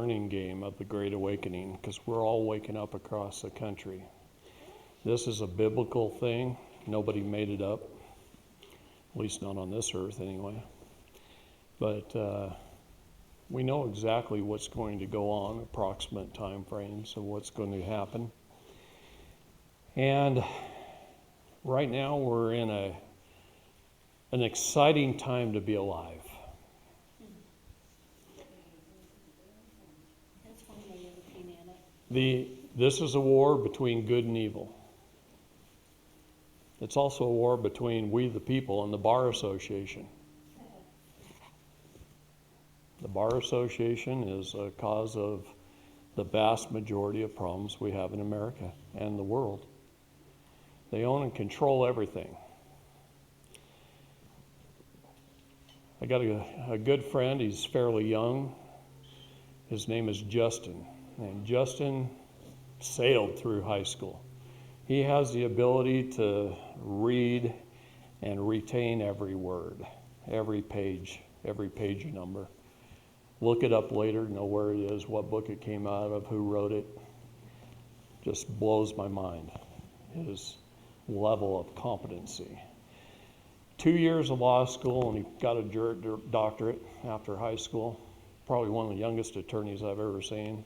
learning game of the Great Awakening, because we're all waking up across the country. This is a biblical thing. Nobody made it up, at least not on this earth anyway. But we know exactly what's going to go on, approximate time frames of what's going to happen. And right now we're in an exciting time to be alive. That's one way of looking at it. This is a war between good and evil. It's also a war between we the people and the Bar Association. The Bar Association is a cause of the vast majority of problems we have in America and the world. They own and control everything. I got a good friend. He's fairly young. His name is Justin. And Justin sailed through high school. He has the ability to read and retain every word, every page number. Look it up later, know where it is, what book it came out of, who wrote it. Just blows my mind, his level of competency. 2 years of law school, and he got a doctorate after high school. Probably one of the youngest attorneys I've ever seen.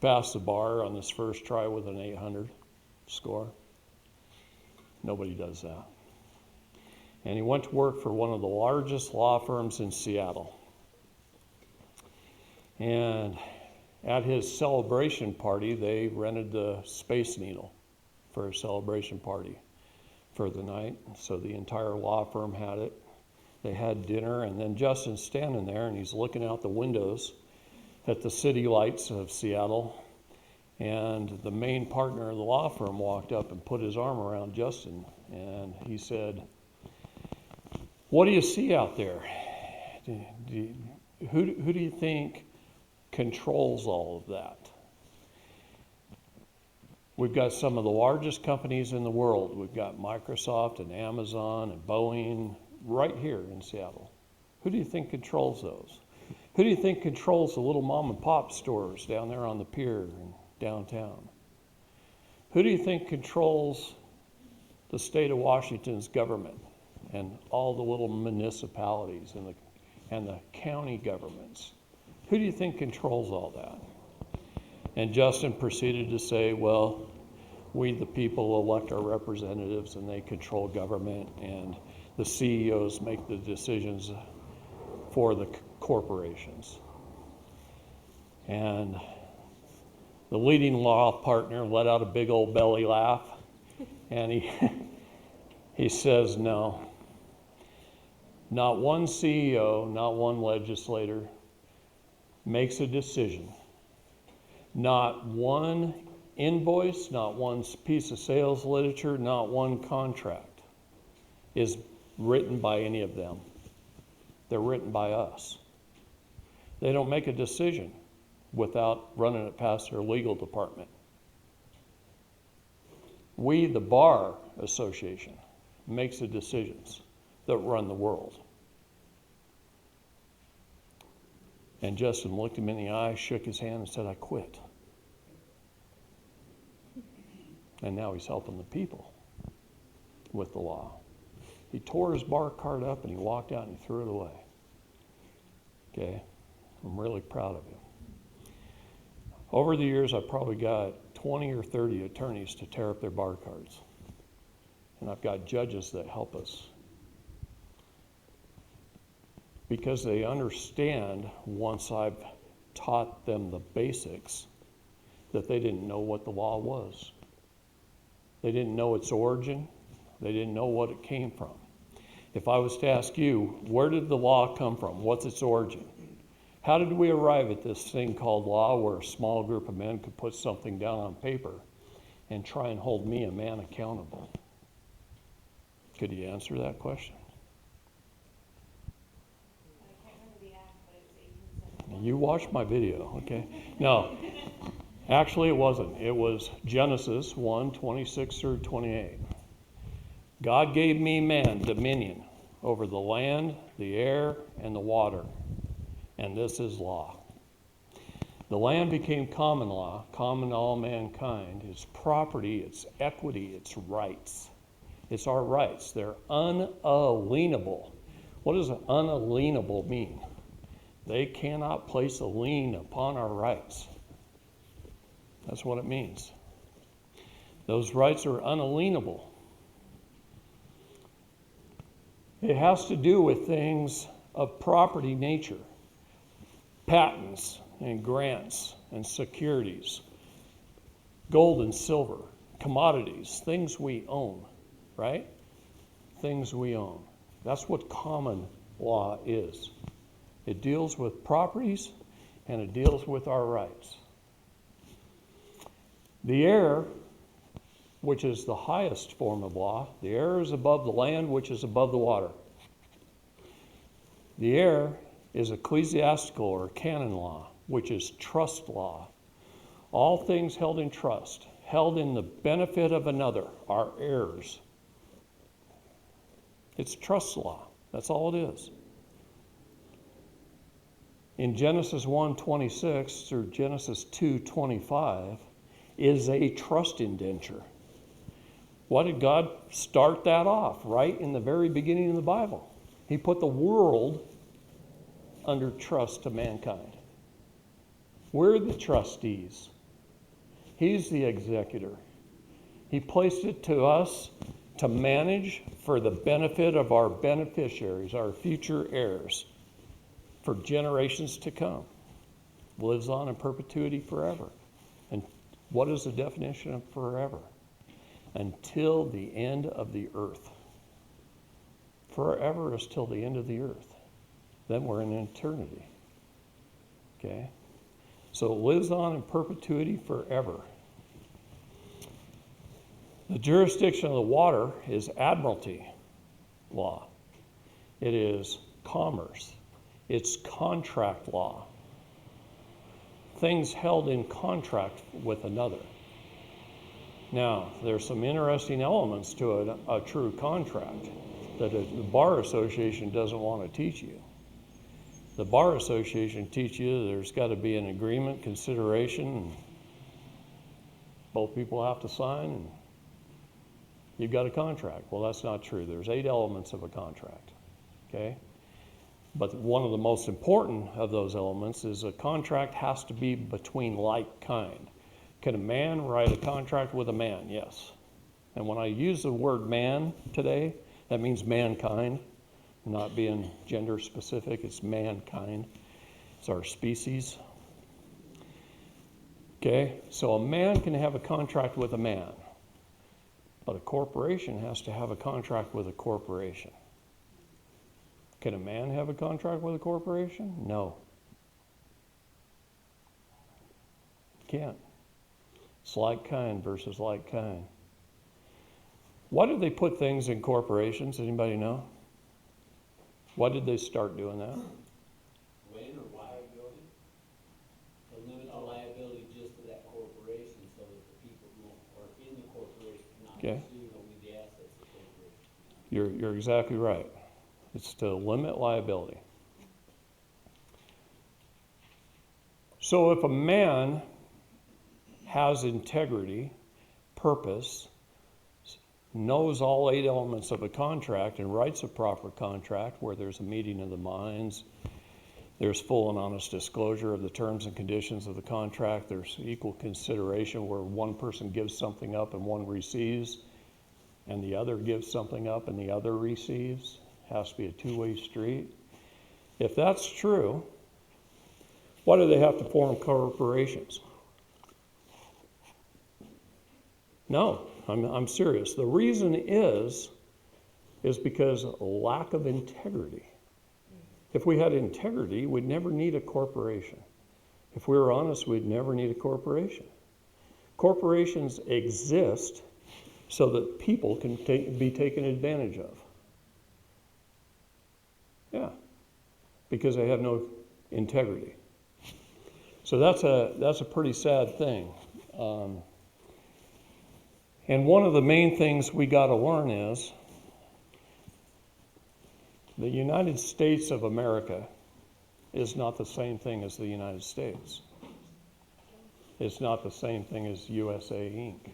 Passed the bar on his first try with an 800 score. Nobody does that. And he went to work for one of the largest law firms in Seattle. And at his celebration party, they rented the Space Needle for a celebration party for the night. So the entire law firm had it. They had dinner, and then Justin's standing there, and he's looking out the windows at the city lights of Seattle. And the main partner of the law firm walked up and put his arm around Justin, and he said, "What do you see out there? Who do you think controls all of that? We've got some of the largest companies in the world. We've got Microsoft and Amazon and Boeing right here in Seattle. Who do you think controls those? Who do you think controls the little mom and pop stores down there on the pier in downtown? Who do you think controls the state of Washington's government and all the little municipalities and the county governments? Who do you think controls all that?" And Justin proceeded to say, "Well, we the people elect our representatives, and they control government, and the CEOs make the decisions for the corporations." And the leading law partner let out a big old belly laugh, and he says, "No, not one CEO, not one legislator makes a decision. Not one invoice, not one piece of sales literature, not one contract is written by any of them. They're written by us. They don't make a decision without running it past their legal department. We, the Bar Association, makes the decisions that run the world." And Justin looked him in the eye, shook his hand, and said, "I quit." And now he's helping the people with the law. He tore his bar card up and he walked out and he threw it away. Okay? I'm really proud of him. Over the years, I've probably got 20 or 30 attorneys to tear up their bar cards. And I've got judges that help us, because they understand, once I've taught them the basics, that they didn't know what the law was. They didn't know its origin. They didn't know what it came from. If I was to ask you, where did the law come from? What's its origin? How did we arrive at this thing called law, where a small group of men could put something down on paper and try and hold me, a man, accountable? Could you answer that question? You watched my video, okay? No, actually it wasn't. It was Genesis 1:26 through 28. God gave me, man, dominion over the land, the air, and the water. And this is law. The land became common law, common to all mankind. It's property, it's equity, it's rights. It's our rights. They're unalienable. What does unalienable mean? They cannot place a lien upon our rights. That's what it means. Those rights are unalienable. It has to do with things of property nature, patents and grants and securities, gold and silver, commodities, things we own, right? Things we own. That's what common law is. It deals with properties and it deals with our rights. The air, which is the highest form of law, the air is above the land, which is above the water. The air is ecclesiastical or canon law, which is trust law. All things held in trust, held in the benefit of another, are heirs. It's trust law. That's all it is. In Genesis 1:26 through Genesis 2:25 is a trust indenture. Why did God start that off right in the very beginning of the Bible? He put the world under trust to mankind. We're the trustees. He's the executor. He placed it to us to manage for the benefit of our beneficiaries, our future heirs, for generations to come. Lives on in perpetuity forever. And what is the definition of forever? Until the end of the earth. Forever is till the end of the earth. Then we're in eternity. Okay? So it lives on in perpetuity forever. The jurisdiction of the water is admiralty law. It is commerce. It's contract law. Things held in contract with another. Now, there's some interesting elements to a true contract that the Bar Association doesn't want to teach you. The Bar Association teach you there's got to be an agreement, consideration, and both people have to sign, and you've got a contract. Well, that's not true. There's 8 elements of a contract, okay? But one of the most important of those elements is a contract has to be between like kind. Can a man write a contract with a man? Yes. And when I use the word man today, that means mankind. Not being gender specific, it's mankind. It's our species. Okay, so a man can have a contract with a man, but a corporation has to have a contract with a corporation. Can a man have a contract with a corporation? No. Can't. It's like kind versus like kind. Why did they put things in corporations? Anybody know? Why did they start doing that? When or liability? To limit the liability just to that corporation so that the people who are in the corporation cannot be sued over the assets of the corporation. You're exactly right. It's to limit liability. So if a man has integrity, purpose, knows all 8 elements of a contract and writes a proper contract where there's a meeting of the minds, there's full and honest disclosure of the terms and conditions of the contract, there's equal consideration where one person gives something up and one receives, and the other gives something up and the other receives. It has to be a two-way street. If that's true, why do they have to form corporations? No, I'm serious. The reason is because of lack of integrity. If we had integrity, we'd never need a corporation. If we were honest, we'd never need a corporation. Corporations exist so that people can be taken advantage of. Yeah, because they have no integrity. So that's a pretty sad thing. And one of the main things we got to learn is the United States of America is not the same thing as the United States. It's not the same thing as USA Inc.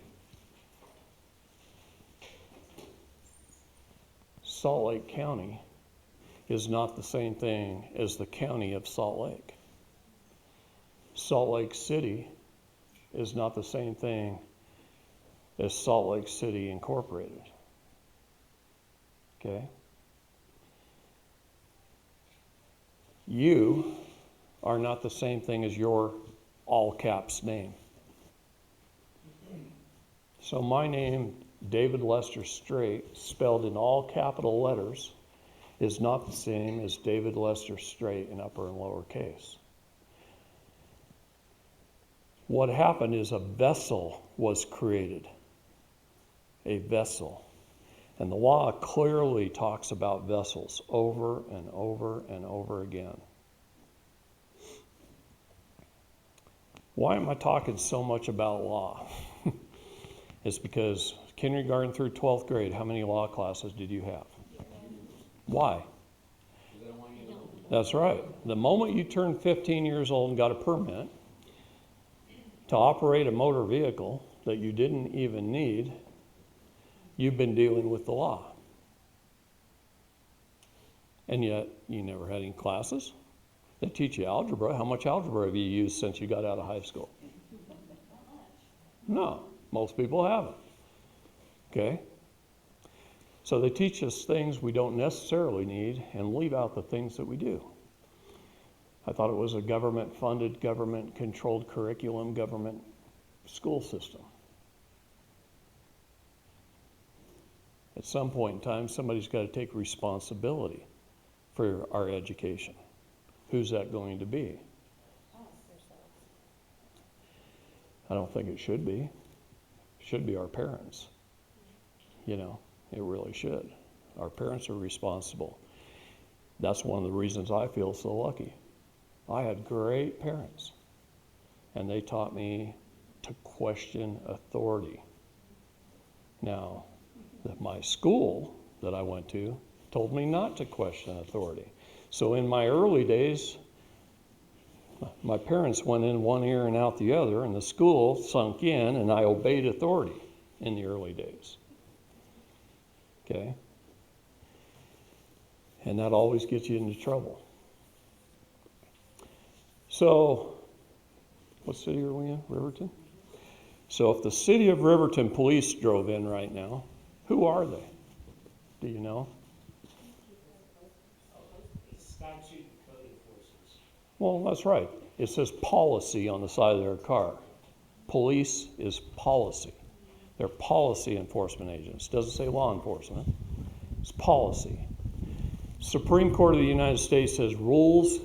Salt Lake County is not the same thing as the County of Salt Lake. Salt Lake City is not the same thing as Salt Lake City Incorporated. Okay? You are not the same thing as your all caps name. So my name, David Lester Straight, spelled in all capital letters, is not the same as David Lester Straight in upper and lower case. What happened is a vessel was created. A vessel. And the law clearly talks about vessels over and over and over again. Why am I talking so much about law? It's because kindergarten through 12th grade, how many law classes did you have? Why? That's right. The moment you turned 15 years old and got a permit to operate a motor vehicle that you didn't even need, you've been dealing with the law. And yet, you never had any classes. They teach you algebra. How much algebra have you used since you got out of high school? No, most people haven't. Okay? So they teach us things we don't necessarily need and leave out the things that we do. I thought it was a government-funded, government-controlled curriculum, government school system. At some point in time, somebody's got to take responsibility for our education. Who's that going to be? I don't think it should be. It should be our parents. You know, it really should. Our parents are responsible. That's one of the reasons I feel so lucky. I had great parents, and they taught me to question authority. Now, my school that I went to told me not to question authority. So in my early days, my parents went in one ear and out the other, and the school sunk in, and I obeyed authority in the early days. Okay? And that always gets you into trouble. So, what city are we in? Riverton? So if the city of Riverton police drove in right now, who are they? Do you know? Statute and code enforcers. Well, that's right. It says policy on the side of their car. Police is policy. They're policy enforcement agents. Doesn't say law enforcement. It's policy. Supreme Court of the United States says rules,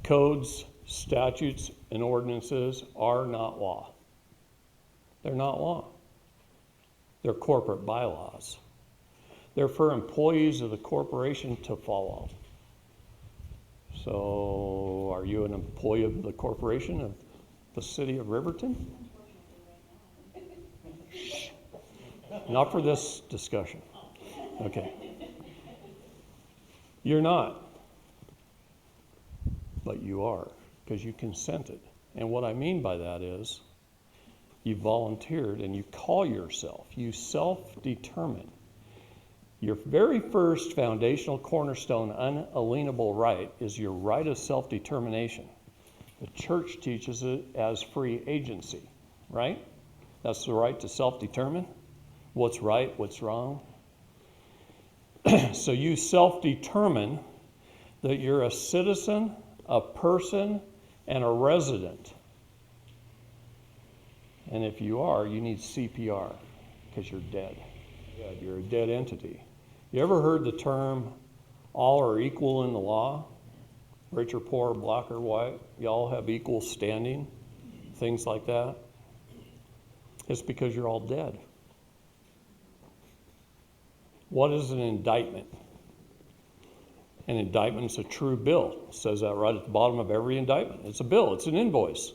codes, statutes, and ordinances are not law. They're not law. They're corporate bylaws. They're for employees of the corporation to follow. So, are you an employee of the corporation of the city of Riverton? Shh. Not for this discussion. Okay. You're not. But you are, because you consented. And what I mean by that is, you volunteered and you call yourself. You self-determine. Your very first foundational cornerstone, unalienable right, is your right of self-determination. The church teaches it as free agency, right? That's the right to self-determine. What's right, what's wrong. So you self-determine that you're a citizen, a person, and a resident. And if you are, you need CPR because you're dead. You're a dead entity. You ever heard the term, all are equal in the law? Rich or poor, black or white, you all have equal standing, things like that. It's because you're all dead. What is an indictment? An indictment is a true bill. It says that right at the bottom of every indictment. It's a bill. It's an invoice.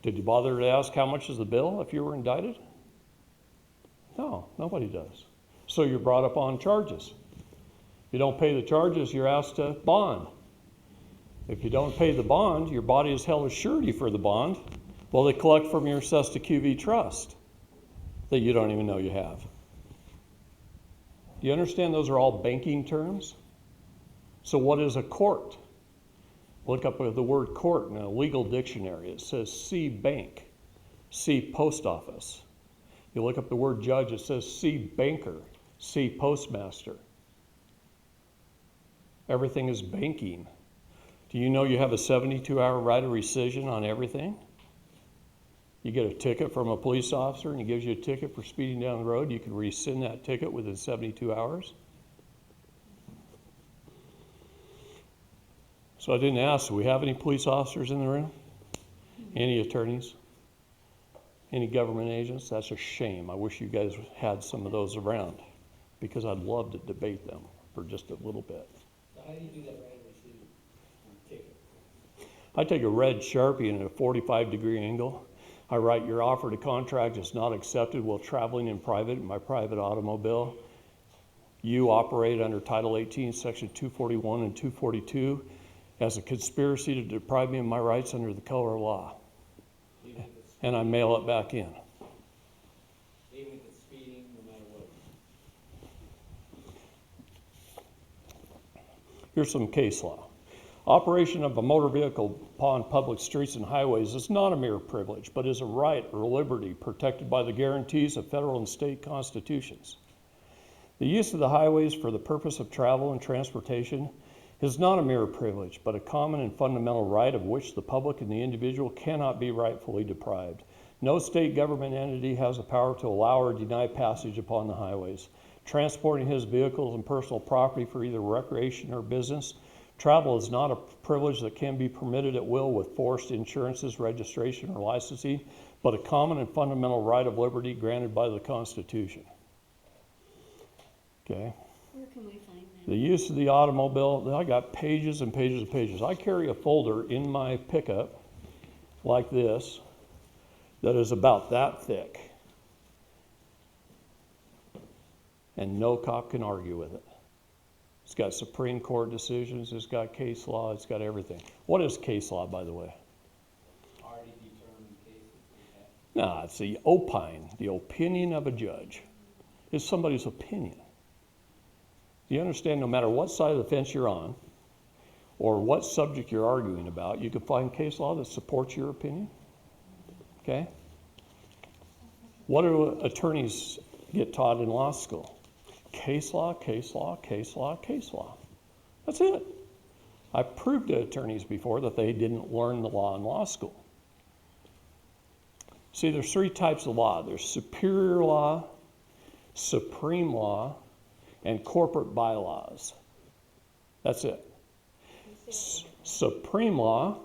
Did you bother to ask how much is the bill if you were indicted? No, nobody does. So you're brought up on charges. You don't pay the charges, you're asked to bond. If you don't pay the bond, your body is held as surety for the bond. Well, they collect from your Cesta QV trust that you don't even know you have. Do you understand those are all banking terms? So what is a court? Look up the word court in a legal dictionary. It says C bank, C post office. You look up the word judge, it says C banker, C postmaster. Everything is banking. Do you know you have a 72-hour right of rescission on everything? You get a ticket from a police officer and he gives you a ticket for speeding down the road, you can rescind that ticket within 72 hours. So I didn't ask, do we have any police officers in the room? Any attorneys? Any government agents? That's a shame. I wish you guys had some of those around because I'd love to debate them for just a little bit. So how do you do that right of rescission on a ticket? I take a red Sharpie and at a 45-degree angle. I write your offer to contract is not accepted while traveling in private in my private automobile. You operate under Title 18, Section 241 and 242 as a conspiracy to deprive me of my rights under the color of law. And I mail it back in. Even if it's speeding, no matter what. Here's some case law. Operation of a motor vehicle upon public streets and highways is not a mere privilege, but is a right or liberty protected by the guarantees of federal and state constitutions. The use of the highways for the purpose of travel and transportation is not a mere privilege, but a common and fundamental right of which the public and the individual cannot be rightfully deprived. No state government entity has the power to allow or deny passage upon the highways. Transporting his vehicles and personal property for either recreation or business, travel is not a privilege that can be permitted at will with forced insurances, registration, or licensing, but a common and fundamental right of liberty granted by the Constitution. Okay? Where can we find that? The use of the automobile, I got pages and pages and pages. I carry a folder in my pickup like this that is about that thick. And no cop can argue with it. It's got Supreme Court decisions, it's got case law, it's got everything. What is case law, by the way? Already determined cases. No, it's the opine, the opinion of a judge. It's somebody's opinion. You understand, no matter what side of the fence you're on, or what subject you're arguing about, you can find case law that supports your opinion. Okay? What do attorneys get taught in law school? Case law, case law, case law, case law. That's it. I've proved to attorneys before that they didn't learn the law in law school. See, there's three types of law. There's superior law, supreme law, and corporate bylaws. That's it. Supreme law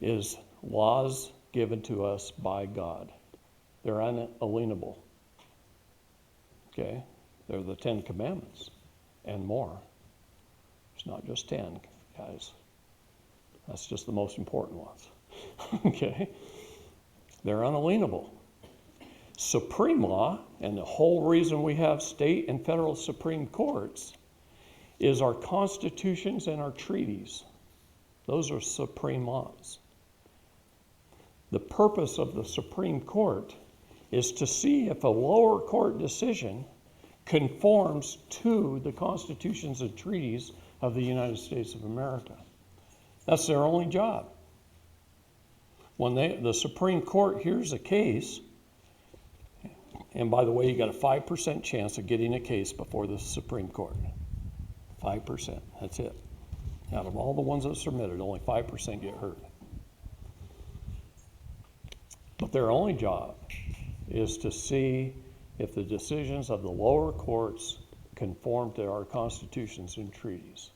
is laws given to us by God. They're unalienable. Okay? They're the 10 Commandments and more. It's not just 10, guys. That's just the most important ones. Okay? They're unalienable. Supreme law, and the whole reason we have state and federal Supreme Courts, is our constitutions and our treaties. Those are supreme laws. The purpose of the Supreme Court is to see if a lower court decision conforms to the constitutions and treaties of the United States of America. That's their only job. When the Supreme Court hears a case, and by the way, you got a 5% chance of getting a case before the Supreme Court. 5%, that's it. Out of all the ones that are submitted, only 5% get heard. But their only job is to see if the decisions of the lower courts conform to our constitutions and treaties.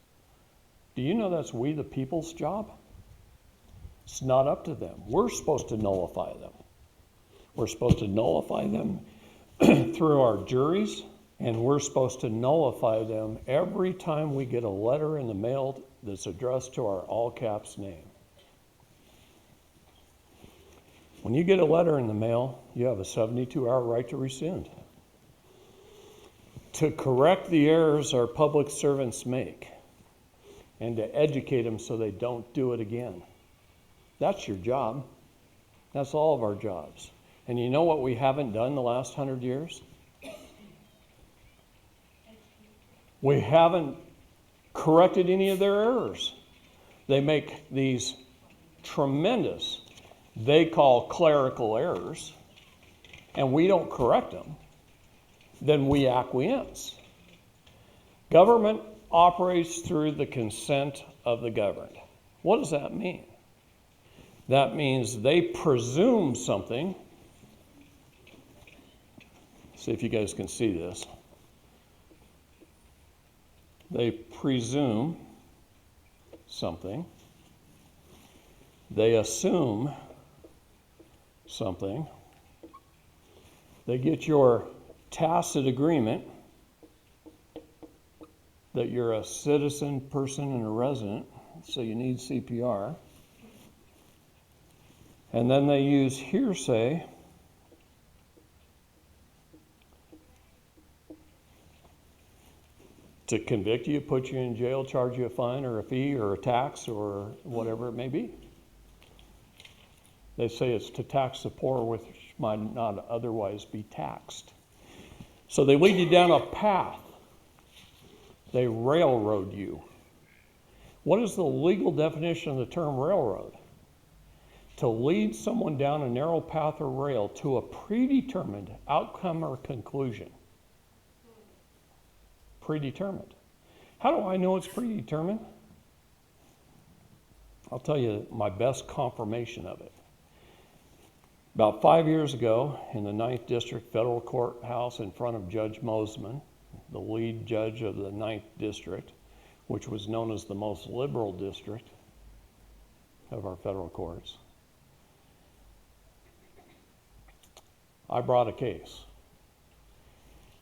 Do you know that's we the people's job? It's not up to them. We're supposed to nullify them. We're supposed to nullify them through our juries, and we're supposed to nullify them every time we get a letter in the mail that's addressed to our all caps name. When you get a letter in the mail, you have a 72-hour right to rescind. To correct the errors our public servants make, and to educate them so they don't do it again. That's your job. That's all of our jobs. And you know what we haven't done the last 100 years? We haven't corrected any of their errors. They make these tremendous, they call clerical errors, and we don't correct them. Then we acquiesce. Government operates through the consent of the governed. What does that mean? That means they presume something. See if you guys can see this. They presume something. They assume something. They get your tacit agreement that you're a citizen, person, and a resident, so you need CPR. And then they use hearsay to convict you, put you in jail, charge you a fine or a fee or a tax or whatever it may be. They say it's to tax the poor, which might not otherwise be taxed. So they lead you down a path. They railroad you. What is the legal definition of the term railroad? To lead someone down a narrow path or rail to a predetermined outcome or conclusion. Predetermined. How do I know it's predetermined? I'll tell you my best confirmation of it. About 5 years ago, in the 9th District Federal Courthouse in front of Judge Mosman, the lead judge of the 9th District, which was known as the most liberal district of our federal courts, I brought a case.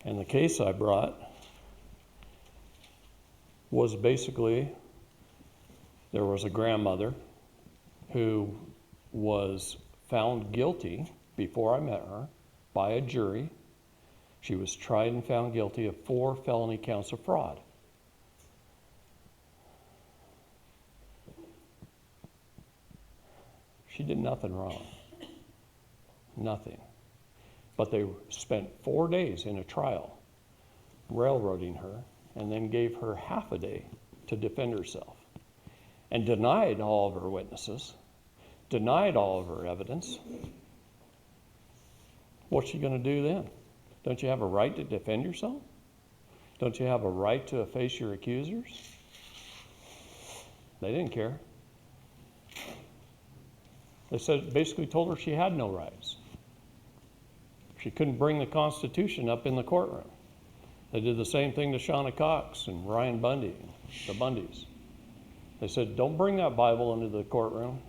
And the case I brought was basically, there was a grandmother who was found guilty before I met her by a jury. She was tried and found guilty of 4 felony counts of fraud. She did nothing wrong. Nothing. But they spent 4 days in a trial railroading her and then gave her half a day to defend herself and denied all of her witnesses, denied all of her evidence. What's she going to do then? Don't you have a right to defend yourself? Don't you have a right to face your accusers? They didn't care. They basically told her she had no rights. She couldn't bring the Constitution up in the courtroom. They did the same thing to Shauna Cox and Ryan Bundy, the Bundys. They said, don't bring that Bible into the courtroom.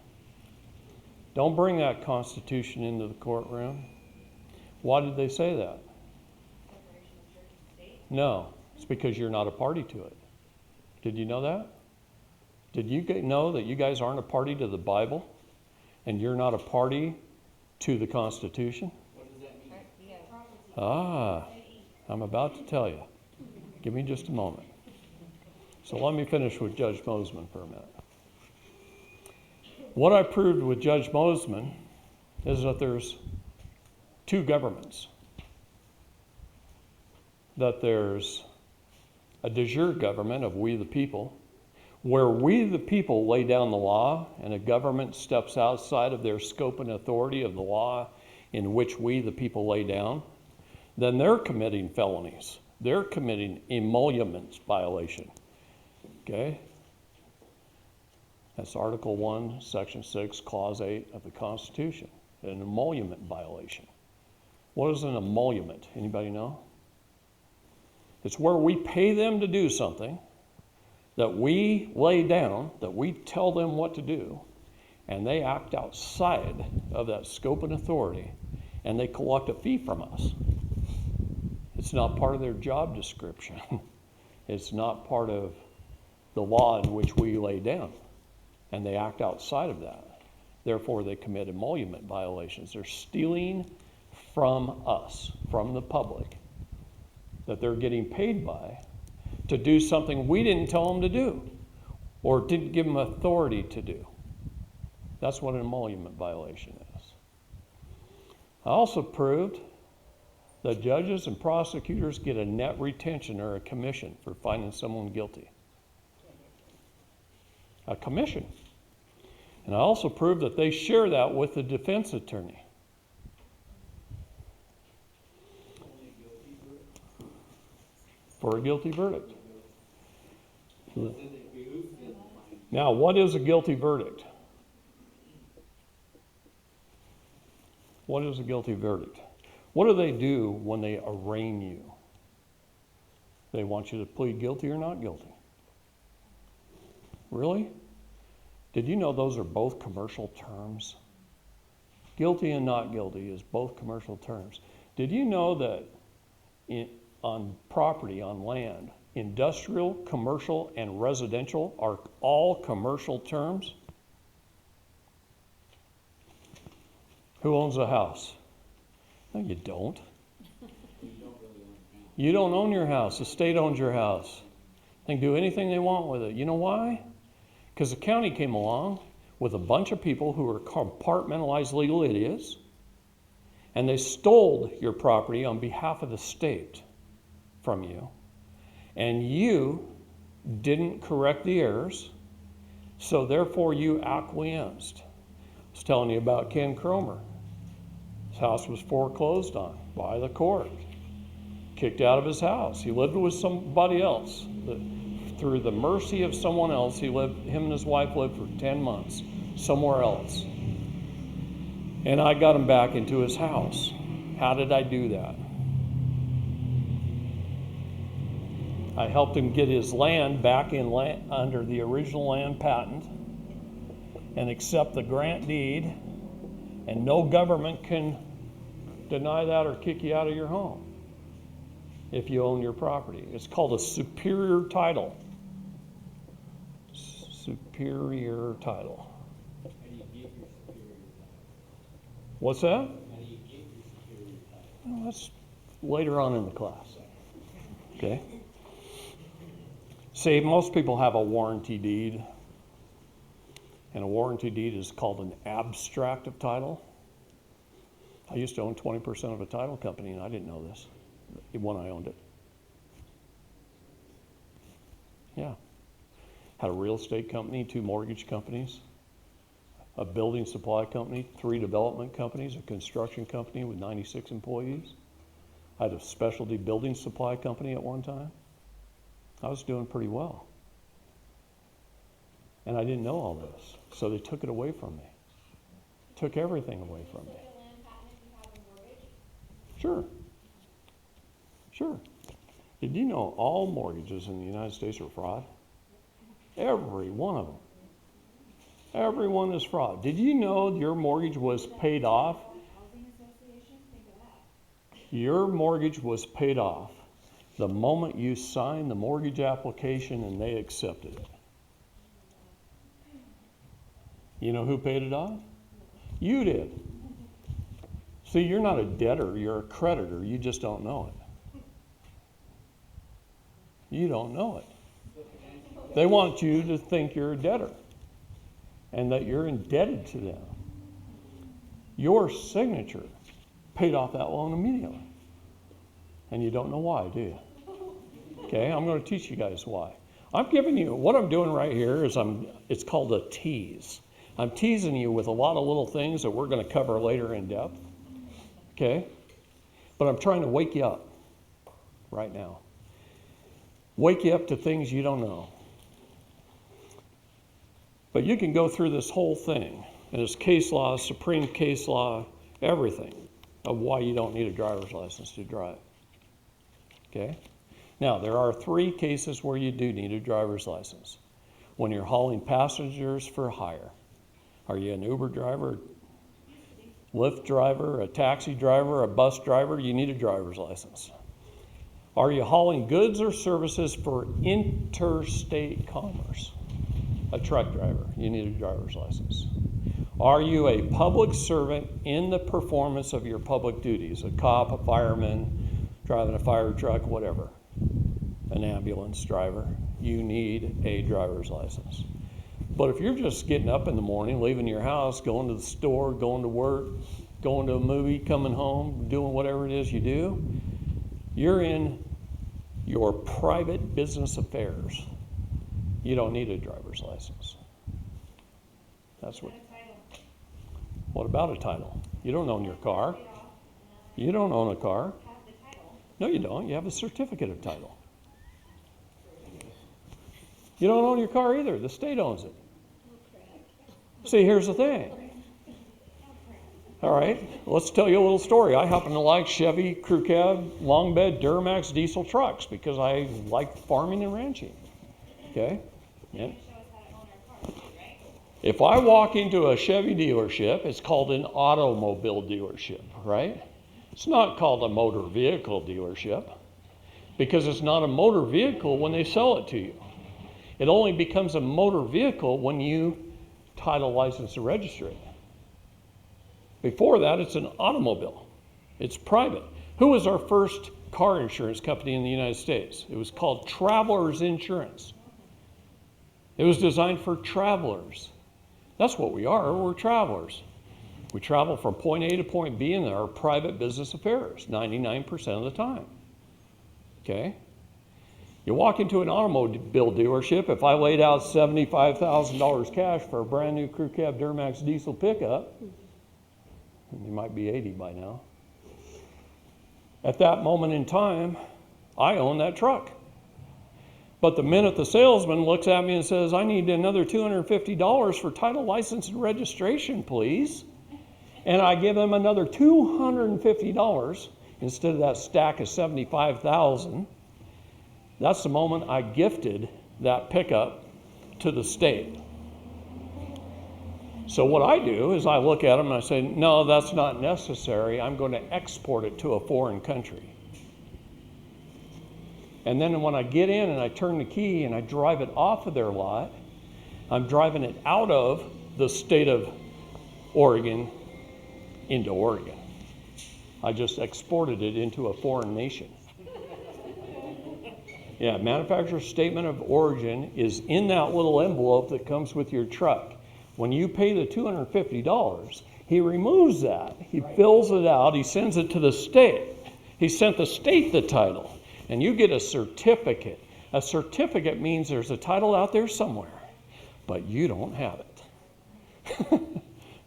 Don't bring that Constitution into the courtroom. Why did they say that? No, it's because you're not a party to it. Did you know that? Did you know that you guys aren't a party to the Bible and you're not a party to the Constitution? What does that mean? Ah, I'm about to tell you. Give me just a moment. So let me finish with Judge Mosman for a minute. What I proved with Judge Mosman is that there's 2 governments. That there's a de jure government of we the people, where we the people lay down the law and a government steps outside of their scope and authority of the law in which we the people lay down, then they're committing felonies. They're committing emoluments violation. Okay? That's Article 1, Section 6, Clause 8 of the Constitution, an emolument violation. What is an emolument? Anybody know? It's where we pay them to do something that we lay down, that we tell them what to do, and they act outside of that scope and authority, and they collect a fee from us. It's not part of their job description. It's not part of the law in which we lay down, and they act outside of that. Therefore, they commit emolument violations. They're stealing from us, from the public, that they're getting paid by to do something we didn't tell them to do. or didn't give them authority to do. That's what an emolument violation is. I also proved that judges and prosecutors get a net retention or a commission for finding someone guilty. A commission. And I also proved that they share that with the defense attorney. For a guilty verdict. Now, what is a guilty verdict? What is a guilty verdict? What do they do when they arraign you? They want you to plead guilty or not guilty. Really? Did you know those are both commercial terms? Guilty and not guilty is both commercial terms. Did you know that on property, on land, industrial, commercial, and residential are all commercial terms? Who owns a house? No, you don't. You don't own your house. The state owns your house. They can do anything they want with it. You know why? Because the county came along with a bunch of people who were compartmentalized legal idiots, and they stole your property on behalf of the state from you, and you didn't correct the errors, so therefore you acquiesced. I was telling you about Ken Cromer. His house was foreclosed on by the court. Kicked out of his house. He lived with somebody else. Through the mercy of someone else, him and his wife lived for 10 months somewhere else. And I got him back into his house. How did I do that? I helped him get his land back under the original land patent and accept the grant deed, and no government can deny that or kick you out of your home if you own your property. It's called a superior title. Superior title. How do you get your superior title? What's that? How do you get your superior title? Well, that's later on in the class. Okay? See, most people have a warranty deed. And a warranty deed is called an abstract of title. I used to own 20% of a title company, and I didn't know this when I owned it. Yeah. Had a real estate company, 2 mortgage companies, a building supply company, 3 development companies, a construction company with 96 employees. I had a specialty building supply company at one time. I was doing pretty well. And I didn't know all this. So they took it away from me. Took everything away from me. Sure. Sure. Did you know all mortgages in the United States are fraud? Every one of them. Every one is fraud. Did you know your mortgage was paid off? Your mortgage was paid off the moment you signed the mortgage application and they accepted it. You know who paid it off? You did. See, you're not a debtor, you're a creditor. You just don't know it. You don't know it. They want you to think you're a debtor and that you're indebted to them. Your signature paid off that loan immediately. And you don't know why, do you? Okay, I'm going to teach you guys why. I'm giving you, what I'm doing right here is it's called a tease. I'm teasing you with a lot of little things that we're going to cover later in depth. Okay? But I'm trying to wake you up right now. Wake you up to things you don't know. But you can go through this whole thing, and it's case law, Supreme case law, everything of why you don't need a driver's license to drive. Okay? Now, there are 3 cases where you do need a driver's license. When you're hauling passengers for hire. Are you an Uber driver, Lyft driver, a taxi driver, a bus driver? You need a driver's license. Are you hauling goods or services for interstate commerce? A truck driver, you need a driver's license. Are you a public servant in the performance of your public duties? A cop, a fireman, driving a fire truck, whatever. An ambulance driver. You need a driver's license. But if you're just getting up in the morning, leaving your house, going to the store, going to work, going to a movie, coming home, doing whatever it is you do, you're in your private business affairs. You don't need a driver's license. That's what. What about a title? You don't own your car. You don't own a car. No, you don't. You have a certificate of title. You don't own your car either. The state owns it. See, here's the thing. All right, let's tell you a little story. I happen to like Chevy crew cab, long bed, Duramax diesel trucks because I like farming and ranching. Okay? Yeah. If I walk into a Chevy dealership, it's called an automobile dealership, right? It's not called a motor vehicle dealership because it's not a motor vehicle when they sell it to you. It only becomes a motor vehicle when you title, license, and register it. Before that, it's an automobile. It's private. Who was our first car insurance company in the United States? It was called Travelers Insurance. It was designed for travelers. That's what we are. We're travelers. We travel from point A to point B in our private business affairs 99% of the time. Okay? You walk into an automobile dealership, if I laid out $75,000 cash for a brand new crew cab Duramax diesel pickup, and they might be 80 by now. At that moment in time, I own that truck. But the minute the salesman looks at me and says, I need another $250 for title, license, and registration, please, and I give him another $250 instead of that stack of $75,000, that's the moment I gifted that pickup to the state. So what I do is I look at them and I say, no, that's not necessary. I'm going to export it to a foreign country. And then when I get in and I turn the key and I drive it off of their lot, I'm driving it out of the state of Oregon into Oregon. I just exported it into a foreign nation. Yeah, manufacturer's statement of origin is in that little envelope that comes with your truck. When you pay the $250, he removes that. He fills it out. He sends it to the state. He sent the state the title. And you get a certificate. A certificate means there's a title out there somewhere, but you don't have it.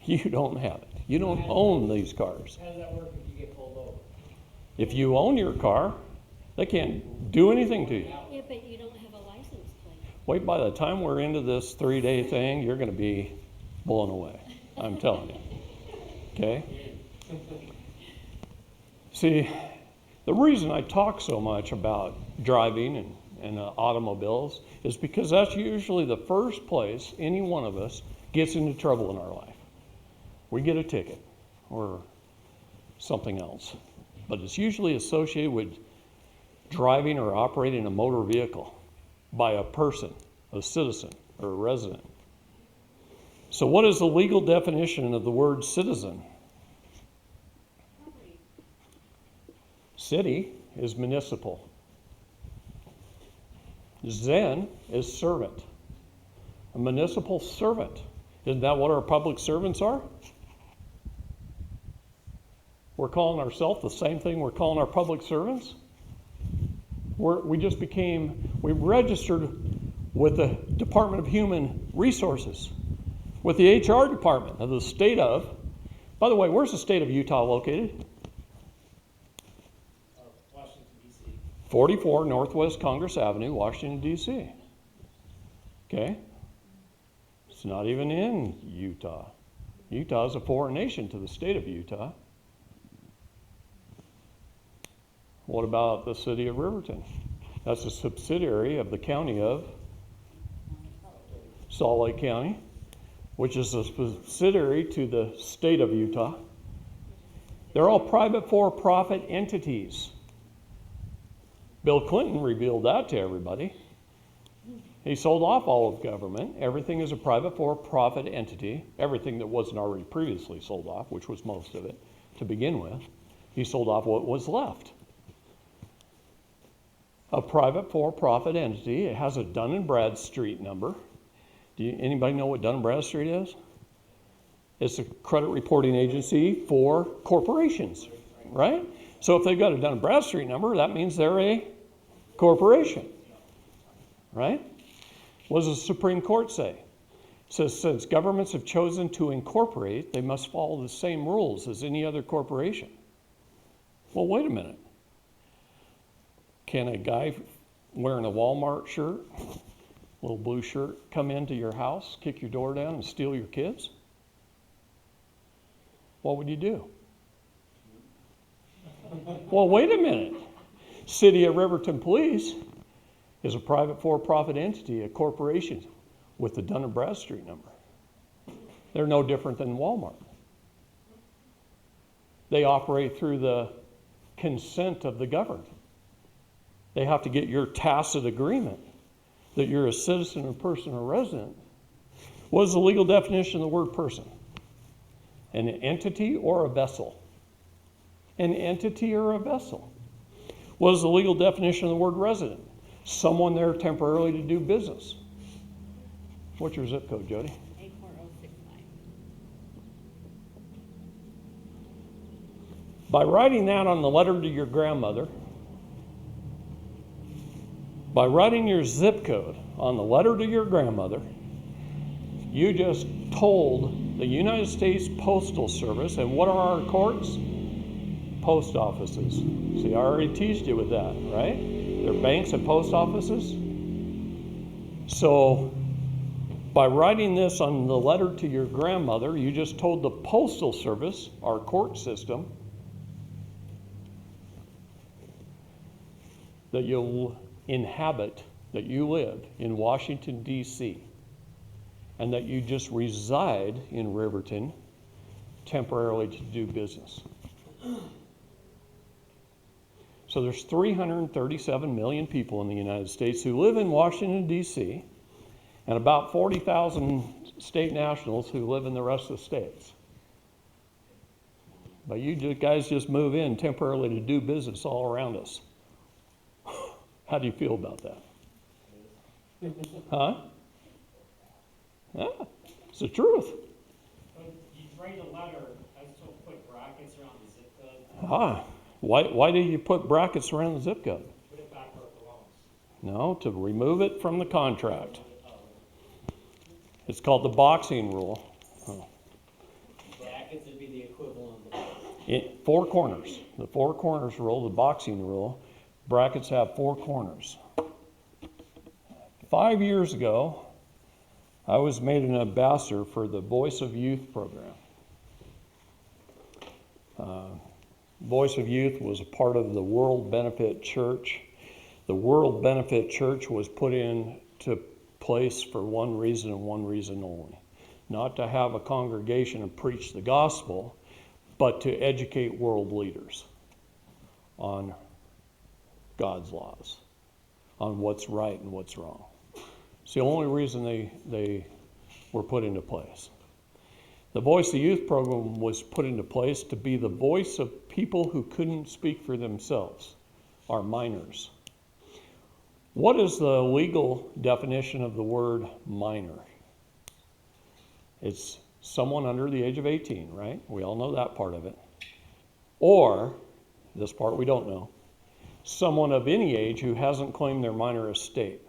You don't have it. You don't own these cars. How does that work if you get pulled over? If you own your car, they can't do anything to you. Yeah, but you don't have a license plate. Wait, by the time we're into this 3-day thing, you're going to be blown away. I'm telling you. Okay? See, the reason I talk so much about driving and automobiles is because that's usually the first place any one of us gets into trouble in our life. We get a ticket or something else. But it's usually associated with driving or operating a motor vehicle by a person, a citizen, or a resident. So what is the legal definition of the word citizen? City is municipal. Zen is servant. A municipal servant. Isn't that what our public servants are? We're calling ourselves the same thing we're calling our public servants. We registered with the Department of Human Resources, with the HR department of the state of, by the way, where's the state of Utah located? Washington, D.C. 44 Northwest Congress Avenue, Washington, D.C. Okay? It's not even in Utah. Utah is a foreign nation to the state of Utah. What about the city of Riverton? That's a subsidiary of the county of Salt Lake County, which is a subsidiary to the state of Utah. They're all private for-profit entities. Bill Clinton revealed that to everybody. He sold off all of government. Everything is a private for-profit entity. Everything that wasn't already previously sold off, which was most of it to begin with. He sold off what was left. A private for-profit entity. It has a Dun & Bradstreet number. Anybody know what Dun & Bradstreet is? It's a credit reporting agency for corporations, right? So if they've got a Dun & Bradstreet number, that means they're a corporation, right? What does the Supreme Court say? It says since governments have chosen to incorporate, they must follow the same rules as any other corporation. Well, wait a minute. Can a guy wearing a Walmart shirt, little blue shirt, come into your house, kick your door down, and steal your kids? What would you do? Well, wait a minute. City of Riverton Police is a private for-profit entity, a corporation with the Dun & Bradstreet number. They're no different than Walmart. They operate through the consent of the governed. They have to get your tacit agreement that you're a citizen or person or resident. What is the legal definition of the word person? An entity or a vessel? An entity or a vessel. What is the legal definition of the word resident? Someone there temporarily to do business. What's your zip code, Jody? 84065. By writing that on the letter to your grandmother, by writing your zip code on the letter to your grandmother, you just told the United States Postal Service, and what are our courts? Post offices. See, I already teased you with that, right? They're banks and post offices. So, by writing this on the letter to your grandmother, you just told the Postal Service, our court system, that you'll inhabit, that you live in Washington, D.C., and that you just reside in Riverton temporarily to do business. So there's 337 million people in the United States who live in Washington, D.C., and about 40,000 state nationals who live in the rest of the states. But you guys just move in temporarily to do business all around us. How do you feel about that? Huh? Yeah, it's the truth. But you write a letter, I still put brackets around the zip code, Why do you put brackets around the zip code? put it back where it belongs. No, to remove it from the contract. It's called the boxing rule. Brackets would be the equivalent of the. Four corners. The four corners rule, the boxing rule. Brackets have four corners. 5 years ago, I was made an ambassador for the Voice of Youth program. Voice of Youth was a part of the World Benefit Church. The World Benefit Church was put into place for one reason and one reason only. Not to have a congregation and preach the gospel, but to educate world leaders on God's laws, on what's right and what's wrong. It's the only reason they were put into place. The Voice of Youth program was put into place to be the voice of people who couldn't speak for themselves, our minors. What is the legal definition of the word minor? It's someone under the age of 18, right? We all know that part of it. Or, this part we don't know, someone of any age who hasn't claimed their minor estate.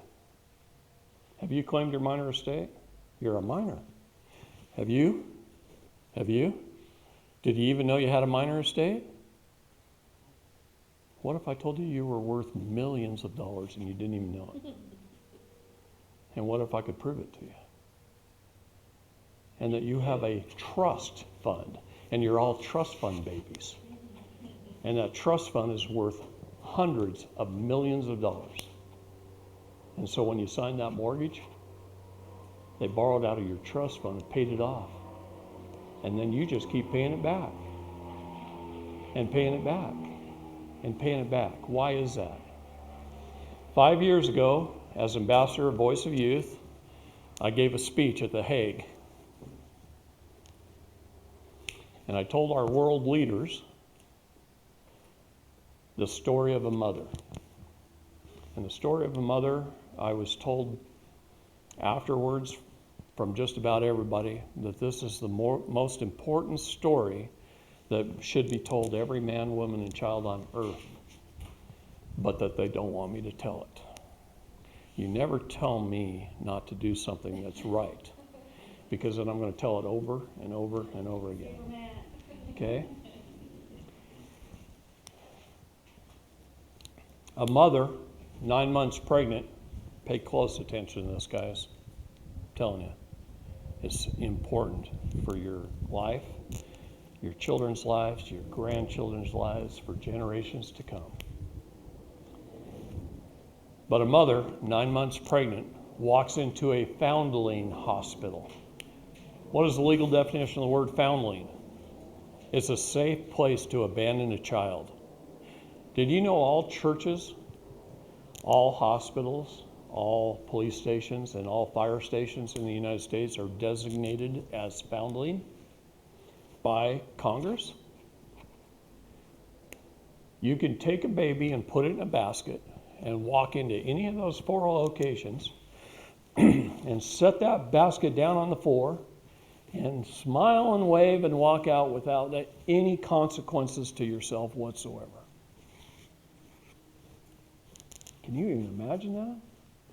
Have you claimed your minor estate? You're a minor. Have you? Have you? Did you even know you had a minor estate? What if I told you you were worth millions of dollars and you didn't even know it? And what if I could prove it to you? And that you have a trust fund, and you're all trust fund babies. And that trust fund is worth hundreds of millions of dollars. And so when you signed that mortgage, they borrowed out of your trust fund and paid it off. And then you just keep paying it back. And paying it back. And paying it back. Why is that? 5 years ago, as ambassador of Voice of Youth, I gave a speech at The Hague. And I told our world leaders the story of a mother. And the story of a mother, I was told afterwards from just about everybody that this is the most important story that should be told to every man, woman, and child on earth, but that they don't want me to tell it. You never tell me not to do something that's right, because then I'm going to tell it over and over and over again. Okay? A mother, 9 months pregnant, pay close attention to this, guys. I'm telling you, it's important for your life, your children's lives, your grandchildren's lives, for generations to come. But a mother, 9 months pregnant, walks into a foundling hospital. What is the legal definition of the word foundling? It's a safe place to abandon a child. Did you know all churches, all hospitals, all police stations, and all fire stations in the United States are designated as foundling by Congress? You can take a baby and put it in a basket and walk into any of those 4 locations and set that basket down on the floor and smile and wave and walk out without any consequences to yourself whatsoever. Can you even imagine that?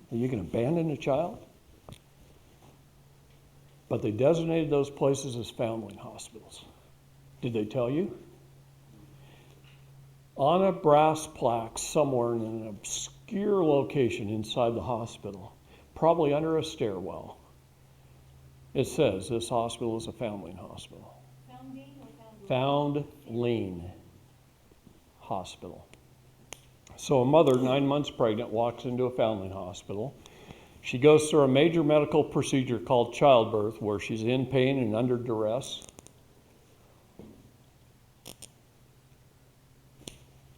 That you can abandon a child? But they designated those places as foundling hospitals. Did they tell you? On a brass plaque somewhere in an obscure location inside the hospital, probably under a stairwell, it says this hospital is a foundling hospital. Foundling hospital. So a mother, 9 months pregnant, walks into a foundling hospital. She goes through a major medical procedure called childbirth, where she's in pain and under duress.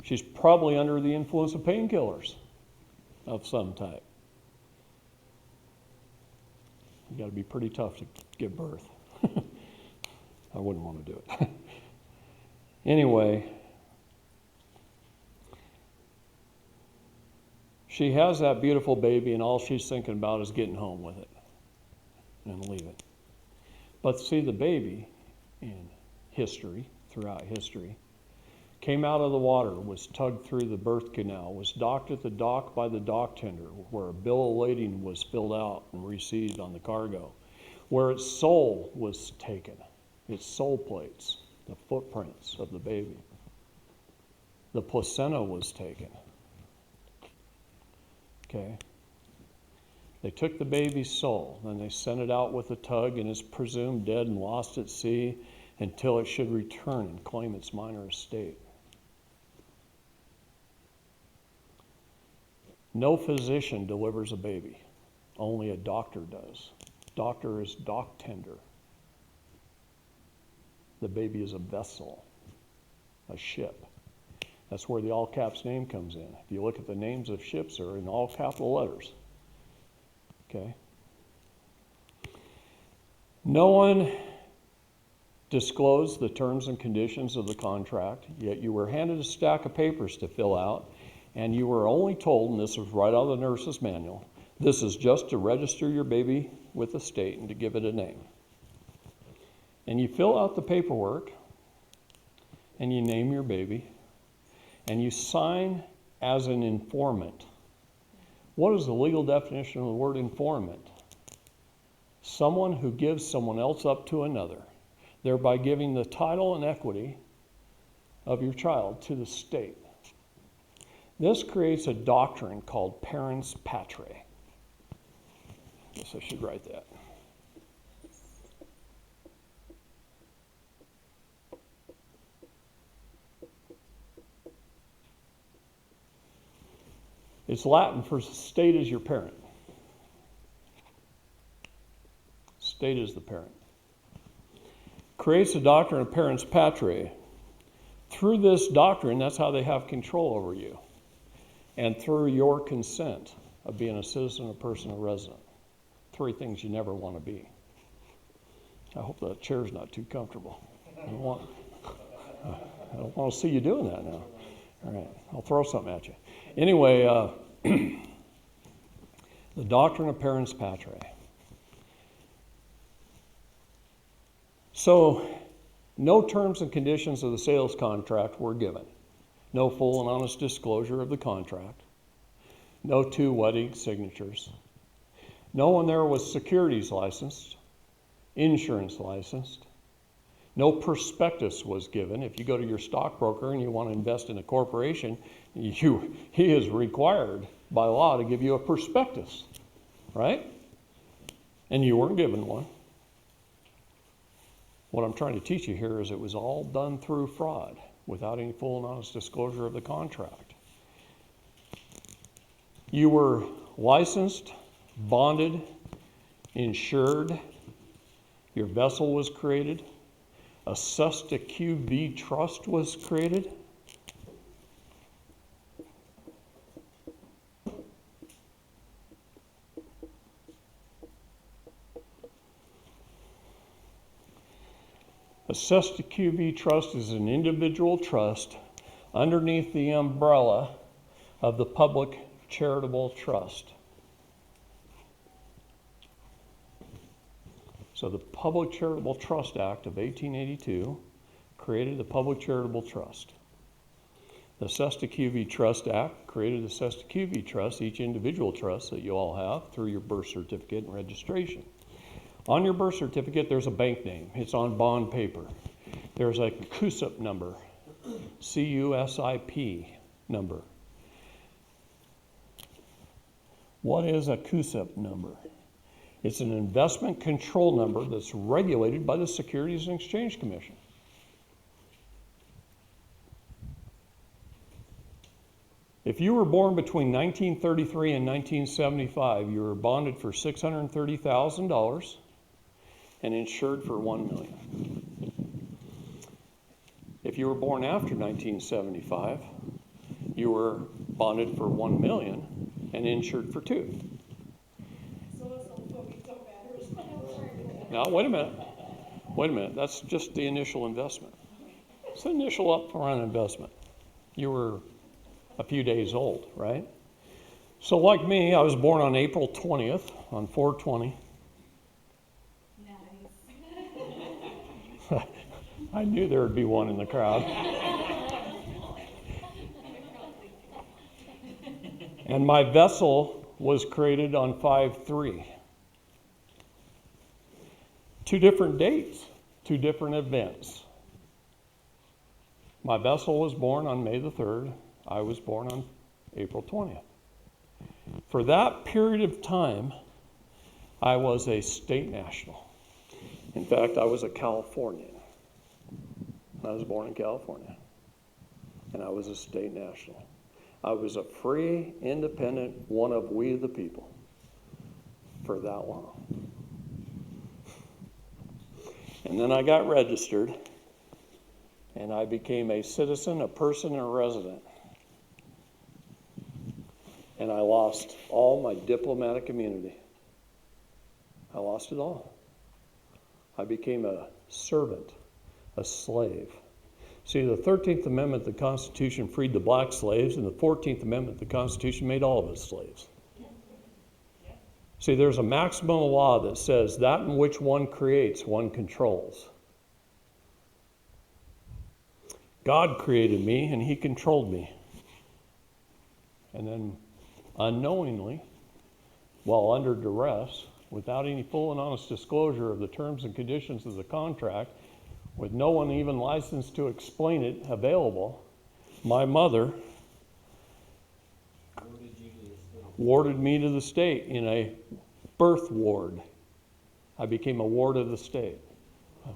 She's probably under the influence of painkillers of some type. You got to be pretty tough to give birth. I wouldn't want to do it. Anyway, she has that beautiful baby, and all she's thinking about is getting home with it and leave it. But see, the baby in history, throughout history, came out of the water, was tugged through the birth canal, was docked at the dock by the dock tender, where a bill of lading was filled out and received on the cargo, where its soul was taken, its soul plates, the footprints of the baby. The placenta was taken. Okay? They took the baby's soul, and they sent it out with a tug, and is presumed dead and lost at sea until it should return and claim its minor estate. No physician delivers a baby. Only a doctor does. Doctor is dock tender. The baby is a vessel, a ship. That's where the all caps name comes in. If you look at the names of ships, they're in all capital letters. Okay? No one disclosed the terms and conditions of the contract, yet you were handed a stack of papers to fill out, and you were only told, and this was right out of the nurse's manual, this is just to register your baby with the state and to give it a name. And you fill out the paperwork, and you name your baby, and you sign as an informant. What is the legal definition of the word informant? Someone who gives someone else up to another, thereby giving the title and equity of your child to the state. This creates a doctrine called parens patriae. Guess I should write that. It's Latin for state is your parent. State is the parent. Creates a doctrine of parens patriae. Through this doctrine, that's how they have control over you. And through your consent of being a citizen, a person, a resident. 3 things you never want to be. I hope that chair's not too comfortable. I don't want to see you doing that now. All right, I'll throw something at you. Anyway, the doctrine of parens patriae. So, no terms and conditions of the sales contract were given. No full and honest disclosure of the contract. No two wedding signatures. No one there was securities licensed, insurance licensed. No prospectus was given. If you go to your stockbroker and you want to invest in a corporation, he is required by law to give you a prospectus, right? And you weren't given one. What I'm trying to teach you here is it was all done through fraud without any full and honest disclosure of the contract. You were licensed, bonded, insured. Your vessel was created. Assessed a QV trust was created. A Cesta QV trust is an individual trust underneath the umbrella of the public charitable trust. So the Public Charitable Trust Act of 1882 created the Public Charitable Trust. The Cesta QV Trust Act created the Cesta QV Trust, each individual trust that you all have through your birth certificate and registration. On your birth certificate, there's a bank name. It's on bond paper. There's a CUSIP number, C-U-S-I-P number. What is a CUSIP number? It's an investment control number that's regulated by the Securities and Exchange Commission. If you were born between 1933 and 1975, you were bonded for $630,000 and insured for $1 million. If you were born after 1975, you were bonded for $1 million and insured for $2 million. Now, wait a minute. Wait a minute. That's just the initial investment. It's the initial upfront investment. You were a few days old, right? So like me, I was born on April 20th, on 4/20. Nice. I knew there would be one in the crowd. And my vessel was created on 5/3. 2 different dates, 2 different events. My vessel was born on May the 3rd. I was born on April 20th. For that period of time, I was a state national. In fact, I was a Californian. I was born in California. And I was a state national. I was a free, independent, one of we the people for that long. And then I got registered, and I became a citizen, a person, and a resident. And I lost all my diplomatic immunity. I lost it all. I became a servant, a slave. See, the 13th Amendment of the Constitution freed the black slaves, and the 14th Amendment of the Constitution made all of us slaves. See, there's a maximum law that says that in which one creates, one controls. God created me, and he controlled me. And then unknowingly, while under duress, without any full and honest disclosure of the terms and conditions of the contract, with no one even licensed to explain it available, my mother warded me to the state in a birth ward. I became a ward of the state.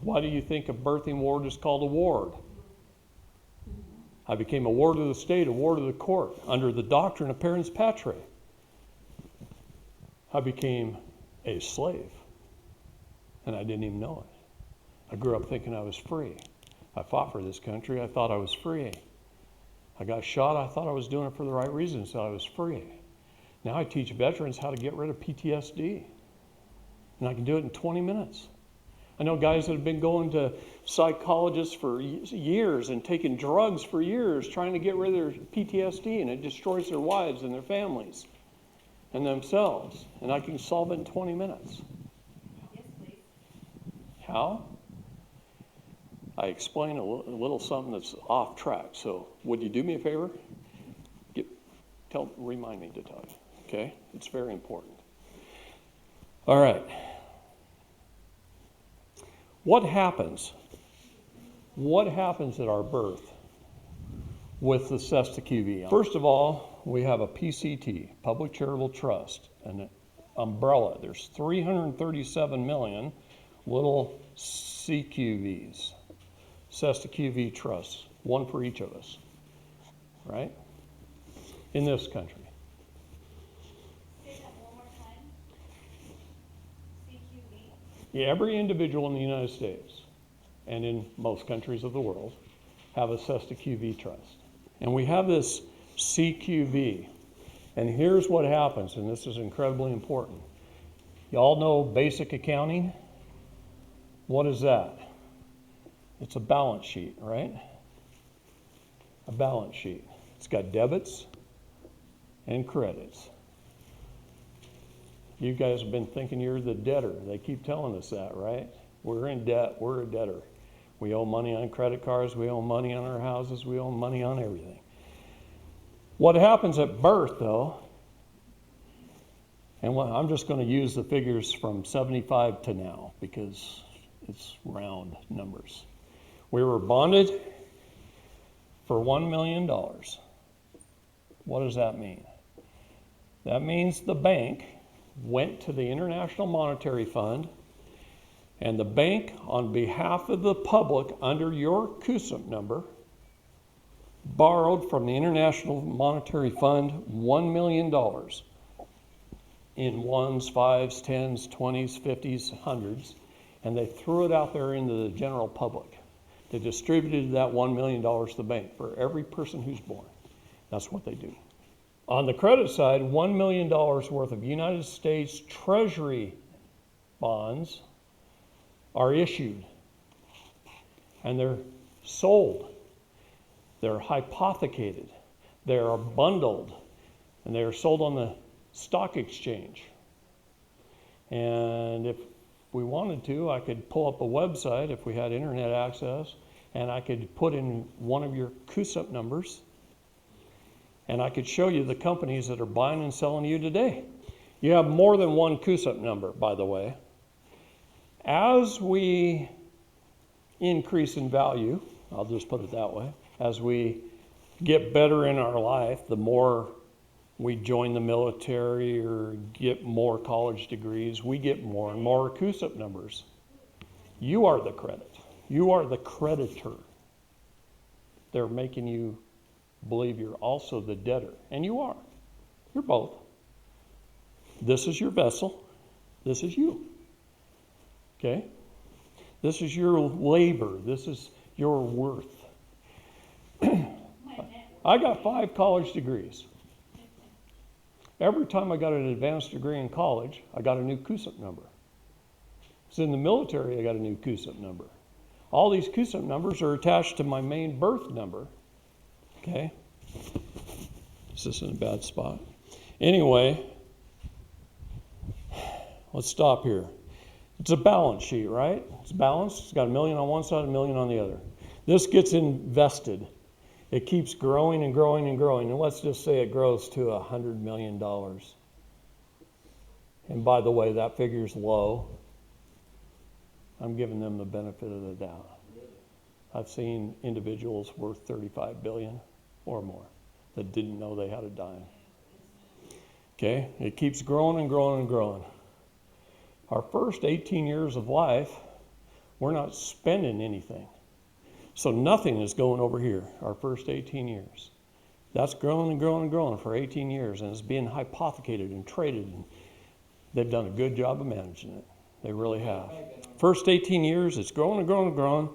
Why do you think a birthing ward is called a ward? I became a ward of the state, a ward of the court, under the doctrine of parens patriae. I became a slave, and I didn't even know it. I grew up thinking I was free. I fought for this country. I thought I was free. I got shot. I thought I was doing it for the right reasons, so I was free. Now I teach veterans how to get rid of PTSD, and I can do it in 20 minutes. I know guys that have been going to psychologists for years and taking drugs for years trying to get rid of their PTSD, and it destroys their wives and their families and themselves. And I can solve it in 20 minutes. Yes, please. How? I explain a little something that's off track. So would you do me a favor? Remind me to tell you, okay? It's very important. All right. What happens? What happens at our birth with the SESTA QV? First of all, we have a PCT, Public Charitable Trust, an umbrella. There's 337 million little CQVs, SESTA QV trusts, one for each of us, right? In this country. Say that one more time. CQV. Yeah, every individual in the United States and in most countries of the world have a SESTA QV trust. And we have this CQV. And here's what happens, and this is incredibly important. You all know basic accounting? What is that? It's a balance sheet, right? A balance sheet. It's got debits and credits. You guys have been thinking you're the debtor. They keep telling us that, right? We're in debt. We're a debtor. We owe money on credit cards. We owe money on our houses. We owe money on everything. What happens at birth, though, and I'm just going to use the figures from 75 to now because it's round numbers. We were bonded for $1 million. What does that mean? That means the bank went to the International Monetary Fund, and the bank, on behalf of the public under your CUSIP number, borrowed from the International Monetary Fund $1 million in ones, fives, tens, 20s, 50s, hundreds, and they threw it out there into the general public. They distributed that $1 million to the bank for every person who's born. That's what they do. On the credit side, $1 million worth of United States Treasury bonds are issued, and they're sold. They're hypothecated. They are bundled, and they are sold on the stock exchange. And if we wanted to, I could pull up a website if we had internet access, and I could put in one of your CUSIP numbers, and I could show you the companies that are buying and selling you today. You have more than one CUSIP number, by the way. As we increase in value, I'll just put it that way, as we get better in our life, the more we join the military or get more college degrees, we get more and more CUSIP numbers. You are the credit. You are the creditor. They're making you believe you're also the debtor. And you are. You're both. This is your vessel. This is you. Okay? This is your labor. This is your worth. I got 5 college degrees. Every time I got an advanced degree in college, I got a new CUSIP number. So in the military, I got a new CUSIP number. All these CUSIP numbers are attached to my main birth number. Okay? Is this in a bad spot? Anyway, let's stop here. It's a balance sheet, right? It's balanced. It's got $1 million on one side, $1 million on the other. This gets invested. It keeps growing and growing and growing. And let's just say it grows to $100 million. And by the way, that figure's low. I'm giving them the benefit of the doubt. I've seen individuals worth $35 billion or more that didn't know they had a dime. Okay? It keeps growing and growing and growing. Our first 18 years of life, we're not spending anything. So nothing is going over here, our first 18 years. That's growing and growing and growing for 18 years, and it's being hypothecated and traded. And they've done a good job of managing it. They really have. First 18 years, it's growing and growing and growing.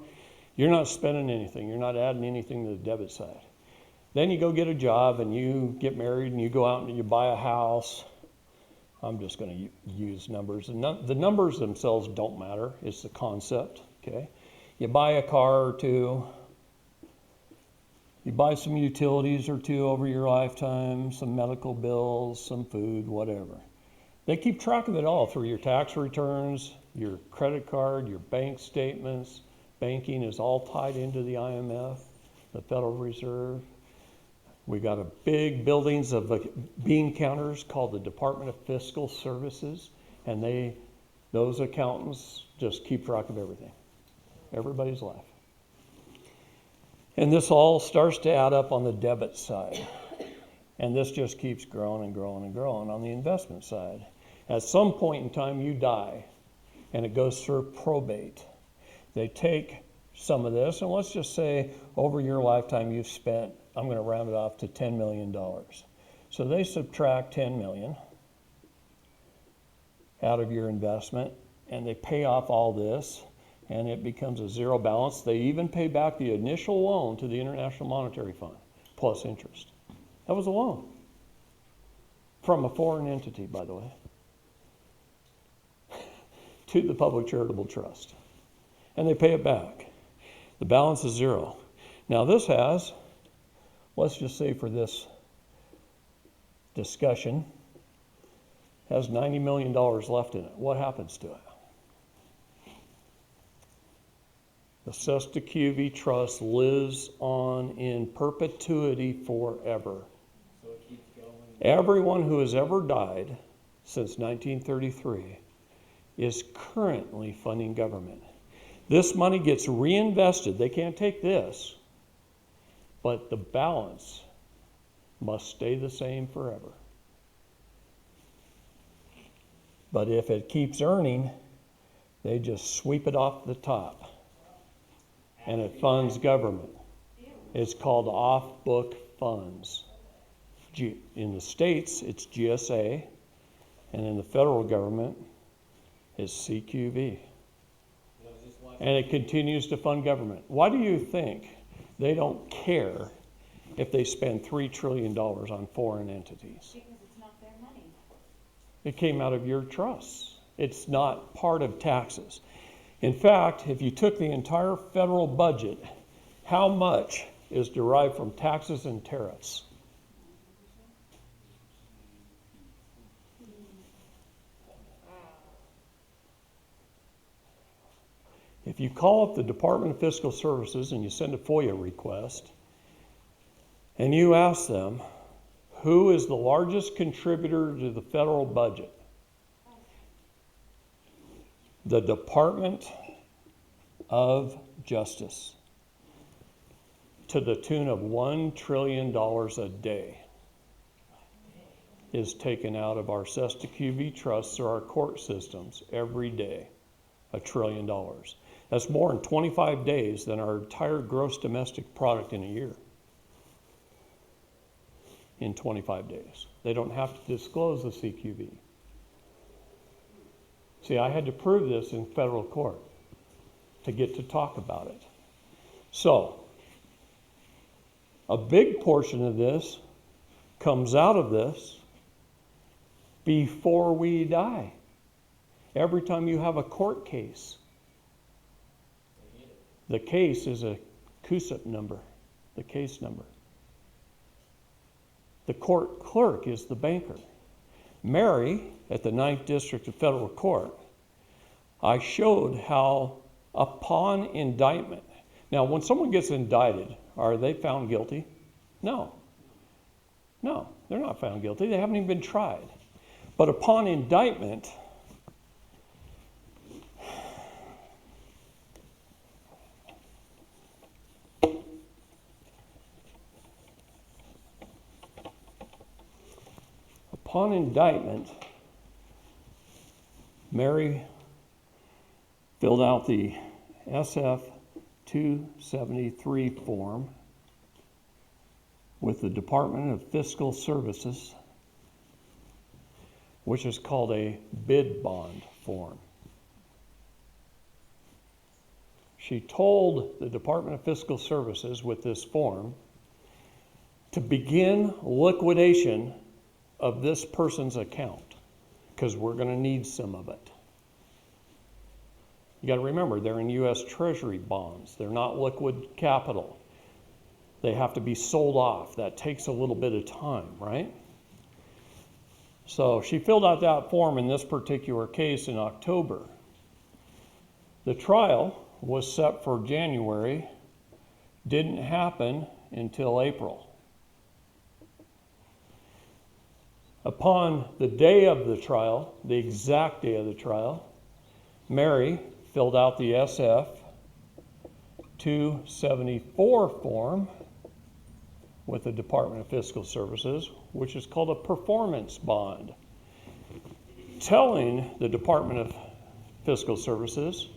You're not spending anything. You're not adding anything to the debit side. Then you go get a job, and you get married, and you go out and you buy a house. I'm just going to use numbers. And the numbers themselves don't matter. It's the concept, okay? You buy a car or two. You buy some utilities or two over your lifetime, some medical bills, some food, whatever. They keep track of it all through your tax returns, your credit card, your bank statements, banking is all tied into the IMF, the Federal Reserve. We got a big buildings of bean counters called the Department of Fiscal Services, and those accountants just keep track of everything. Everybody's life. And this all starts to add up on the debit side. And this just keeps growing and growing and growing on the investment side. At some point in time, you die, and it goes through probate. They take some of this, and let's just say over your lifetime you've spent, I'm going to round it off to $10 million. So they subtract $10 million out of your investment, and they pay off all this, and it becomes a zero balance. They even pay back the initial loan to the International Monetary Fund, plus interest. That was a loan from a foreign entity, by the way, to the Public Charitable Trust. And they pay it back. The balance is zero. Now this has, let's just say for this discussion, has $90 million left in it. What happens to it? The Sesta QV Trust lives on in perpetuity forever. So it keeps going. Everyone who has ever died since 1933 is currently funding government. This money gets reinvested. They can't take this, but the balance must stay the same forever. But if it keeps earning, they just sweep it off the top, and it funds government. It's called off-book funds. In the states, it's GSA, and in the federal government, it's CQV. And it continues to fund government. Why do you think they don't care if they spend $3 trillion on foreign entities? Because it's not their money. It came out of your trusts. It's not part of taxes. In fact, if you took the entire federal budget, how much is derived from taxes and tariffs? If you call up the Department of Fiscal Services and you send a FOIA request, and you ask them, who is the largest contributor to the federal budget? The Department of Justice, to the tune of $1 trillion a day, is taken out of our Sesta QV trusts or our court systems every day. $1 trillion. That's more in 25 days than our entire gross domestic product in a year. In 25 days. They don't have to disclose the CQV. See, I had to prove this in federal court to get to talk about it. So, a big portion of this comes out of this before we die. Every time you have a court case, the case is a CUSIP number, the case number. The court clerk is the banker. Mary, at the 9th District of Federal Court, I showed how upon indictment, now when someone gets indicted, are they found guilty? No. No, they're not found guilty. They haven't even been tried. But upon indictment, Mary filled out the SF 273 form with the Department of Fiscal Services, which is called a bid bond form. She told the Department of Fiscal Services with this form to begin liquidation of this person's account, because we're going to need some of it. You got to remember, they're in U.S. Treasury bonds. They're not liquid capital. They have to be sold off. That takes a little bit of time, right? So she filled out that form in this particular case in October. The trial was set for January didn't happen until April. Upon the day of the trial, the exact day of the trial, Mary filled out the SF 274 form with the Department of Fiscal Services, which is called a performance bond, telling the Department of Fiscal Services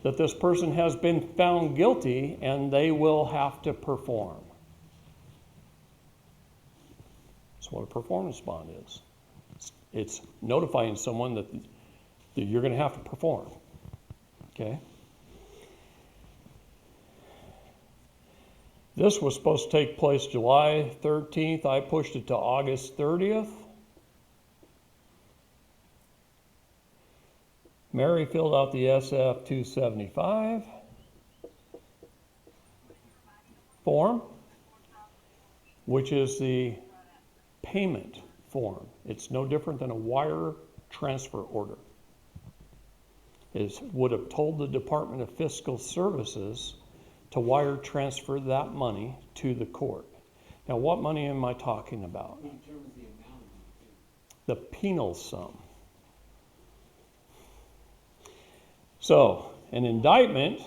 that this person has been found guilty and they will have to perform. That's what a performance bond is. It's notifying someone that you're going to have to perform. Okay? This was supposed to take place July 13th. I pushed it to August 30th. Mary filled out the SF 275 form, which is the payment form. It's no different than a wire transfer order. It would have told the Department of Fiscal Services to wire transfer that money to the court. Now, what money am I talking about? Who determines the amount of it? The penal sum. So, an indictment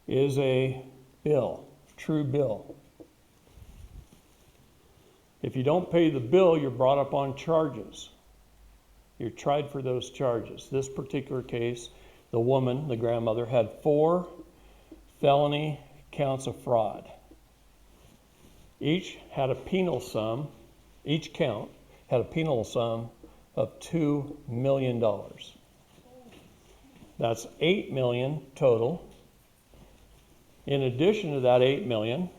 is a bill, true bill. If you don't pay the bill, you're brought up on charges. You're tried for those charges. This particular case, the woman, the grandmother, had 4 felony counts of fraud. Each count had a penal sum of $2 million. That's $8 million total. In addition to that $8 million,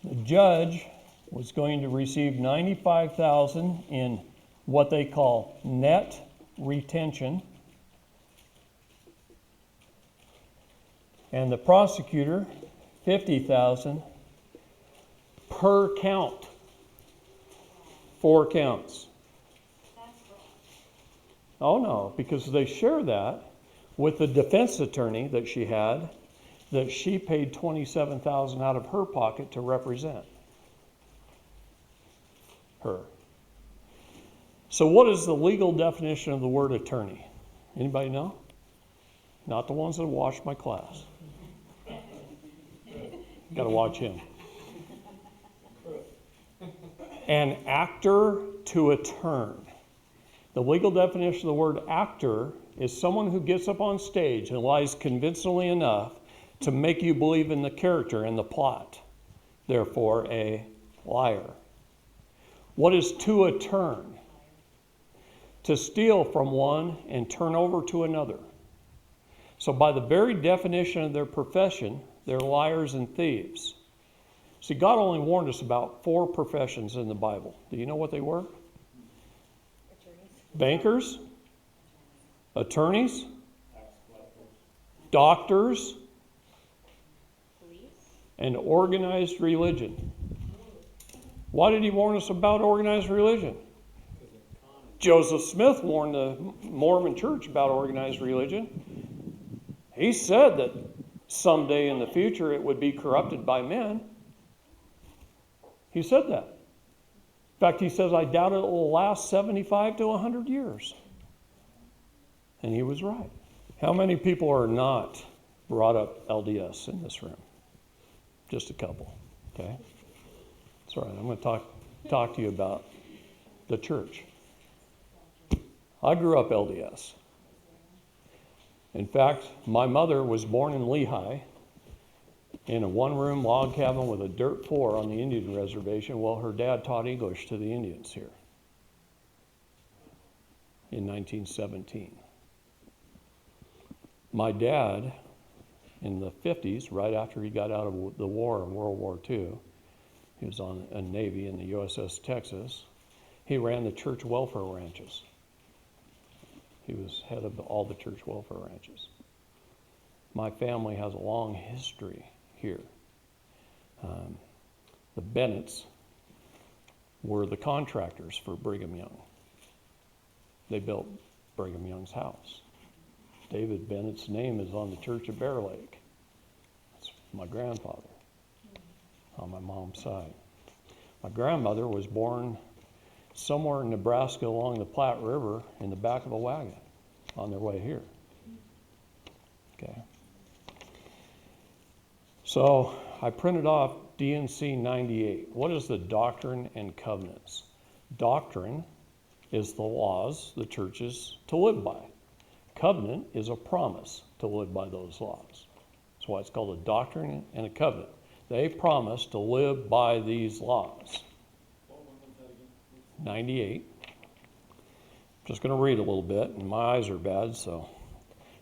the judge was going to receive $95,000 in what they call net retention, and the prosecutor $50,000 per count. 4 counts. Oh no, because they share that with the defense attorney that she had, that she paid $27,000 out of her pocket to represent her. So what is the legal definition of the word attorney? Anybody know? Not the ones that watched my class. Got to watch him. An actor to a turn. The legal definition of the word actor is someone who gets up on stage and lies convincingly enough to make you believe in the character and the plot. Therefore, a liar. What is to a turn? To steal from one and turn over to another. So by the very definition of their profession, they're liars and thieves. See, God only warned us about 4 professions in the Bible. Do you know what they were? Bankers, attorneys, doctors, and organized religion. Why did he warn us about organized religion? Joseph Smith warned the Mormon church about organized religion. He said that someday in the future it would be corrupted by men. He said that. In fact, he says, I doubt it will last 75 to 100 years. And he was right. How many people are not brought up LDS in this room? Just a couple, okay? That's all right. I'm going to talk to you about the church. I grew up LDS. In fact, my mother was born in Lehi in a 1-room log cabin with a dirt floor on the Indian reservation while her dad taught English to the Indians here in 1917. My dad, in the 50s, right after he got out of the war in World War II, he was on a Navy in the USS Texas, he ran the church welfare ranches. He was head of all the church welfare ranches. My family has a long history here. The Bennetts were the contractors for Brigham Young. they built Brigham Young's house. David Bennett's name is on the church at Bear Lake. That's my grandfather on my mom's side. My grandmother was born somewhere in Nebraska along the Platte River in the back of a wagon on their way here. Okay. So I printed off D&C 98. What is the Doctrine and Covenants? Doctrine is the laws the church is to live by. Covenant is a promise to live by those laws. That's why it's called a doctrine and a covenant. They promise to live by these laws. 98. Just going to read a little bit, and my eyes are bad, so,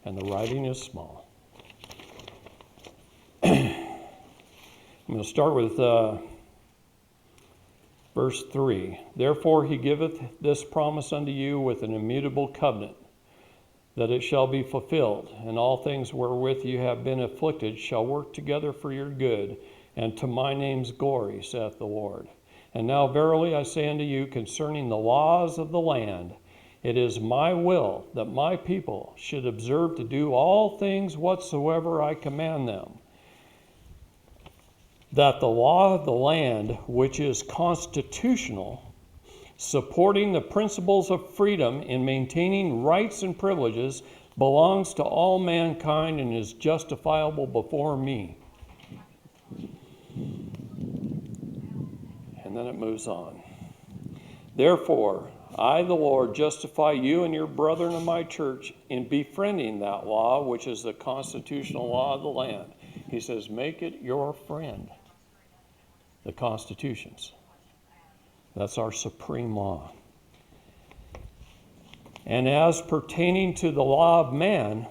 and the writing is small. I'm going to start with verse 3. Therefore he giveth this promise unto you with an immutable covenant, that it shall be fulfilled, and all things wherewith you have been afflicted shall work together for your good, and to my name's glory, saith the Lord. And now verily I say unto you concerning the laws of the land, it is my will that my people should observe to do all things whatsoever I command them, that the law of the land, which is constitutional, supporting the principles of freedom in maintaining rights and privileges, belongs to all mankind and is justifiable before me. And then it moves on. Therefore, I, the Lord, justify you and your brethren of my church in befriending that law, which is the constitutional law of the land. He says, make it your friend. The constitutions. That's our supreme law. And as pertaining to the law of man,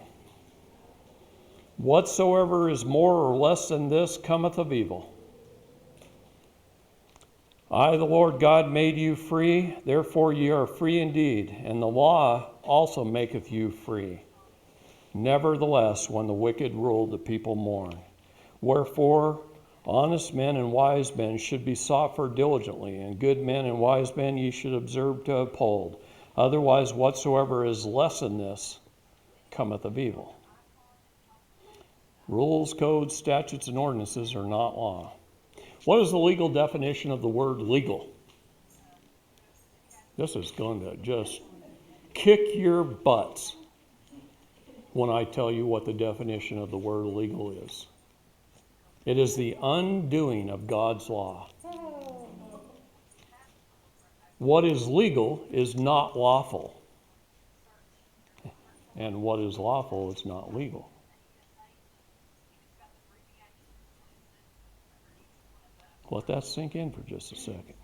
whatsoever is more or less than this cometh of evil. I, the Lord God, made you free, therefore ye are free indeed, and the law also maketh you free. Nevertheless, when the wicked rule, the people mourn. Wherefore, honest men and wise men should be sought for diligently, and good men and wise men ye should observe to uphold. Otherwise, whatsoever is less than this cometh of evil. Rules, codes, statutes, and ordinances are not law. What is the legal definition of the word legal? This is going to just kick your butts when I tell you what the definition of the word legal is. It is the undoing of God's law. What is legal is not lawful. And what is lawful is not legal. Let that sink in for just a second.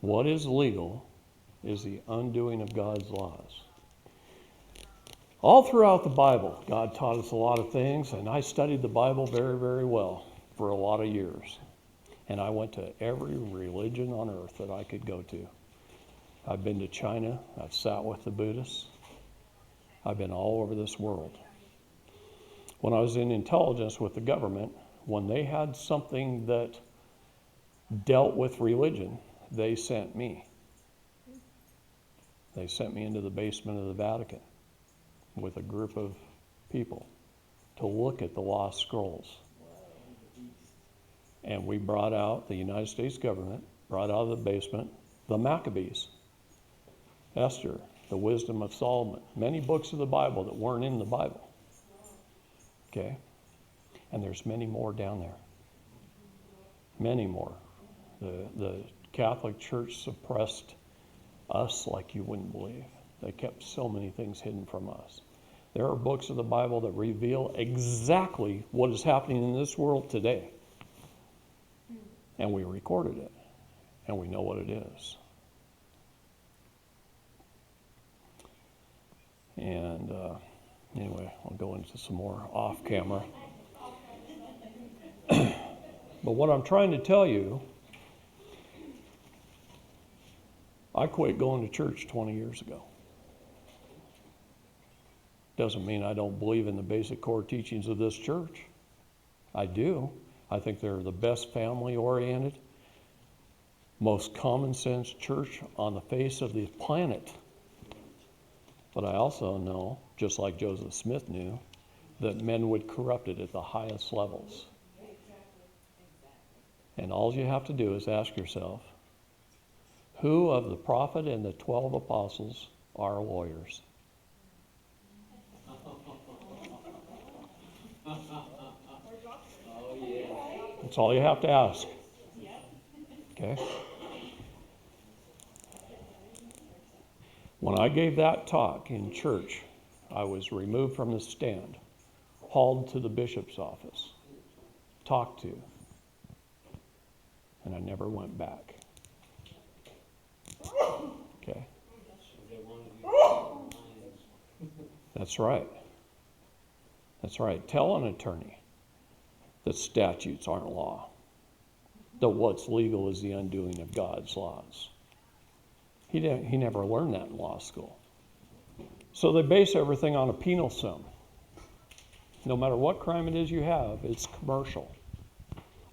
What is legal is the undoing of God's laws. All throughout the Bible, God taught us a lot of things, and I studied the Bible very, very well for a lot of years. And I went to every religion on earth that I could go to. I've been to China. I've sat with the Buddhists. I've been all over this world. When I was in intelligence with the government, when they had something that dealt with religion, they sent me. They sent me into the basement of the Vatican with a group of people to look at the lost scrolls. And we brought out, the United States government brought out of the basement the Maccabees, Esther, the Wisdom of Solomon, many books of the Bible that weren't in the Bible. Okay? And there's many more down there. Many more. The Catholic Church suppressed us like you wouldn't believe. They kept so many things hidden from us. There are books of the Bible that reveal exactly what is happening in this world today. And we recorded it. And we know what it is. And anyway, I'll go into some more off camera. But what I'm trying to tell you, I quit going to church 20 years ago. Doesn't mean I don't believe in the basic core teachings of this church. I do. I think they're the best family-oriented, most common sense church on the face of the planet. But I also know, just like Joseph Smith knew, that men would corrupt it at the highest levels. And all you have to do is ask yourself, who of the prophet and the 12 apostles are lawyers? Oh, yeah. That's all you have to ask. Okay? When I gave that talk in church, I was removed from the stand, hauled to the bishop's office, talked to, and I never went back. Okay? They wanted you to keep That's right. That's right. Tell an attorney that statutes aren't law, that what's legal is the undoing of God's laws. He never learned that in law school. So they base everything on a penal sum. No matter what crime it is you have, it's commercial.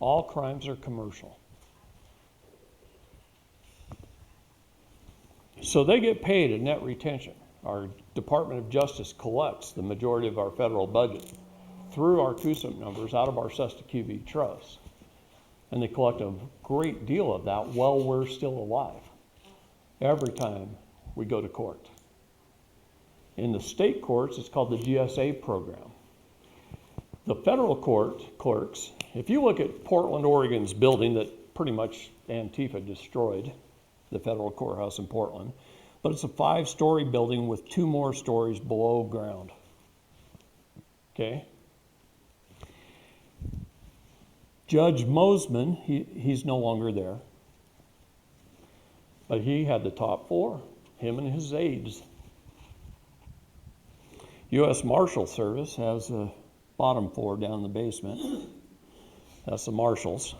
All crimes are commercial. So they get paid a net retention. Our Department of Justice collects the majority of our federal budget through our CUSIP numbers out of our Sesta QV Trust. And they collect a great deal of that while we're still alive, every time we go to court. In the state courts, it's called the GSA program. The federal court clerks, if you look at Portland, Oregon's building that pretty much Antifa destroyed, the federal courthouse in Portland, but it's a 5-story building with 2 more stories below ground. Okay? Judge Mosman, he's no longer there, but he had the top 4, him and his aides. U.S. Marshal Service has the bottom 4 down in the basement. That's the marshals.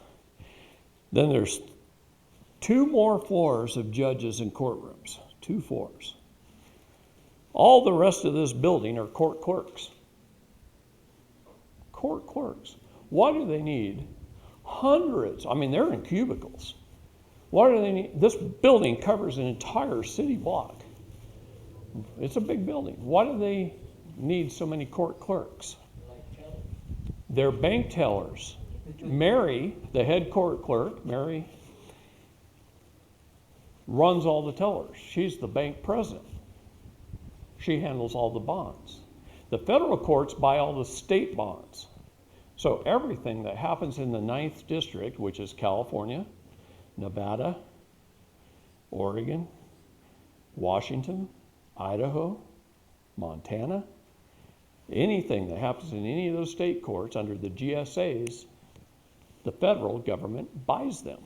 Then there's 2 more floors of judges and courtrooms, 2 floors. All the rest of this building are court clerks. Court clerks. Why do they need hundreds? I mean, they're in cubicles. Why do they need? This building covers an entire city block. It's a big building. Why do they need so many court clerks? They're bank tellers. Mary, the head court clerk, Mary, runs all the tellers. She's the bank president. She handles all the bonds. The federal courts buy all the state bonds. So everything that happens in the 9th District, which is California, Nevada, Oregon, Washington, Idaho, Montana, anything that happens in any of those state courts under the GSAs, the federal government buys them.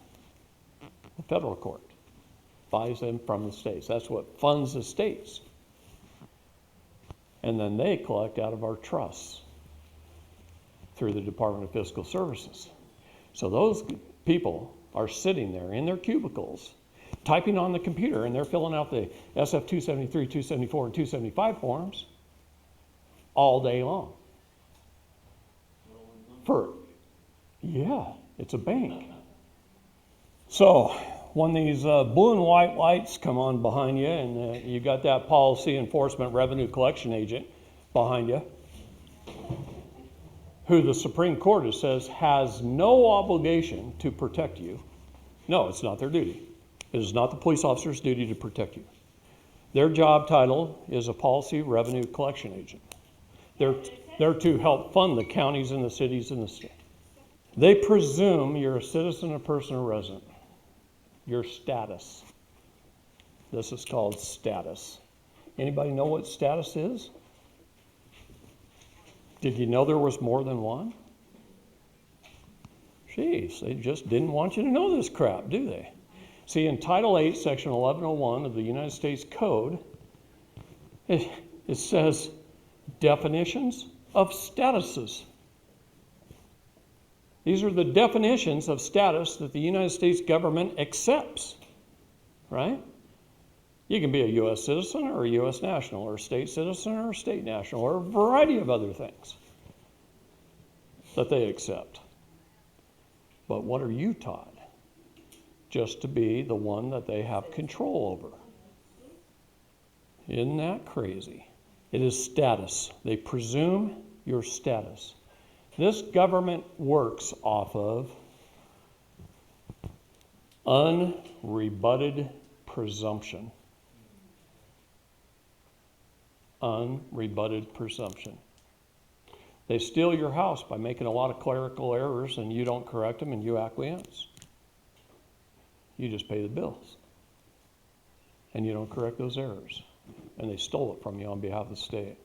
The federal court buys them from the states. That's what funds the states. And then they collect out of our trusts through the Department of Fiscal Services. So those people are sitting there in their cubicles, typing on the computer, and they're filling out the SF 273, 274, and 275 forms all day long. Yeah, it's a bank. So when these blue and white lights come on behind you, and you got that policy enforcement revenue collection agent behind you, who the Supreme Court says has no obligation to protect you. No, it's not their duty. It is not the police officer's duty to protect you. Their job title is a policy revenue collection agent. They're to help fund the counties and the cities and the state. They presume you're a citizen, a person, or resident. Your status. This is called status. Anybody know what status is? Did you know there was more than one? Jeez, they just didn't want you to know this crap, do they? See, in Title 8, Section 1101 of the United States Code, it says definitions of statuses. These are the definitions of status that the United States government accepts, right? You can be a U.S. citizen or a U.S. national or a state citizen or a state national or a variety of other things that they accept. But what are you taught? just to be the one that they have control over. Isn't that crazy? It is status. They presume your status. This government works off of unrebutted presumption. Unrebutted presumption. They steal your house by making a lot of clerical errors and you don't correct them and you acquiesce. You just pay the bills. And you don't correct those errors. And they stole it from you on behalf of the state.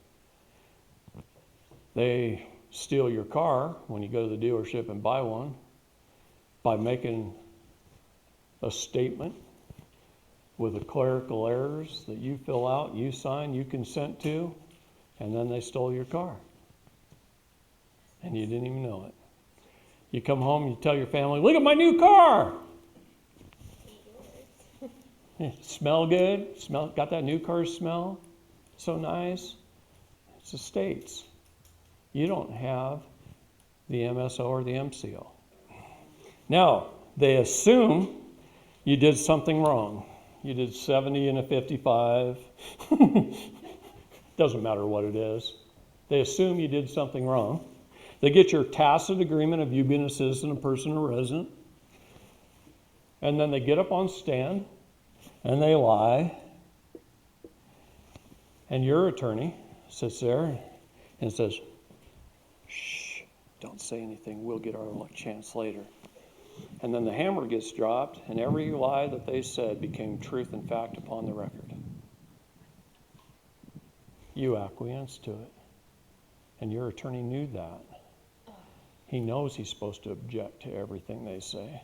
They steal your car when you go to the dealership and buy one by making a statement with the clerical errors that you fill out, you sign, you consent to, and then they stole your car. And you didn't even know it. You come home, you tell your family, look at my new car! Smell good? Got that new car smell? So nice? It's the states. You don't have the MSO or the MCO. Now, they assume you did something wrong. You did 70 and a 55. Doesn't matter what it is. They assume you did something wrong. They get your tacit agreement of you being a citizen, a person, a resident. And then they get up on stand and they lie. And your attorney sits there and says, shh, don't say anything. We'll get our chance later. And then the hammer gets dropped, and every lie that they said became truth and fact upon the record. You acquiesced to it. And your attorney knew that. He knows he's supposed to object to everything they say.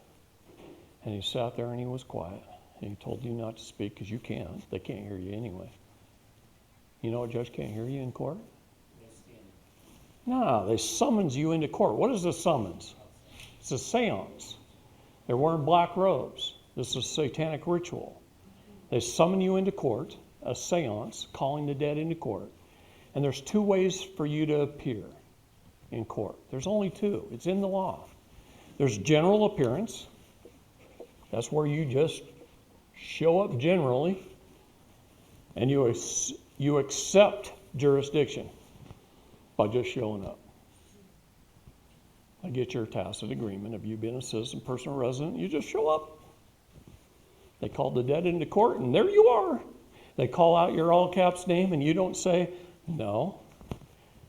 And he sat there and he was quiet. And he told you not to speak because you can't. They can't hear you anyway. You know a judge can't hear you in court? No, they summons you into court. What is a summons? It's a seance. They're wearing black robes. This is a satanic ritual. They summon you into court, a seance, calling the dead into court. And there's two ways for you to appear in court. There's only two. It's in the law. There's general appearance. That's where you just show up generally and you accept jurisdiction by just showing up. I get your tacit agreement of you being a citizen, person, or resident. You just show up. They call the dead into court, and there you are. They call out your all caps name, and you don't say, no,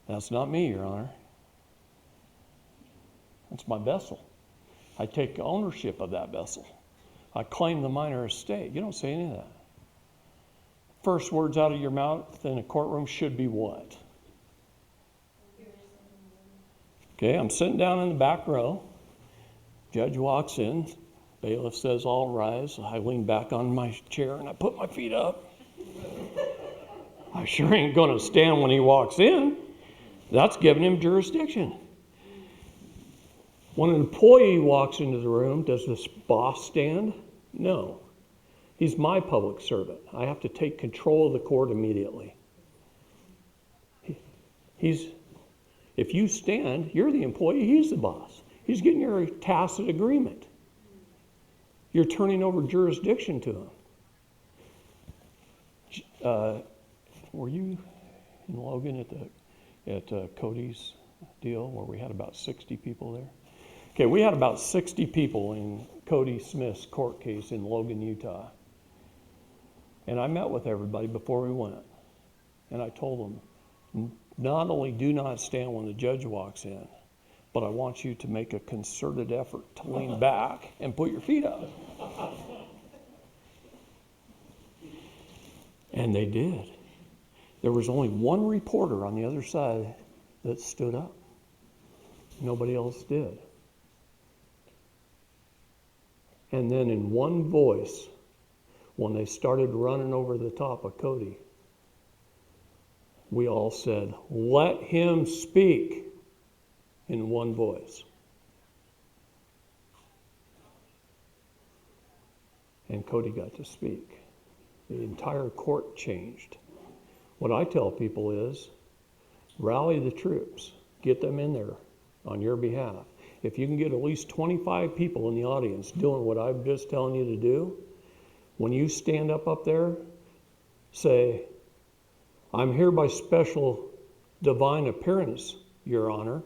that's not me, Your Honor. That's my vessel. I take ownership of that vessel. I claim the minor estate. You don't say any of that. First words out of your mouth in a courtroom should be what? Okay, I'm sitting down in the back row. Judge walks in. Bailiff says, all rise. I lean back on my chair and I put my feet up. I sure ain't going to stand when he walks in. That's giving him jurisdiction. When an employee walks into the room, does this boss stand? No. He's my public servant. I have to take control of the court immediately. If you stand, you're the employee, he's the boss. He's getting your tacit agreement. You're turning over jurisdiction to him. Were you in Logan at Cody's deal where we had about 60 people there? Okay, we had about 60 people in Cody Smith's court case in Logan, Utah. And I met with everybody before we went. And I told them, not only do not stand when the judge walks in, but I want you to make a concerted effort to lean back and put your feet up. And they did. There was only one reporter on the other side that stood up. Nobody else did. And then in one voice, when they started running over the top of Cody, we all said, let him speak, in one voice. And Cody got to speak. The entire court changed. What I tell people is, rally the troops, get them in there on your behalf. if you can get at least 25 people in the audience doing what I'm just telling you to do, when you stand up there, say, I'm here by special divine appearance, Your Honor,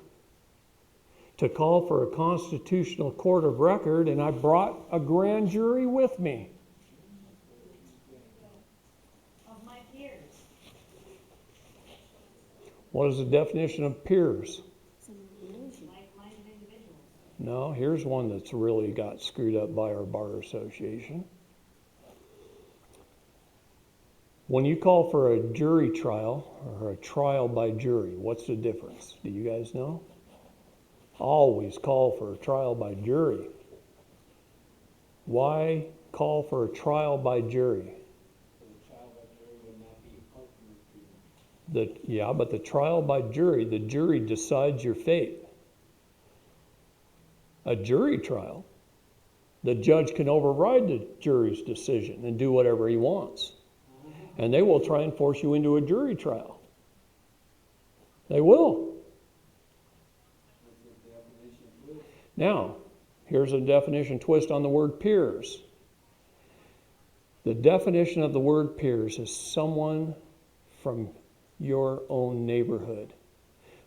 to call for a constitutional court of record, and I brought a grand jury with me. Of my peers. What is the definition of peers? Like-minded individuals. No, here's one that's really got screwed up by our bar association. When you call for a jury trial or a trial by jury, what's the difference? Do you guys know? Always call for a trial by jury. Why call for a trial by jury? The trial by jury would not be appropriate. Yeah, but the trial by jury, the jury decides your fate. A jury trial, the judge can override the jury's decision and do whatever he wants. And they will try and force you into a jury trial. They will. That's the definition of twist. Now, here's a definition twist on the word peers. The definition of the word peers is someone from your own neighborhood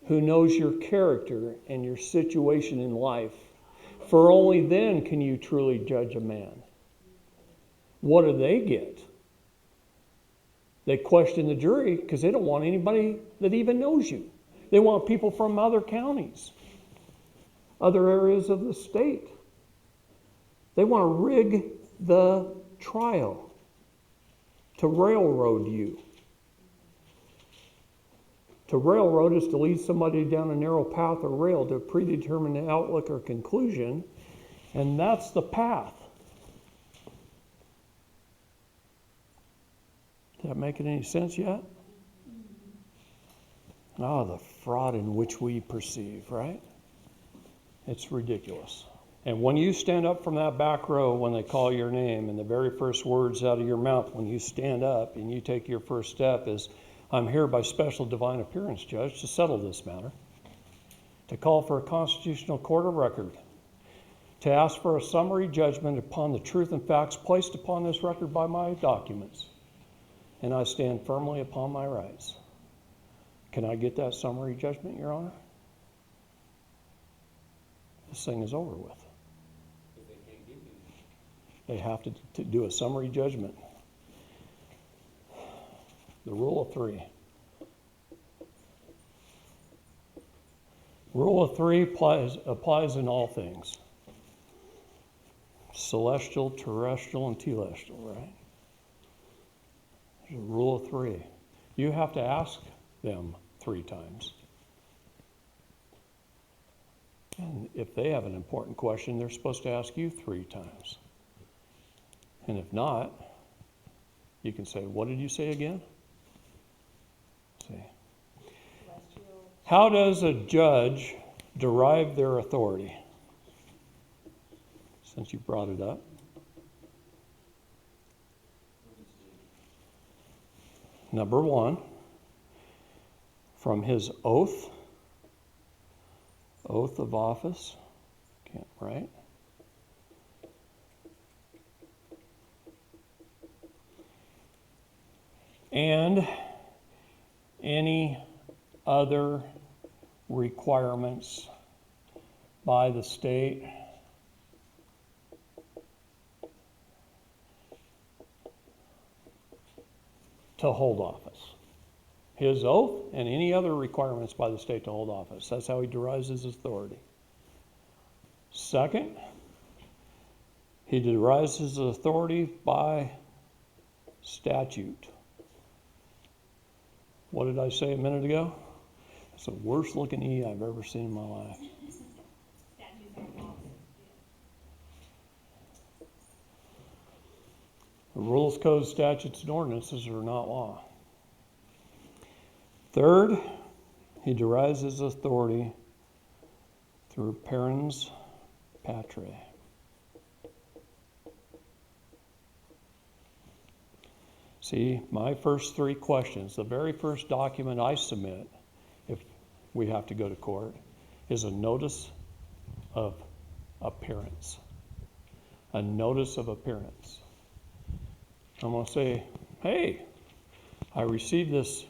who knows your character and your situation in life. For only then can you truly judge a man. What do they get? They question the jury because they don't want anybody that even knows you. They want people from other counties, other areas of the state. They want to rig the trial to railroad you. To railroad is to lead somebody down a narrow path or rail to a predetermined outlook or conclusion, and that's the path. Is that making any sense yet? Oh, the fraud in which we perceive, right? It's ridiculous. And when you stand up from that back row, when they call your name, and the very first words out of your mouth when you stand up and you take your first step is, I'm here by special divine appearance, Judge, to settle this matter, to call for a constitutional court of record, to ask for a summary judgment upon the truth and facts placed upon this record by my documents. And I stand firmly upon my rights. Can I get that summary judgment, Your Honor? This thing is over with. Because they can't give you that. They have to do a summary judgment. The rule of three. Rule of three applies in all things. Celestial, terrestrial, and telestial, right? There's a rule of three. You have to ask them 3 times. And if they have an important question, they're supposed to ask you 3 times. And if not, you can say, what did you say again? See. How does a judge derive their authority? Since you brought it up. Number 1, from his oath of office, can't write, and any other requirements by the state to hold office. His oath and any other requirements by the state to hold office. That's how he derives his authority. Second, he derives his authority by statute. What did I say a minute ago? It's the worst looking E I've ever seen in my life. Statutes are laws. The rules, codes, statutes, and ordinances are not law. Third, he derives his authority through parens patriae. See, my first 3 questions, the very first document I submit, if we have to go to court, is a notice of appearance. A notice of appearance. I'm going to say, hey, I received this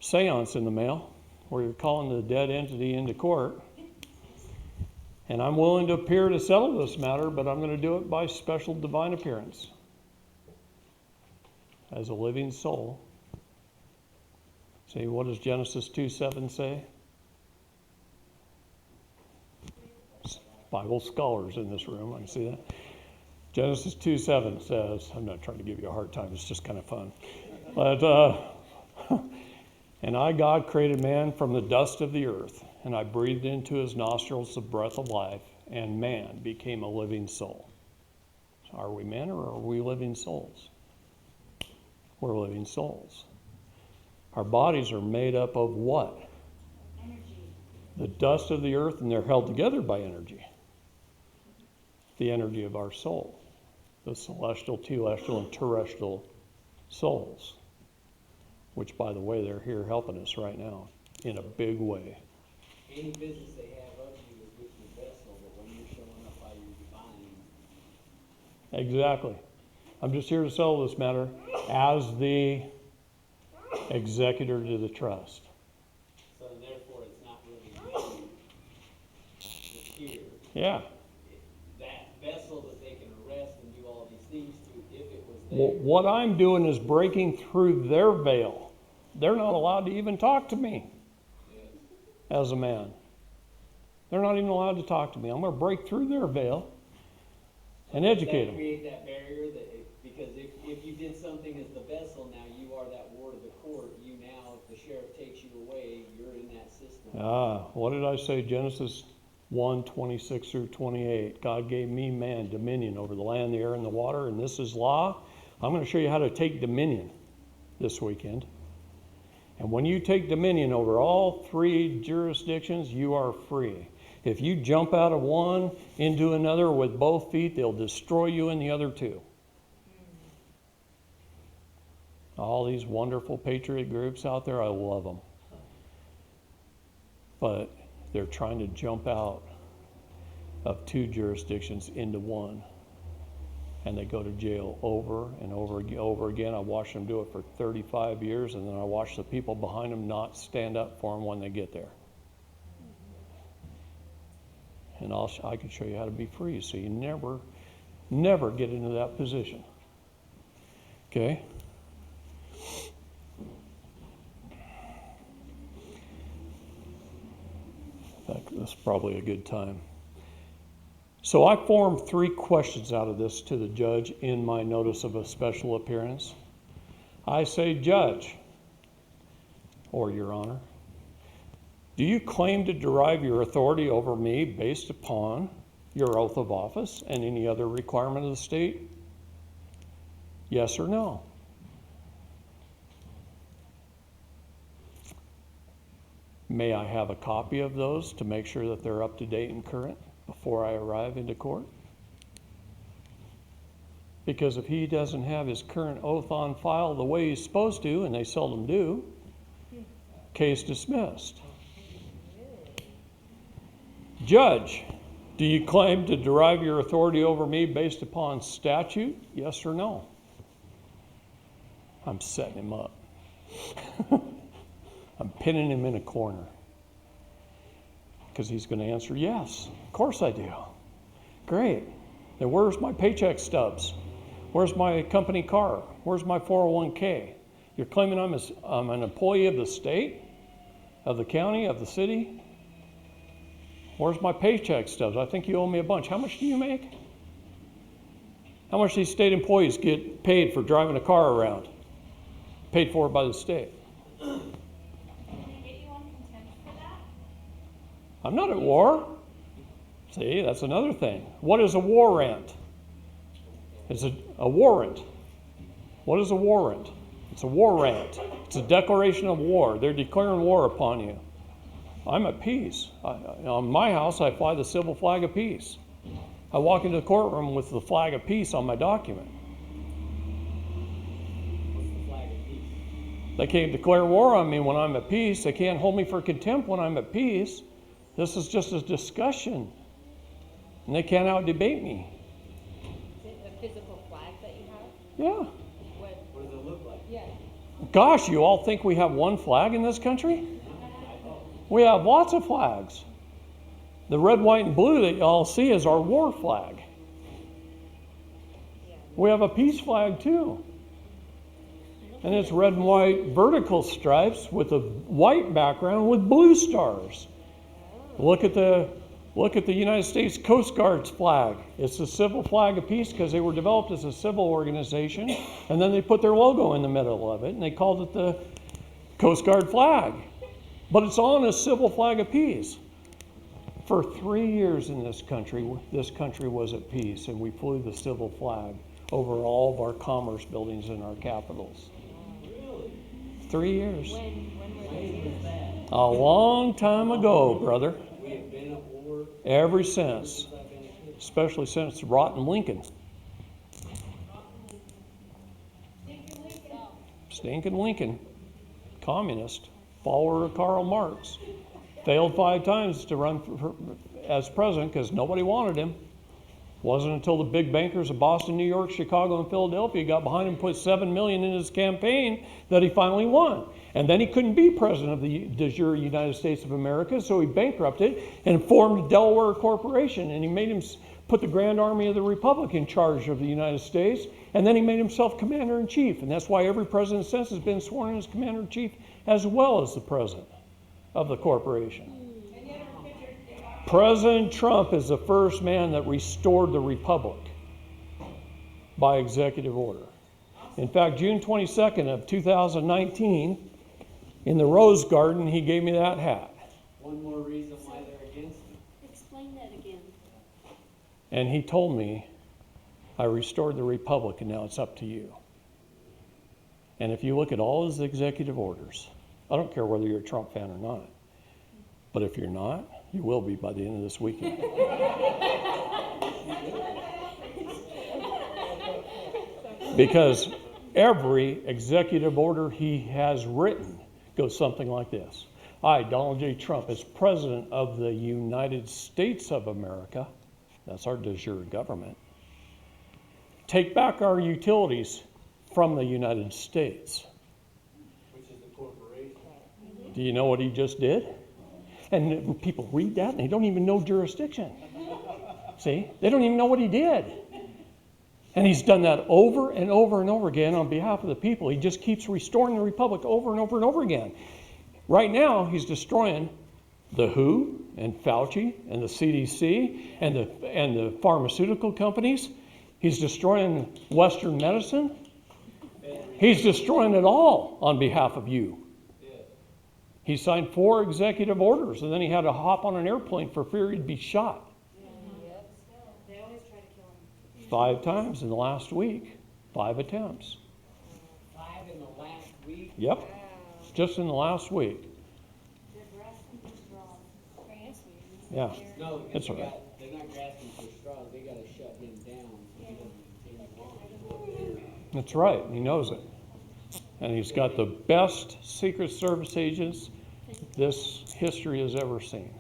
seance in the mail where you're calling the dead entity into court. And I'm willing to appear to settle this matter, but I'm going to do it by special divine appearance. As a living soul. See, what does Genesis 2:7 say? Bible scholars in this room, I can see that. Genesis 2:7 says, I'm not trying to give you a hard time, it's just kind of fun. But, and I, God, created man from the dust of the earth, and I breathed into his nostrils the breath of life, and man became a living soul. So are we men or are we living souls? We're living souls. Our bodies are made up of what? Energy. The dust of the earth, and they're held together by energy. The energy of our soul. The celestial, telestial, and terrestrial souls. Which, by the way, they're here helping us right now in a big way. Any business they have of you is with your vessel, but when you're showing up by your divine. Exactly. I'm just here to settle this matter as the executor to the trust. So therefore, it's not really you. It's here. Yeah. That vessel that they can arrest and do all these things to, if it was there. What I'm doing is breaking through their veil. They're not allowed to even talk to me Yes. as a man. They're not even allowed to talk to me. I'm going to break through their veil and educate Does that them. create that barrier that because if you did something as the vessel, now you are that ward of the court. You now, if the sheriff takes you away, you're in that system. What did I say? Genesis 1:26 through 28. God gave me, man, dominion over the land, the air, and the water, and this is law. I'm going to show you how to take dominion this weekend. And when you take dominion over all three jurisdictions, you are free. If you jump out of one into another with both feet, they'll destroy you in the other two. All these wonderful patriot groups out there, I love them. But they're trying to jump out of two jurisdictions into one. And they go to jail over and over again. I watched them do it for 35 years, and then I watched the people behind them not stand up for them when they get there. And I can show you how to be free, so you never get into that position. Okay? That's probably a good time. So I formed 3 questions out of this to the judge in my notice of a special appearance. I say, Judge, or Your Honor, do you claim to derive your authority over me based upon your oath of office and any other requirement of the state? Yes or no? May I have a copy of those to make sure that they're up to date and current before I arrive into court? Because if he doesn't have his current oath on file the way he's supposed to, and they seldom do, case dismissed. Judge, do you claim to derive your authority over me based upon statute? Yes or no? I'm setting him up. I'm pinning him in a corner. Because he's going to answer, yes, of course I do. Great. Then where's my paycheck stubs? Where's my company car? Where's my 401k? You're claiming I'm an employee of the state, of the county, of the city? Where's my paycheck stubs? I think you owe me a bunch. How much do you make? How much do these state employees get paid for driving a car around? Paid for by the state. Can they get you on contempt for that? I'm not at war. See, that's another thing. What is a warrant? It's a warrant. What is a warrant? It's a warrant. It's a declaration of war. They're declaring war upon you. I'm at peace. On my house, I fly the civil flag of peace. I walk into the courtroom with the flag of peace on my document. What's the flag of peace? They can't declare war on me when I'm at peace. They can't hold me for contempt when I'm at peace. This is just a discussion. and they can't out-debate me. Is it a physical flag that you have? Yeah. What? What does it look like? Yeah. Gosh, you all think we have one flag in this country? We have lots of flags. The red, white, and blue that you all see is our war flag. We have a peace flag too. And it's red and white vertical stripes with a white background with blue stars. Look at the United States Coast Guard's flag. It's the civil flag of peace because they were developed as a civil organization, and then they put their logo in the middle of it, and they called it the Coast Guard flag. But it's on a civil flag of peace. For 3 years in this country was at peace, and we flew the civil flag over all of our commerce buildings in our capitals. 3 years. When were those? A long time ago, brother. We have been at war Ever since. since I've been a kid. Especially since rotten Lincoln. Stinking Lincoln. Communist. Follower of Karl Marx. Failed 5 times to run as president because nobody wanted him. Wasn't until the big bankers of Boston, New York, Chicago, and Philadelphia got behind him and put $7 million in his campaign that he finally won. And then he couldn't be president of the de jure United States of America, so he bankrupted and formed Delaware Corporation. And he made him put the Grand Army of the Republic in charge of the United States. And then he made himself commander-in-chief. And that's why every president since has been sworn in as commander-in-chief as well as the president of the corporation. President Trump is the first man that restored the republic by executive order. In fact, June 22nd of 2019, in the Rose Garden, he gave me that hat. One more reason why they're against it. Explain that again. And he told me, I restored the republic and now it's up to you. And if you look at all his executive orders, I don't care whether you're a Trump fan or not, but if you're not, you will be by the end of this weekend. Because every executive order he has written goes something like this. I, Donald J. Trump, as President of the United States of America, that's our de jure government, take back our utilities from the United States. Which is the corporation. Do you know what he just did? And people read that and they don't even know jurisdiction. See? They don't even know what he did. And he's done that over and over and over again on behalf of the people. He just keeps restoring the republic over and over and over again. Right now, he's destroying the WHO and Fauci and the CDC and the pharmaceutical companies. He's destroying Western medicine. He's destroying it all on behalf of you. He signed 4 executive orders, and then he had to hop on an airplane for fear he'd be shot. They always try to kill him. 5 times in the last week. 5 attempts. 5 in the last week. Yep. Just in the last week. They're grasping for straws. Yeah. No, That's because all right. they're not grasping for straws. They got to shut him down so he doesn't continue on. That's right. He knows it. And he's got the best Secret Service agents this history has ever seen.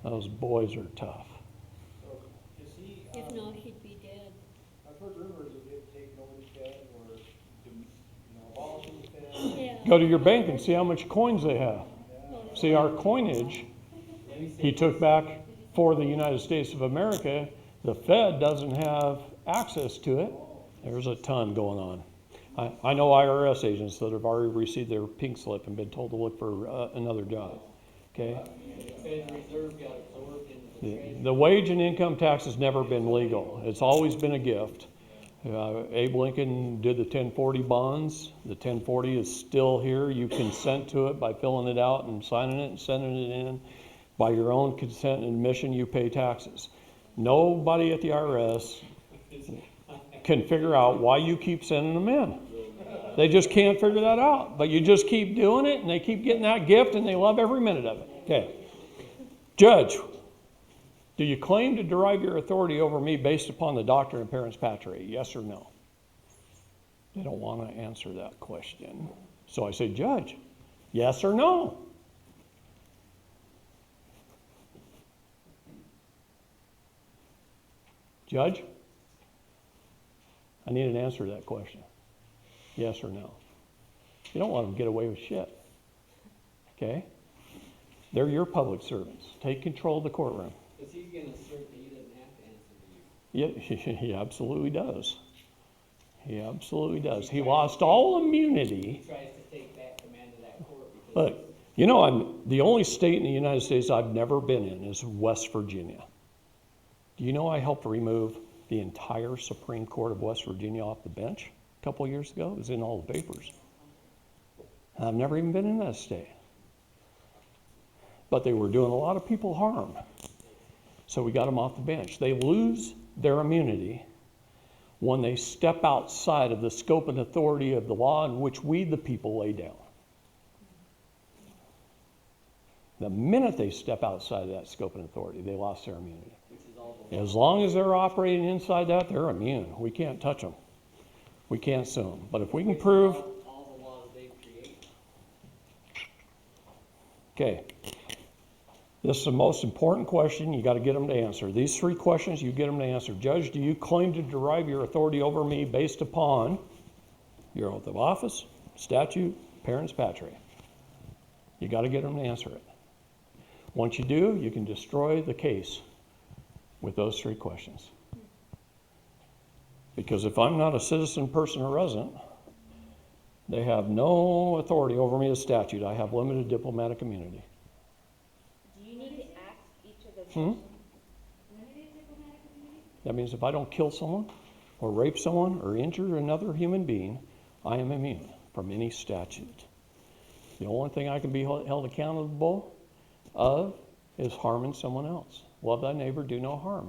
Those boys are tough. Is he, If not, he'd be dead. I've heard rumors of him taking over the Fed or, abolishing the Fed. Yeah. Go to your bank and see how much coins they have. See, our coinage he took back for the United States of America. The Fed doesn't have access to it. There's a ton going on. I know IRS agents that have already received their pink slip and been told to look for another job. Okay? The Fed Reserve got absorbed into the Treasury. The wage and income tax has never been legal. It's always been a gift. Abe Lincoln did the 1040 bonds. The 1040 is still here. You consent to it by filling it out and signing it and sending it in. By your own consent and admission, you pay taxes. Nobody at the IRS can figure out why you keep sending them in. They just can't figure that out. But you just keep doing it, and they keep getting that gift, and they love every minute of it. Okay. Judge, do you claim to derive your authority over me based upon the doctrine of parens patriae? Yes or no? They don't want to answer that question. So I say, Judge, yes or no? Judge, I need an answer to that question. Yes or no? You don't want them to get away with shit. Okay? They're your public servants. Take control of the courtroom. Because he's gonna assert that he doesn't have to answer to you. Yeah, he absolutely does. He absolutely does. He lost all immunity. He tries to take back command of that court because. Look, you know, I'm the only state in the United States I've never been in is West Virginia. Do you know I helped remove the entire Supreme Court of West Virginia off the bench a couple of years ago? It was in all the papers. I've never even been in that state. But they were doing a lot of people harm. So we got them off the bench. They lose their immunity when they step outside of the scope and authority of the law in which we, the people, lay down. The minute they step outside of that scope and authority, they lost their immunity. Which is all the As long as they're operating inside that, they're immune. We can't touch them. We can't sue them. But if we can prove, all the laws they create. okay, this is the most important question. You got to get them to answer. These three questions, you get them to answer. Judge, do you claim to derive your authority over me based upon your oath of office, statute, parens patriae? You got to get them to answer it. Once you do, you can destroy the case with those three questions. Because if I'm not a citizen, person, or resident, they have no authority over me as statute. I have limited diplomatic immunity. Do you need to ask each of those Hmm? questions? Limited diplomatic immunity? That means if I don't kill someone, or rape someone, or injure another human being, I am immune from any statute. The only thing I can be held accountable of is harming someone else. Love thy neighbor, do no harm.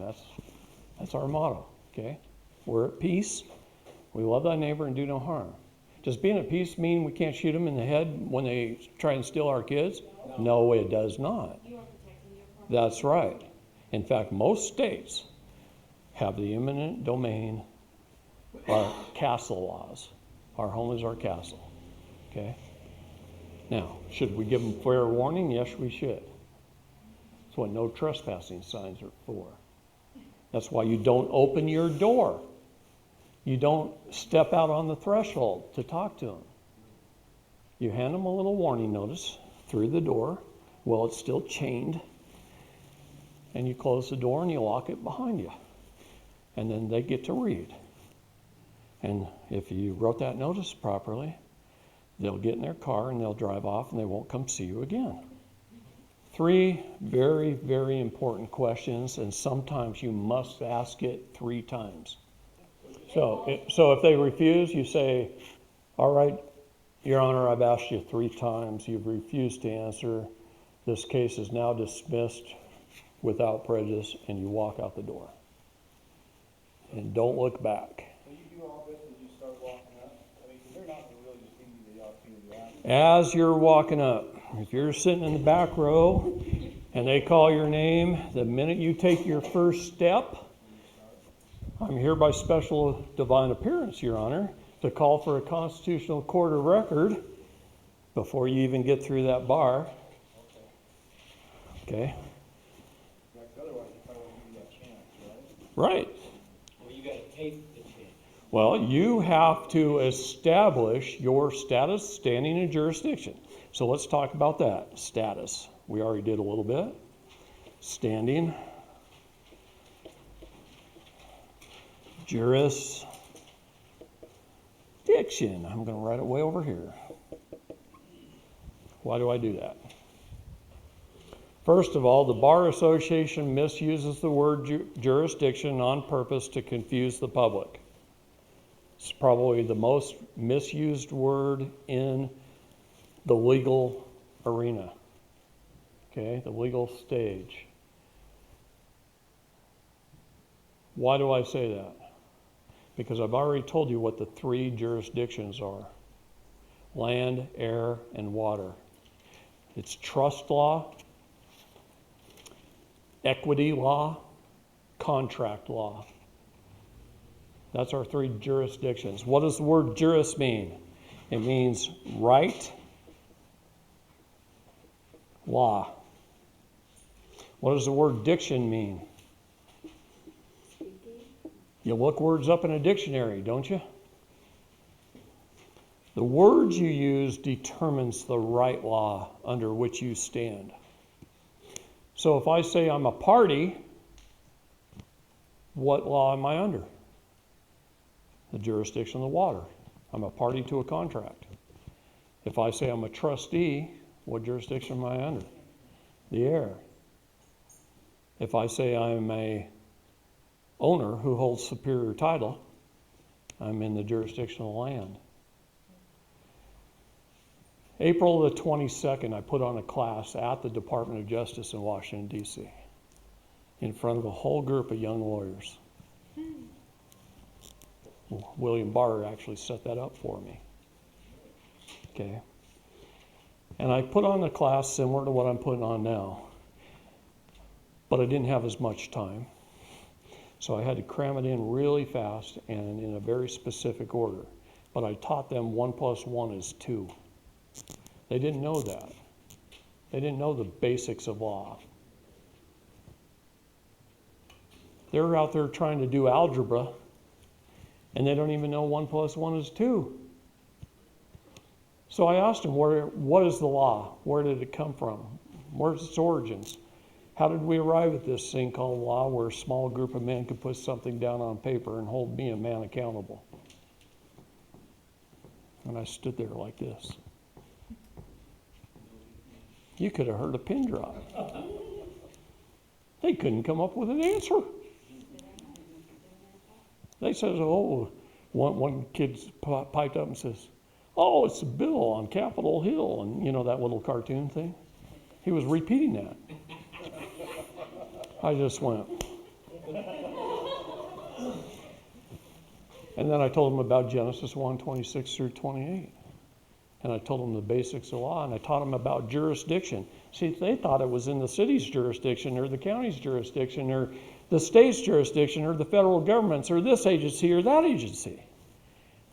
That's our motto, okay? We're at peace. We love thy neighbor and do no harm. Does being at peace mean we can't shoot them in the head when they try and steal our kids? No, it does not. You are protecting your property. That's right. In fact, most states have the eminent domain, our castle laws. Our home is our castle, okay? Now, should we give them fair warning? Yes, we should. That's what no trespassing signs are for. That's why you don't open your door. You don't step out on the threshold to talk to them. You hand them a little warning notice through the door while it's still chained, and you close the door and you lock it behind you. And then they get to read. And if you wrote that notice properly, they'll get in their car and they'll drive off and they won't come see you again. Three very, very important questions, and sometimes you must ask it 3 times. So if they refuse, you say, all right, Your Honor, I've asked you 3 times. You've refused to answer. This case is now dismissed without prejudice, and you walk out the door. And don't look back. So you do all this as you start walking up? I mean, 'cause they're not gonna really just give you the opportunity to ask. As you're walking up, if you're sitting in the back row and they call your name, the minute you take your first step, I'm here by special divine appearance, Your Honor, to call for a constitutional court of record before you even get through that bar. Okay? Yeah, 'cause otherwise you probably won't give you that chance, Right. Well, you gotta take the chance. Well, you have to establish your status, standing, and jurisdiction. So let's talk about that. Status. We already did a little bit. Standing. Jurisdiction. I'm going to write it way over here. Why do I do that? First of all, the Bar Association misuses the word jurisdiction on purpose to confuse the public. It's probably the most misused word in the legal arena, okay, the legal stage. Why do I say that? Because I've already told you what the 3 jurisdictions are: land, air, and water. It's trust law, equity law, contract law. That's our 3 jurisdictions. What does the word juris mean? It means right, law. What does the word diction mean? You look words up in a dictionary, don't you? The words you use determines the right law under which you stand. So if I say I'm a party, what law am I under? The jurisdiction of the water. I'm a party to a contract. If I say I'm a trustee, what jurisdiction am I under? The air. If I say I'm a owner who holds superior title, I'm in the jurisdiction of the land. April the 22nd, I put on a class at the Department of Justice in Washington, D.C., in front of a whole group of young lawyers. William Barr actually set that up for me. Okay. And I put on a class similar to what I'm putting on now, but I didn't have as much time. So I had to cram it in really fast and in a very specific order. But I taught them 1 + 1 is 2. They didn't know that. They didn't know the basics of law. They're out there trying to do algebra, and they don't even know 1 + 1 is 2. So I asked them, what is the law? Where did it come from? Where's its origins? How did we arrive at this thing called law where a small group of men could put something down on paper and hold me, a man, accountable? And I stood there like this. You could have heard a pin drop. They couldn't come up with an answer. They says, one kid piped up and says, oh, it's a bill on Capitol Hill. And you know that little cartoon thing? He was repeating that. I just went. And then I told him about Genesis 1:26 through 28. And I told them the basics of law, and I taught them about jurisdiction. See, they thought it was in the city's jurisdiction or the county's jurisdiction or the state's jurisdiction or the federal government's or this agency or that agency.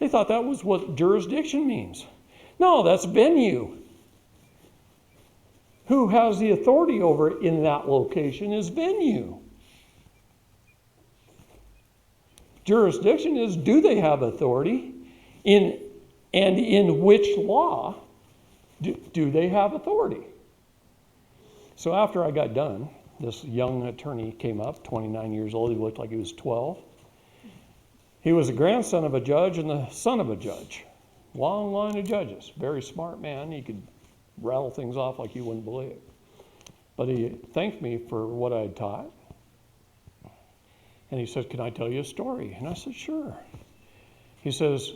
They thought that was what jurisdiction means. No, that's venue. Who has the authority over it in that location is venue. Jurisdiction is, do they have authority and in which law do they have authority? So after I got done, this young attorney came up, 29 years old. He looked like he was 12. He was a grandson of a judge and the son of a judge. Long line of judges. Very smart man. He could rattle things off like you wouldn't believe. But he thanked me for what I had taught. And he said, can I tell you a story? And I said, sure. He says,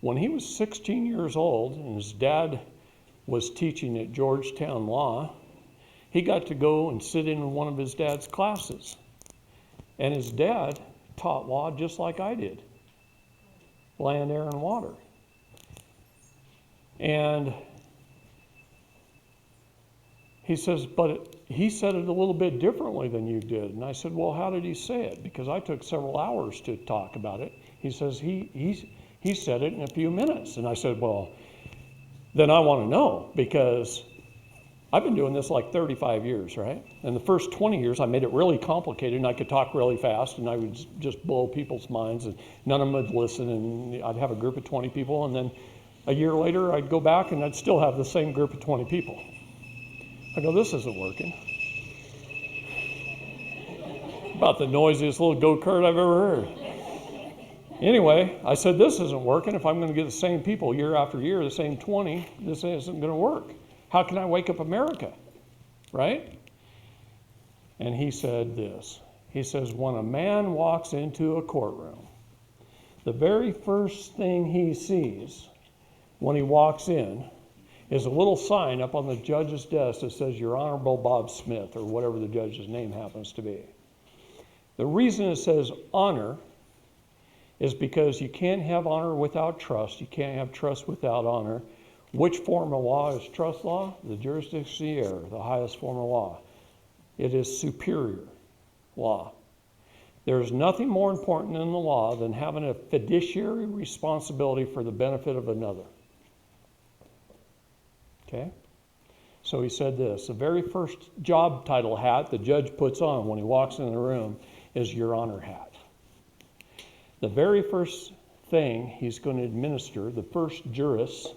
when he was 16 years old and his dad was teaching at Georgetown Law, he got to go and sit in one of his dad's classes. And his dad taught law just like I did. Land, air, and water. And he says, but he said it a little bit differently than you did. And I said, well, how did he say it? Because I took several hours to talk about it. He says, he said it in a few minutes. And I said, well, then I want to know, because I've been doing this like 35 years, right? And the first 20 years, I made it really complicated, and I could talk really fast, and I would just blow people's minds, and none of them would listen, and I'd have a group of 20 people, and then a year later, I'd go back, and I'd still have the same group of 20 people. I go, this isn't working. About the noisiest little go-kart I've ever heard. Anyway, I said, this isn't working. If I'm going to get the same people year after year, the same 20, this isn't going to work. How can I wake up America? Right? And he said this. He says, when a man walks into a courtroom, the very first thing he sees when he walks in is a little sign up on the judge's desk that says, Your Honorable Bob Smith, or whatever the judge's name happens to be. The reason it says honor is because you can't have honor without trust. You can't have trust without honor. Which form of law is trust law? The jurisdictiaire, the highest form of law. It is superior law. There's nothing more important in the law than having a fiduciary responsibility for the benefit of another. Okay? So he said this, the very first job title hat the judge puts on when he walks in the room is Your Honor hat. the very first thing he's going to administer, the first juris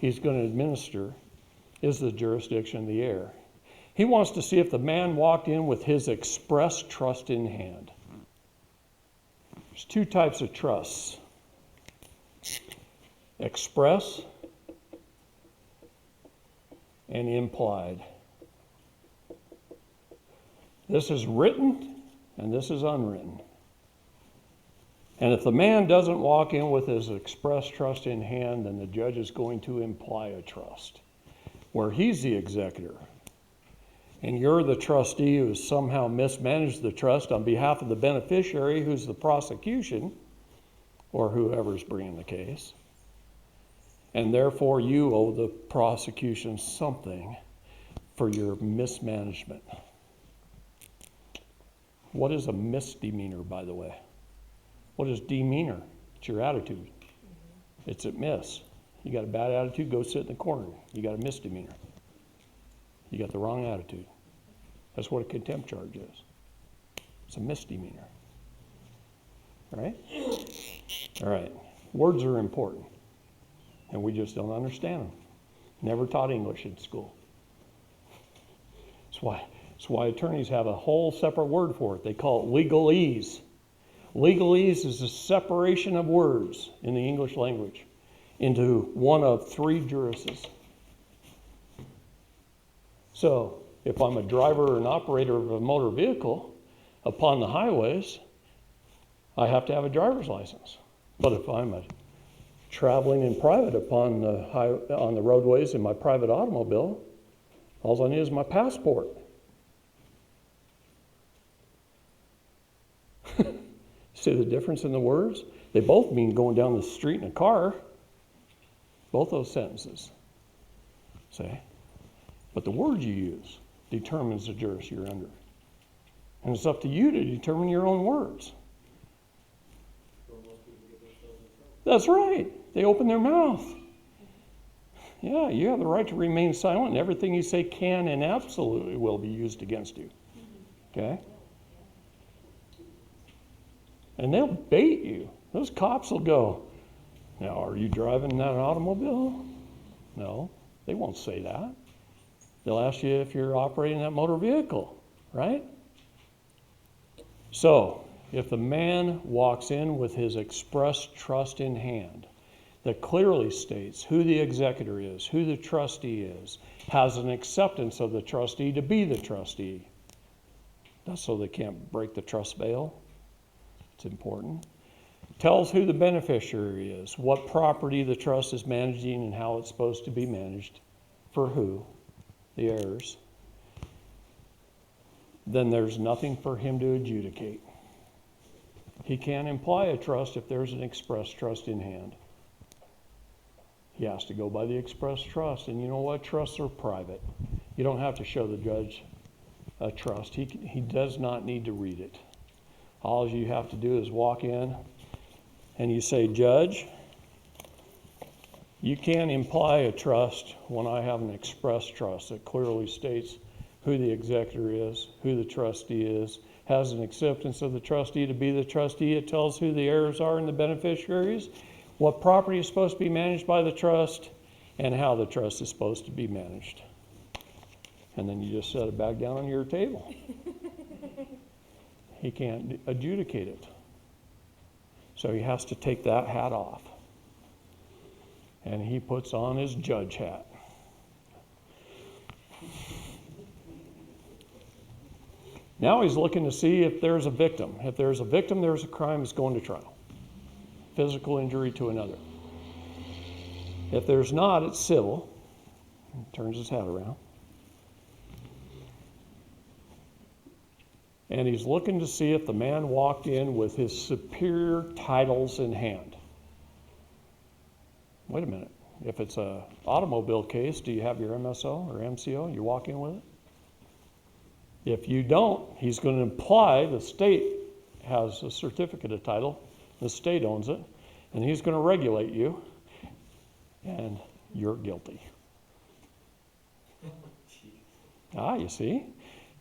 he's going to administer, is the jurisdiction of the heir. He wants to see if the man walked in with his express trust in hand. There's two types of trusts: express and implied. This is written and this is unwritten. And if the man doesn't walk in with his express trust in hand, then the judge is going to imply a trust, where he's the executor and you're the trustee who has somehow mismanaged the trust on behalf of the beneficiary, who's the prosecution or whoever's bringing the case. And therefore you owe the prosecution something for your mismanagement. What is a misdemeanor, by the way? What is demeanor? It's your attitude. It's a miss. You got a bad attitude, go sit in the corner. You got a misdemeanor. You got the wrong attitude. That's what a contempt charge is. It's a misdemeanor. All right? All right. Words are important, and we just don't understand them. Never taught English in school. That's why attorneys have a whole separate word for it. They call it legalese. Legalese is the separation of words in the English language into one of three jurises. So, if I'm a driver or an operator of a motor vehicle upon the highways, I have to have a driver's license. But if I'm traveling in private on the roadways in my private automobile, all I need is my passport. See the difference in the words? They both mean going down the street in a car. Both those sentences. See? But the word you use determines the juris you're under. And it's up to you to determine your own words. That's right. They open their mouth. Yeah, you have the right to remain silent, and everything you say can and absolutely will be used against you. Okay? And they'll bait you. Those cops will go, "Now, are you driving that automobile?" No, they won't say that. They'll ask you if you're operating that motor vehicle, right? So, if the man walks in with his express trust in hand that clearly states who the executor is, who the trustee is, has an acceptance of the trustee to be the trustee, that's so they can't break the trust veil. It's important. Tells who the beneficiary is, what property the trust is managing and how it's supposed to be managed, for who, the heirs. Then there's nothing for him to adjudicate. He can't imply a trust if there's an express trust in hand. He has to go by the express trust. And you know what? Trusts are private. You don't have to show the judge a trust. He does not need to read it. All you have to do is walk in and you say, "Judge, you can't imply a trust when I have an express trust that clearly states who the executor is, who the trustee is, has an acceptance of the trustee to be the trustee. It tells who the heirs are and the beneficiaries, what property is supposed to be managed by the trust, and how the trust is supposed to be managed." And then you just set it back down on your table. He can't adjudicate it. So he has to take that hat off. And he puts on his judge hat. Now he's looking to see if there's a victim. If there's a victim, there's a crime that's going to trial. Physical injury to another. If there's not, it's civil. He turns his hat around. And he's looking to see if the man walked in with his superior titles in hand. Wait a minute. If it's an automobile case, do you have your MSO or MCO? You walk in with it? If you don't, he's going to imply the state has a certificate of title, the state owns it, and he's going to regulate you, and you're guilty. You see?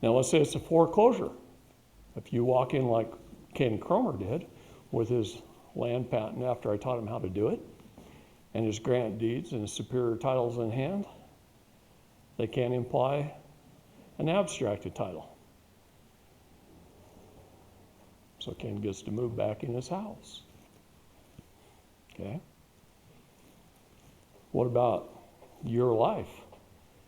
Now let's say it's a foreclosure. If you walk in like Ken Cromer did with his land patent after I taught him how to do it, and his grant deeds and his superior titles in hand, they can't imply an abstracted title. So Ken gets to move back in his house. Okay? What about your life?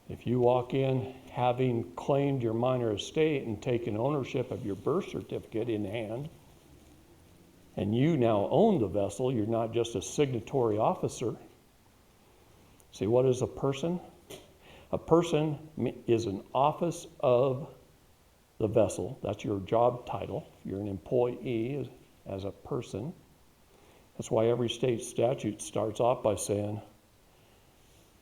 If you walk in having claimed your minor estate and taken ownership of your birth certificate in hand, and you now own the vessel, you're not just a signatory officer. See, what is a person? A person is an office of the vessel. That's your job title. You're an employee as a person. That's why every state statute starts off by saying,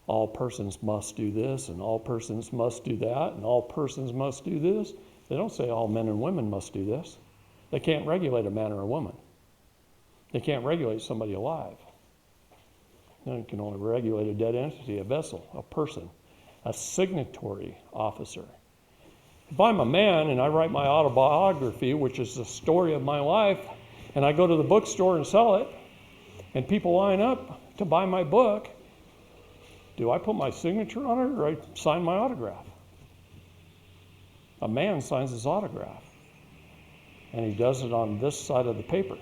all persons must do this, and all persons must do that, and all persons must do this. They don't say all men and women must do this. They can't regulate a man or a woman. They can't regulate somebody alive. They can only regulate a dead entity, a vessel, a person, a signatory officer. If I'm a man and I write my autobiography, which is the story of my life, and I go to the bookstore and sell it, and people line up to buy my book, do I put my signature on it or I sign my autograph? A man signs his autograph, and he does it on this side of the paper.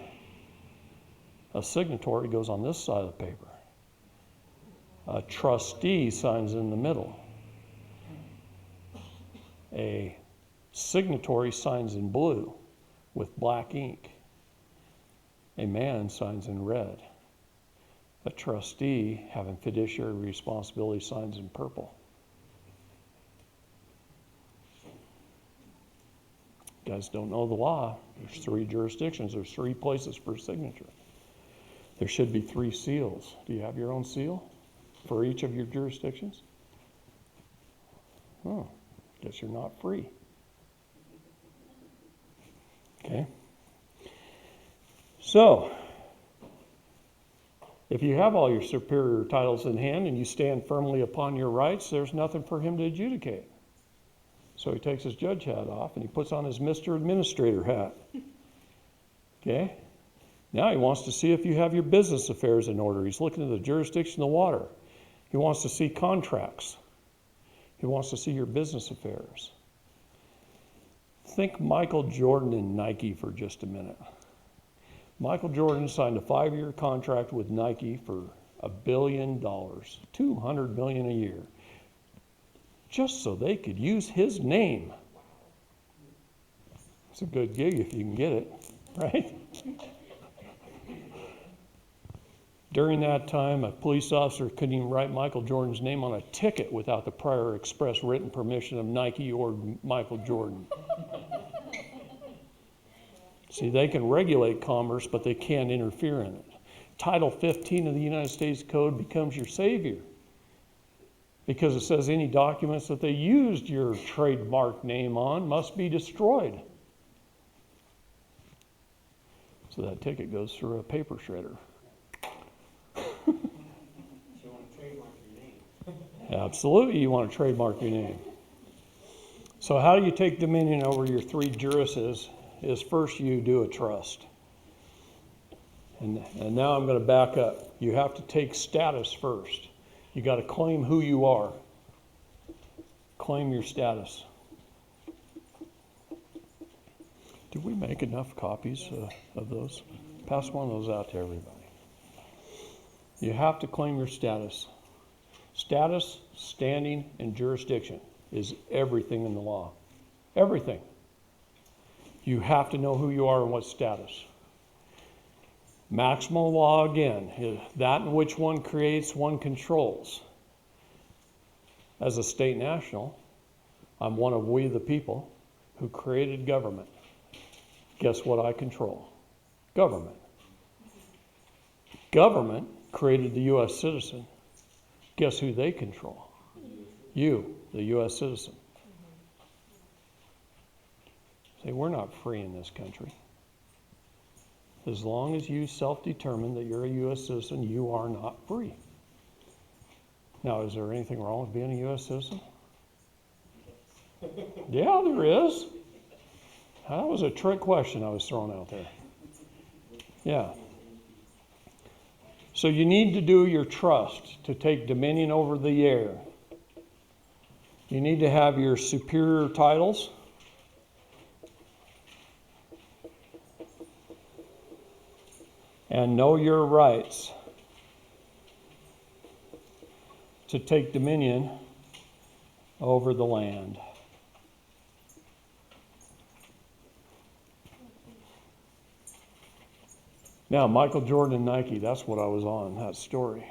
A signatory goes on this side of the paper. A trustee signs in the middle. A signatory signs in blue with black ink. A man signs in red. A trustee, having fiduciary responsibility, signs in purple. You guys don't know the law. There's 3 jurisdictions. There's 3 places for signature. There should be 3 seals. Do you have your own seal for each of your jurisdictions? Oh, guess you're not free. Okay. So, if you have all your superior titles in hand and you stand firmly upon your rights, there's nothing for him to adjudicate. So he takes his judge hat off and he puts on his Mr. Administrator hat. Okay? Now he wants to see if you have your business affairs in order. He's looking at the jurisdiction of the water. He wants to see contracts. He wants to see your business affairs. Think Michael Jordan and Nike for just a minute. Michael Jordan signed a 5-year contract with Nike for $1 billion, $200 million a year, just so they could use his name. It's a good gig if you can get it, right? During that time, a police officer couldn't even write Michael Jordan's name on a ticket without the prior express written permission of Nike or Michael Jordan. See, they can regulate commerce, but they can't interfere in it. Title 15 of the United States Code becomes your savior because it says any documents that they used your trademark name on must be destroyed. So that ticket goes through a paper shredder. You want to trademark your name. Absolutely, you want to trademark your name. So how do you take dominion over your 3 jurisdictions? Is first you do a trust. And now I'm going to back up. You have to take status first. You got to claim who you are. Claim your status. Did we make enough copies of those? Pass one of those out to everybody. You have to claim your status. Status, standing, and jurisdiction is everything in the law. Everything. You have to know who you are and what status. Maximal law, again, is that in which one creates, one controls. As a state national, I'm one of we the people who created government. Guess what I control? Government. Government created the U.S. citizen. Guess who they control? You, the U.S. citizen. Say, we're not free in this country. As long as you self-determine that you're a U.S. citizen, you are not free. Now, is there anything wrong with being a U.S. citizen? Yeah, there is. That was a trick question I was throwing out there. Yeah. So you need to do your trust to take dominion over the air. You need to have your superior titles. And know your rights to take dominion over the land. Now, Michael Jordan and Nike, that's what I was on, that story.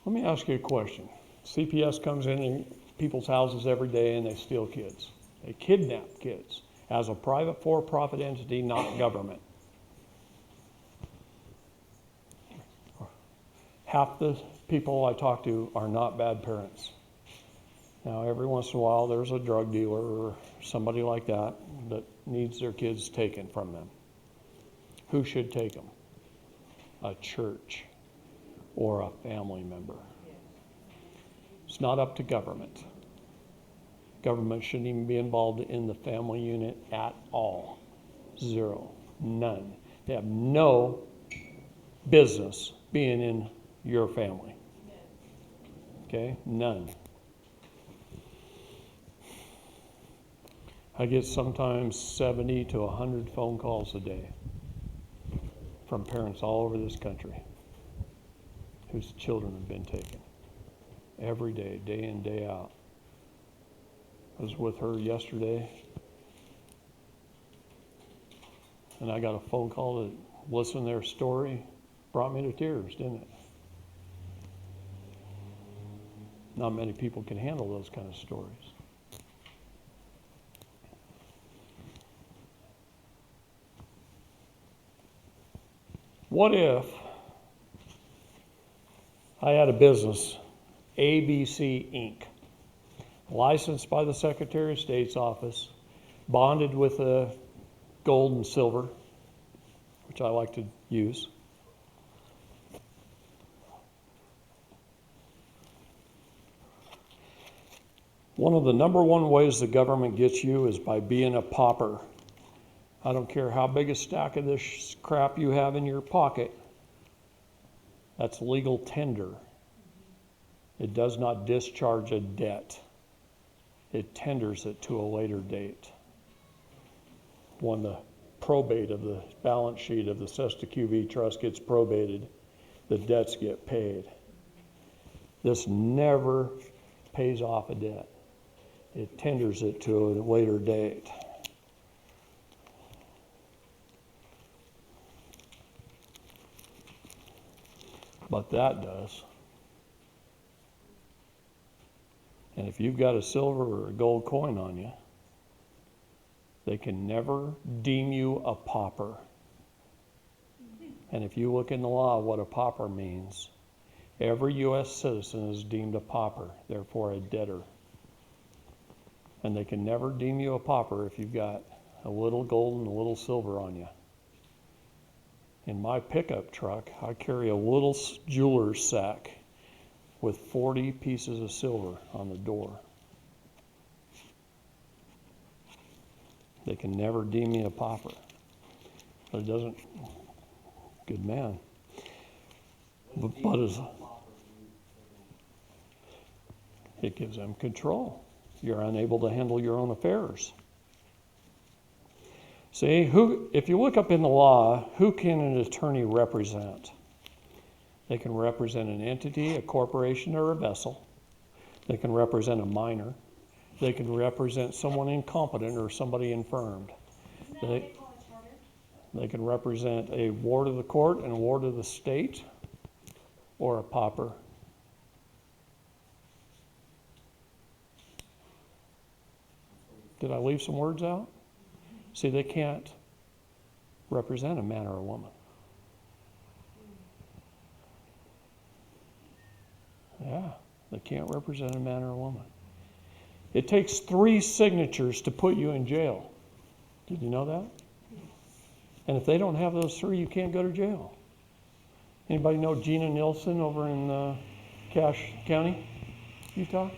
Let me ask you a question. CPS comes in people's houses every day and they steal kids. They kidnap kids as a private for-profit entity, not government. Half the people I talk to are not bad parents. Now, every once in a while, there's a drug dealer or somebody like that that needs their kids taken from them. Who should take them? A church or a family member. It's not up to government. Government shouldn't even be involved in the family unit at all. Zero. None. They have no business being in your family. Okay? None. I get sometimes 70 to 100 phone calls a day from parents all over this country whose children have been taken. Every day, day in, day out. I was with her yesterday, and I got a phone call to listen to their story. Brought me to tears, didn't it? Not many people can handle those kind of stories. What if I had a business, ABC Inc., licensed by the Secretary of State's office, bonded with a gold and silver, which I like to use. One of the number one ways the government gets you is by being a pauper. I don't care how big a stack of this crap you have in your pocket. That's legal tender. It does not discharge a debt. It tenders it to a later date. When the probate of the balance sheet of the Sesta QV Trust gets probated, the debts get paid. This never pays off a debt. It tenders it to a later date. But that does. And if you've got a silver or a gold coin on you, they can never deem you a pauper. And if you look in the law what a pauper means, every U.S. citizen is deemed a pauper, therefore a debtor. And they can never deem you a pauper if you've got a little gold and a little silver on you. In my pickup truck, I carry a little jeweler's sack with 40 pieces of silver on the door. They can never deem me a pauper. But it doesn't, good man. But it gives them control. You're unable to handle your own affairs. See, if you look up in the law, who can an attorney represent? They can represent an entity, a corporation, or a vessel. They can represent a minor. They can represent someone incompetent or somebody infirmed. Isn't that what they call a charter? They can represent a ward of the court and a ward of the state, or a pauper. Did I leave some words out? See, they can't represent a man or a woman. Yeah, they can't represent a man or a woman. It takes 3 signatures to put you in jail. Did you know that? And if they don't have those 3, you can't go to jail. Anybody know Gina Nilsson over in Cache County, Utah?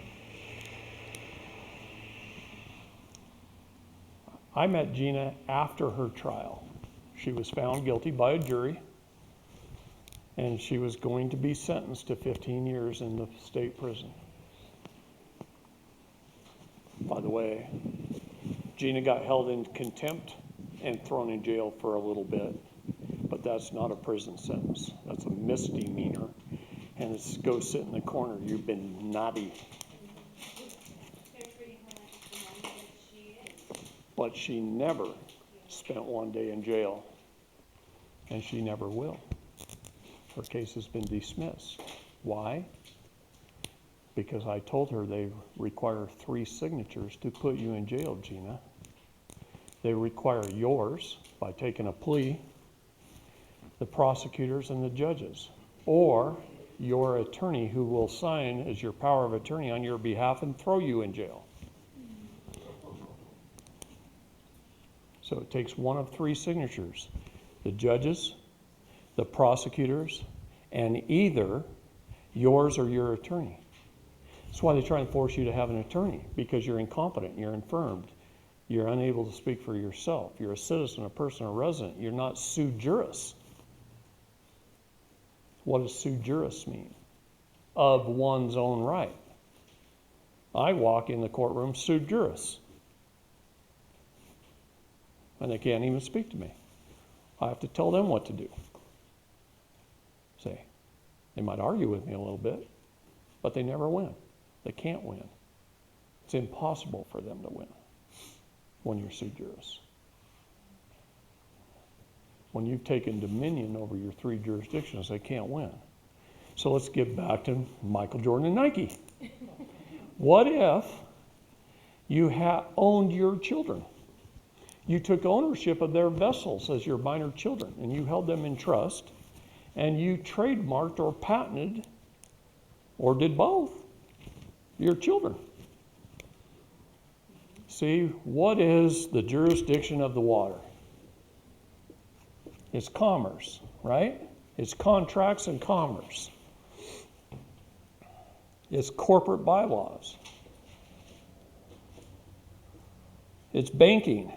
I met Gina after her trial. She was found guilty by a jury. And she was going to be sentenced to 15 years in the state prison. By the way, Gina got held in contempt and thrown in jail for a little bit. But that's not a prison sentence. That's a misdemeanor. And it's go sit in the corner. You've been naughty. They're treating her like the money that she is. But she never spent one day in jail. And she never will. Her case has been dismissed. Why? Because I told her they require 3 signatures to put you in jail, Gina. They require yours by taking a plea, the prosecutors and the judges, or your attorney who will sign as your power of attorney on your behalf and throw you in jail. So it takes one of 3 signatures, the judges, the prosecutors, and either yours or your attorney. That's why they try and force you to have an attorney, because you're incompetent, you're infirmed, you're unable to speak for yourself, you're a citizen, a person, a resident, you're not sui juris. What does sui juris mean? Of one's own right. I walk in the courtroom sui juris. And they can't even speak to me. I have to tell them what to do. See, they might argue with me a little bit, but they never win. They can't win. It's impossible for them to win when you're sui juris. When you've taken dominion over your 3 jurisdictions, they can't win. So let's get back to Michael Jordan and Nike. What if you owned your children? You took ownership of their vessels as your minor children, and you held them in trust, and you trademarked or patented, or did both, your children. See, what is the jurisdiction of the water? It's commerce, right? It's contracts and commerce. It's corporate bylaws. It's banking.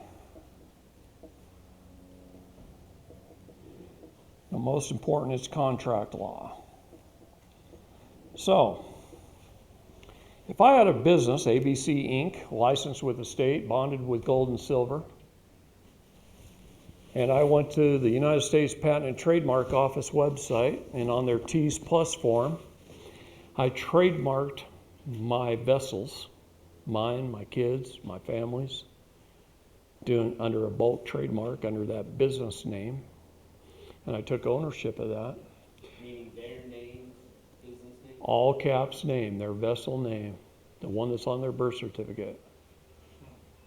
The most important is contract law. So, if I had a business, ABC Inc., licensed with the state, bonded with gold and silver, and I went to the United States Patent and Trademark Office website, and on their T's Plus form, I trademarked my vessels, mine, my kids, my family's, doing under a bulk trademark under that business name, and I took ownership of that. Meaning their name, business name? All caps name, their vessel name, the one that's on their birth certificate.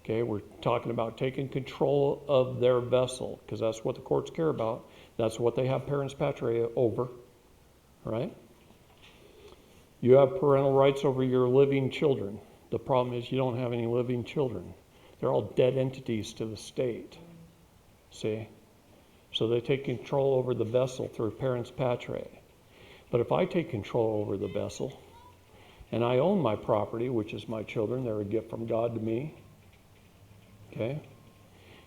Okay, we're talking about taking control of their vessel, because that's what the courts care about. That's what they have parens patriae over, right? You have parental rights over your living children. The problem is you don't have any living children. They're all dead entities to the state. See? So they take control over the vessel through parens patriae. But if I take control over the vessel, and I own my property, which is my children, they're a gift from God to me, okay?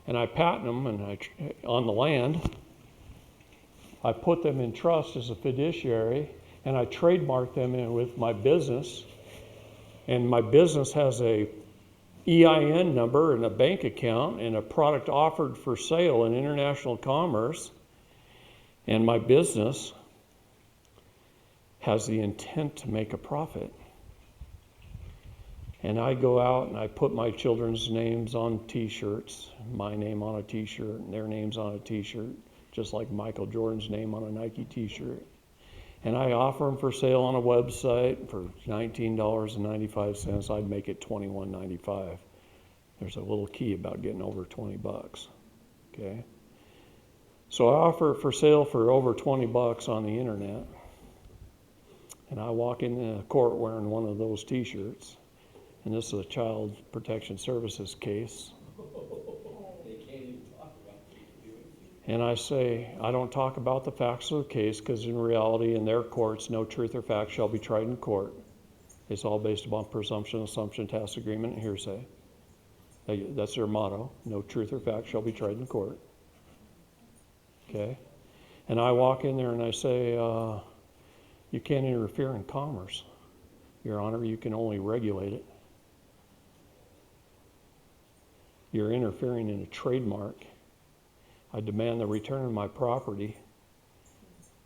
And I patent them and on the land, I put them in trust as a fiduciary, and I trademark them in with my business, and my business has a EIN number and a bank account and a product offered for sale in international commerce, and my business has the intent to make a profit. And I go out and I put my children's names on t-shirts, my name on a t-shirt and their names on a t-shirt, just like Michael Jordan's name on a Nike t-shirt. And I offer them for sale on a website for $19.95. I'd make it $21.95. There's a little key about getting over $20, okay? So I offer it for sale for over $20 on the internet. And I walk in the court wearing one of those t-shirts. And this is a Child Protection Services case. They can't even talk about it. And I say, I don't talk about the facts of the case because in reality, in their courts, no truth or fact shall be tried in court. It's all based upon presumption, assumption, tacit agreement, and hearsay. That's their motto. No truth or fact shall be tried in court. Okay? And I walk in there and I say, you can't interfere in commerce, Your Honor. You can only regulate it. You're interfering in a trademark. I demand the return of my property,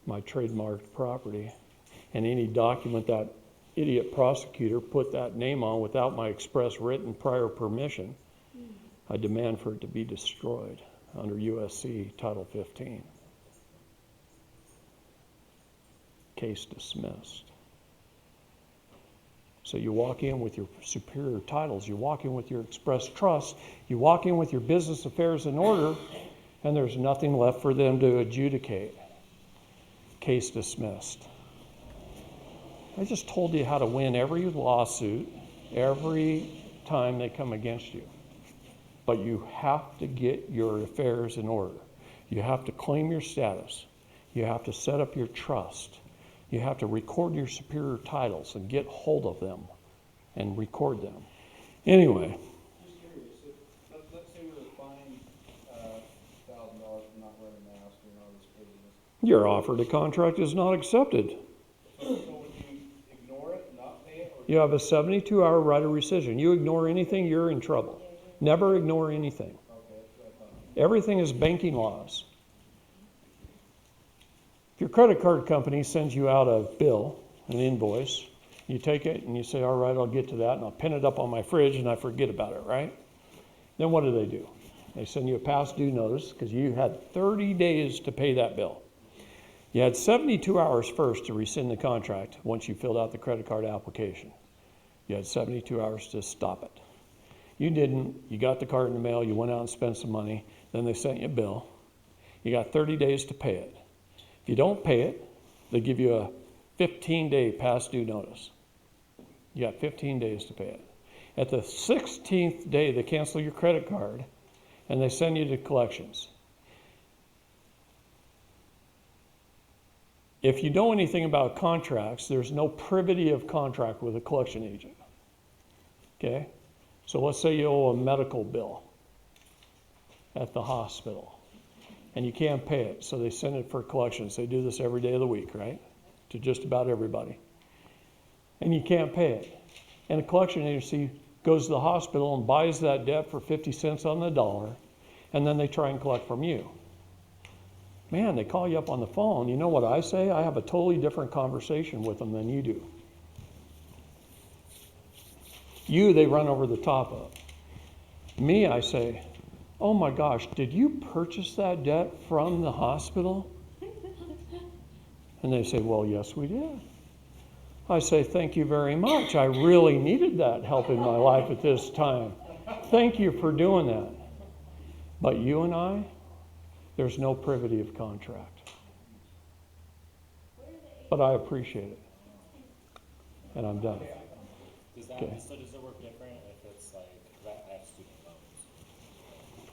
my trademarked property, and any document that idiot prosecutor put that name on without my express written prior permission. I demand for it to be destroyed under USC Title 15. Case dismissed. So you walk in with your superior titles, you walk in with your express trust, you walk in with your business affairs in order, and there's nothing left for them to adjudicate. Case dismissed. I just told you how to win every lawsuit, every time they come against you. But you have to get your affairs in order. You have to claim your status. You have to set up your trust. You have to record your superior titles and get hold of them and record them. Anyway. Just curious, let's say we were fined $1,000 for not wearing a mask or all this craziness. Your offer to contract is not accepted. So would you ignore it, not pay it, or? You have a 72-hour right of rescission. You ignore anything, you're in trouble. Never ignore anything. Okay, that's what I thought. Everything is banking laws. If your credit card company sends you out a bill, an invoice, you take it and you say, all right, I'll get to that, and I'll pin it up on my fridge and I forget about it, right? Then what do? They send you a past due notice because you had 30 days to pay that bill. You had 72 hours first to rescind the contract once you filled out the credit card application. You had 72 hours to stop it. You didn't. You got the card in the mail. You went out and spent some money. Then they sent you a bill. You got 30 days to pay it. If you don't pay it, they give you a 15-day past due notice. You got 15 days to pay it. At the 16th day, they cancel your credit card and they send you to collections. If you know anything about contracts, there's no privity of contract with a collection agent. Okay? So let's say you owe a medical bill at the hospital and you can't pay it. So they send it for collections. They do this every day of the week, right? To just about everybody. And you can't pay it. And a collection agency goes to the hospital and buys that debt for 50 cents on the dollar, and then they try and collect from you. Man, they call you up on the phone. You know what I say? I have a totally different conversation with them than you do. You, they run over the top of. Me, I say, oh my gosh, did you purchase that debt from the hospital? And they say, well, yes, we did. I say, thank you very much. I really needed that help in my life at this time. Thank you for doing that. But you and I, there's no privity of contract. But I appreciate it. And I'm done. Okay. So does it work different if it's like, I have student loans?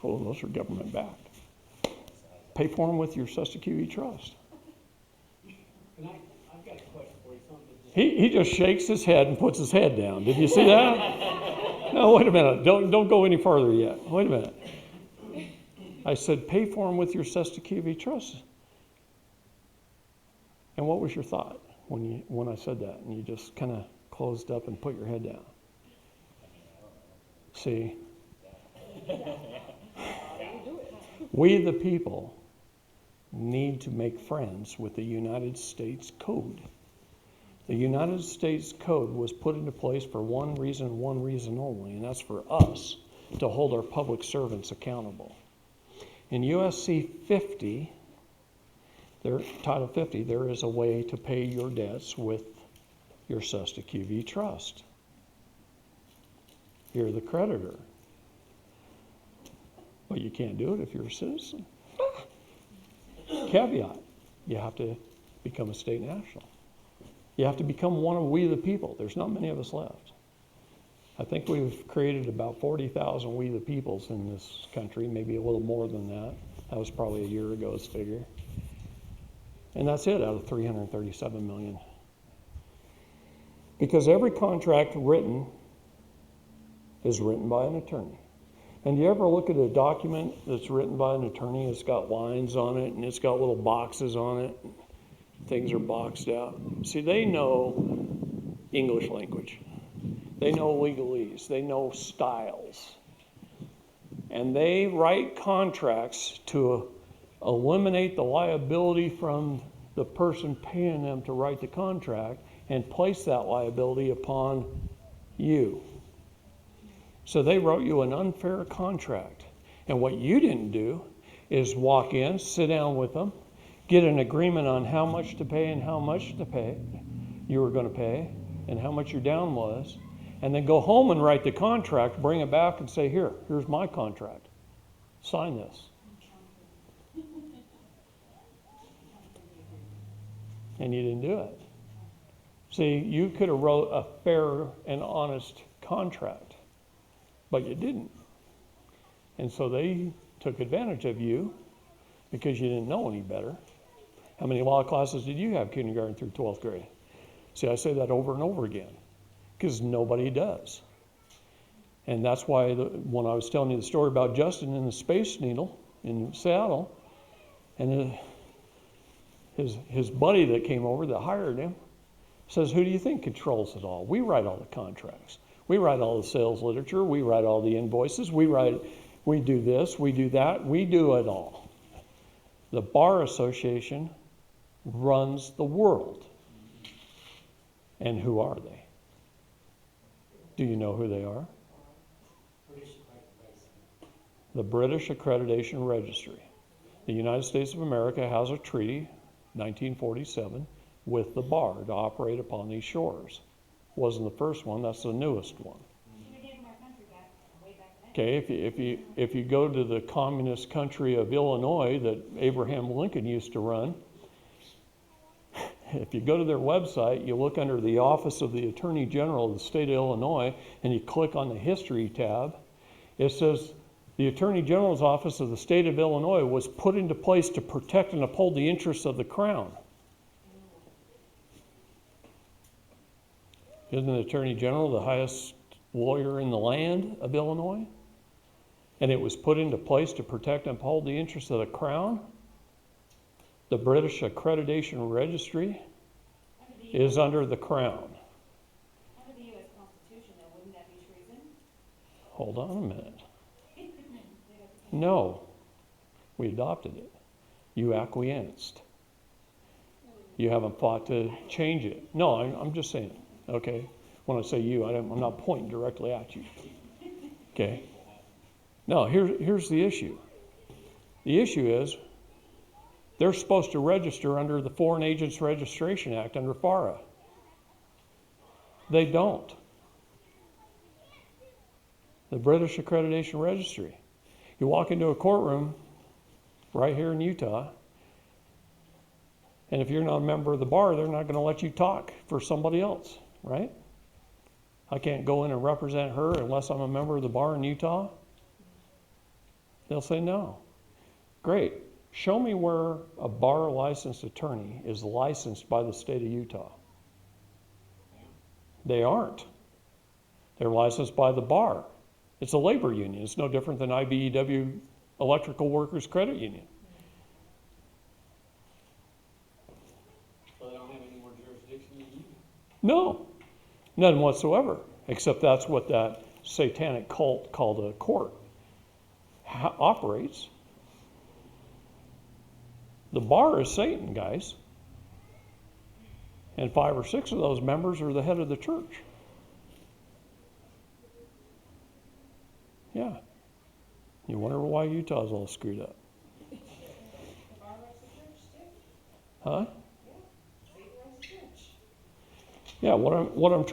Oh, those are government backed. Pay for them with your SESTA trust. And I've got a question for you, something that just. He just shakes his head and puts his head down. Did you see that? No, wait a minute. Don't go any further yet. Wait a minute. I said, pay for them with your SESTA trust. And what was your thought when I said that? And you just kind of closed up and put your head down. See? We, the people, need to make friends with the United States Code. The United States Code was put into place for one reason only, and that's for us to hold our public servants accountable. In USC 50, Title 50, there is a way to pay your debts with your SESTA QV trust. You're the creditor. But you can't do it if you're a citizen. Caveat, you have to become a state national. You have to become one of we the people. There's not many of us left. I think we've created about 40,000 we the peoples in this country, maybe a little more than that. That was probably a year ago's figure. And that's it out of 337 million. Because every contract written is written by an attorney. And you ever look at a document that's written by an attorney? It's got lines on it and it's got little boxes on it. Things are boxed out. See, they know English language. They know legalese. They know styles. And they write contracts to eliminate the liability from the person paying them to write the contract and place that liability upon you. So they wrote you an unfair contract. And what you didn't do is walk in, sit down with them, get an agreement on how much to pay and how much to pay you were going to pay and how much your down was, and then go home and write the contract, bring it back and say, here's my contract. Sign this. And you didn't do it. See, you could have wrote a fair and honest contract, but you didn't. And so they took advantage of you because you didn't know any better. How many law classes did you have kindergarten through 12th grade? See, I say that over and over again because nobody does. And that's why when I was telling you the story about Justin and the Space Needle in Seattle, and his buddy that came over that hired him says, who do you think controls it all? We write all the contracts. We write all the sales literature. We write all the invoices. We do this, we do that, we do it all. The Bar Association runs the world. And who are they? Do you know who they are? The British Accreditation Registry. The United States of America has a treaty, 1947, with the bar to operate upon these shores. Wasn't the first one, that's the newest one. We gave them our country back way back then. Okay, if you go to the communist country of Illinois that Abraham Lincoln used to run, if you go to their website, you look under the Office of the Attorney General of the state of Illinois, and you click on the History tab, it says, the Attorney General's Office of the state of Illinois was put into place to protect and uphold the interests of the Crown. Isn't the Attorney General the highest lawyer in the land of Illinois? And it was put into place to protect and uphold the interests of the Crown? The British Accreditation Registry is under the Crown. Under the U.S. Constitution, though, wouldn't that be treason? Hold on a minute. No. We adopted it. You acquiesced. You haven't fought to change it. No, I'm just saying. Okay? When I say you, I'm not pointing directly at you. Okay? No, here's the issue. The issue is they're supposed to register under the Foreign Agents Registration Act, under FARA. They don't. The British Accreditation Registry. You walk into a courtroom right here in Utah, and if you're not a member of the bar, they're not going to let you talk for somebody else, right? I can't go in and represent her unless I'm a member of the bar in Utah. They'll say no. Great. Show me where a bar licensed attorney is licensed by the state of Utah. They aren't. They're licensed by the bar. It's a labor union. It's no different than IBEW Electrical Workers Credit Union. So they don't have any more jurisdiction than you? No, none whatsoever, except that's what that satanic cult called a court operates. The bar is Satan, guys. And 5 or 6 of those members are the head of the church. Yeah. You wonder why Utah's all screwed up. The bar runs the church, too. Huh? Yeah. Satan runs the church. Yeah, what I'm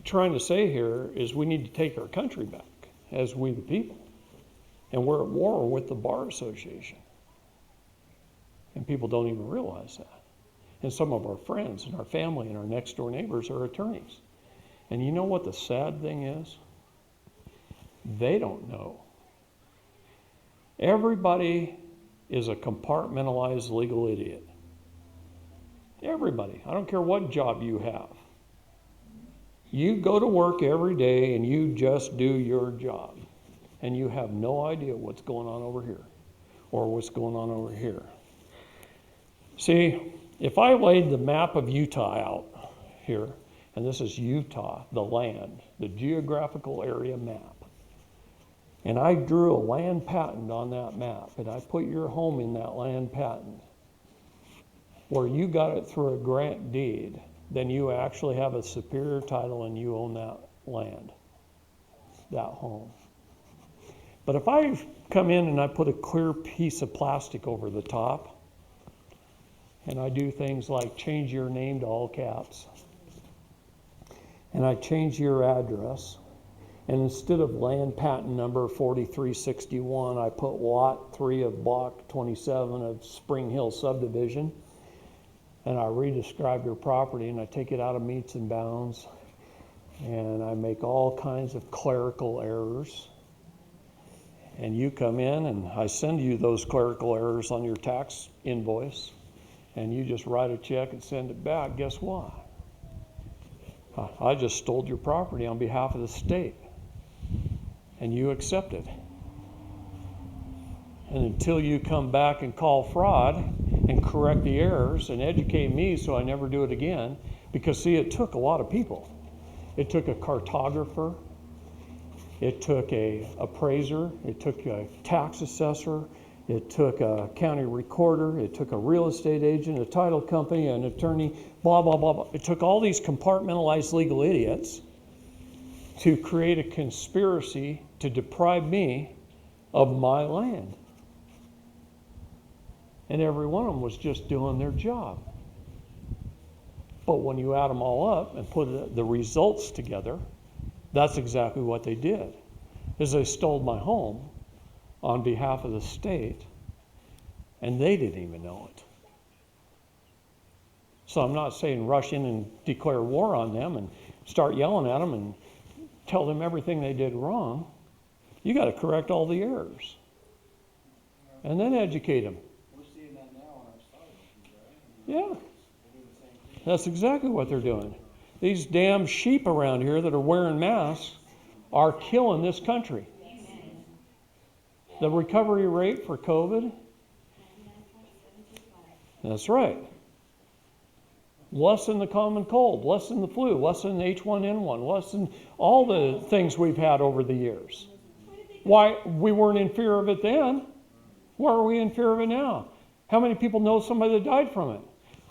trying to say here is we need to take our country back as we the people. And we're at war with the Bar Association. And people don't even realize that. And some of our friends and our family and our next door neighbors are attorneys. And you know what the sad thing is? They don't know. Everybody is a compartmentalized legal idiot. Everybody. I don't care what job you have. You go to work every day and you just do your job. And you have no idea what's going on over here or what's going on over here. See, if I laid the map of Utah out here, and this is Utah, the land, the geographical area map, and I drew a land patent on that map, and I put your home in that land patent, where you got it through a grant deed, then you actually have a superior title and you own that land, that home. But if I come in and I put a clear piece of plastic over the top, and I do things like change your name to all caps, and I change your address, and instead of land patent number 4361, I put lot 3 of block 27 of Spring Hill subdivision, and I re-describe your property, and I take it out of meets and bounds, and I make all kinds of clerical errors. And you come in and I send you those clerical errors on your tax invoice, and you just write a check and send it back. Guess what? I just stole your property on behalf of the state, and you accept it. And until you come back and call fraud and correct the errors and educate me so I never do it again, because see, it took a lot of people. It took a cartographer, it took a appraiser, it took a tax assessor, it took a county recorder, it took a real estate agent, a title company, an attorney, blah, blah, blah, blah. It took all these compartmentalized legal idiots to create a conspiracy to deprive me of my land. And every one of them was just doing their job. But when you add them all up and put the results together, that's exactly what they did, is they stole my home on behalf of the state, and they didn't even know it. So I'm not saying rush in and declare war on them and start yelling at them and tell them everything they did wrong. You got to correct all the errors and then educate them. We're seeing that now on our side, right? Yeah, They're doing the same thing. that's exactly what they're doing. These damn sheep around here that are wearing masks are killing this country. The recovery rate for COVID, that's right. Less than the common cold, less than the flu, less than H1N1, less than all the things we've had over the years. Why we weren't in fear of it then? Why are we in fear of it now? How many people know somebody that died from it?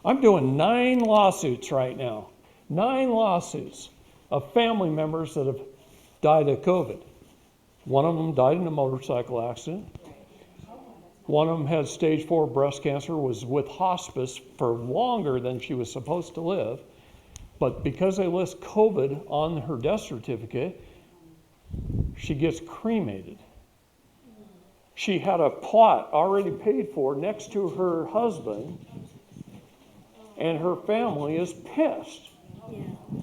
I'm doing 9 lawsuits right now. 9 lawsuits of family members that have died of COVID. One of them died in a motorcycle accident. One of them had stage 4 breast cancer, was with hospice for longer than she was supposed to live. But because they list COVID on her death certificate, she gets cremated. She had a plot already paid for next to her husband, and her family is pissed.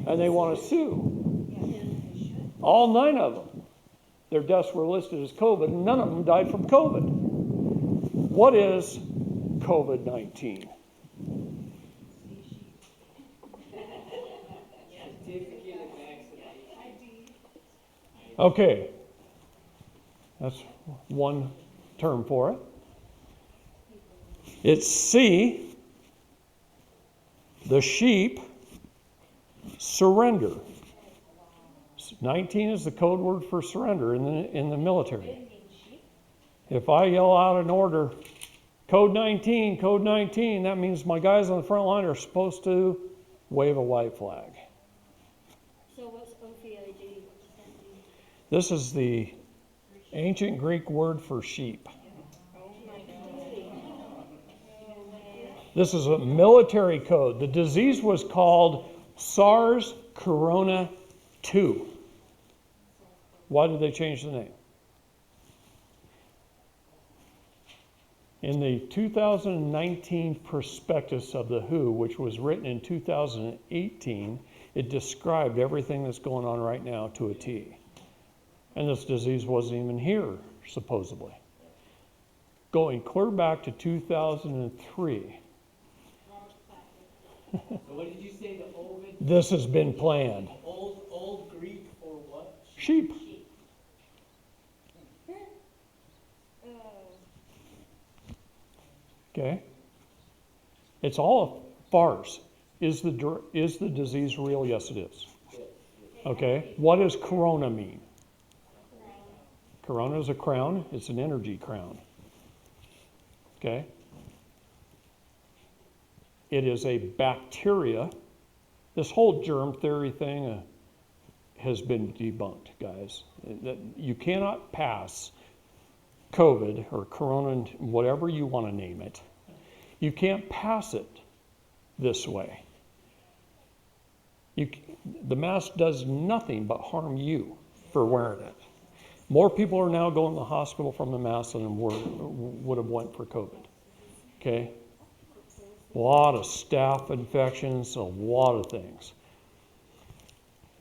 And they want to sue. All 9 of them. Their deaths were listed as COVID, and none of them died from COVID. What is COVID-19? Certificate of vaccination. Okay, that's one term for it. It's C, the sheep surrender. 19 is the code word for surrender in the military. If I yell out an order, code 19, that means my guys on the front line are supposed to wave a white flag. So what's OPID? This is the ancient Greek word for sheep. This is a military code. The disease was called SARS-CoV-2. Why did they change the name? In the 2019 prospectus of the WHO, which was written in 2018, it described everything that's going on right now to a T. And this disease wasn't even here, supposedly. Going clear back to 2003. So what did you say, the Ovid? This has been planned. Old Sheep. Sheep. Okay? It's all a farce. Is the disease real? Yes, it is. Okay? What does corona mean? Corona is a crown. It's an energy crown. Okay? It is a bacteria. This whole germ theory thing has been debunked, guys. You cannot pass COVID or corona, whatever you want to name it. You can't pass it this way. The mask does nothing but harm you for wearing it. More people are now going to the hospital from the mask than would have went for COVID. Okay? A lot of staph infections, a lot of things.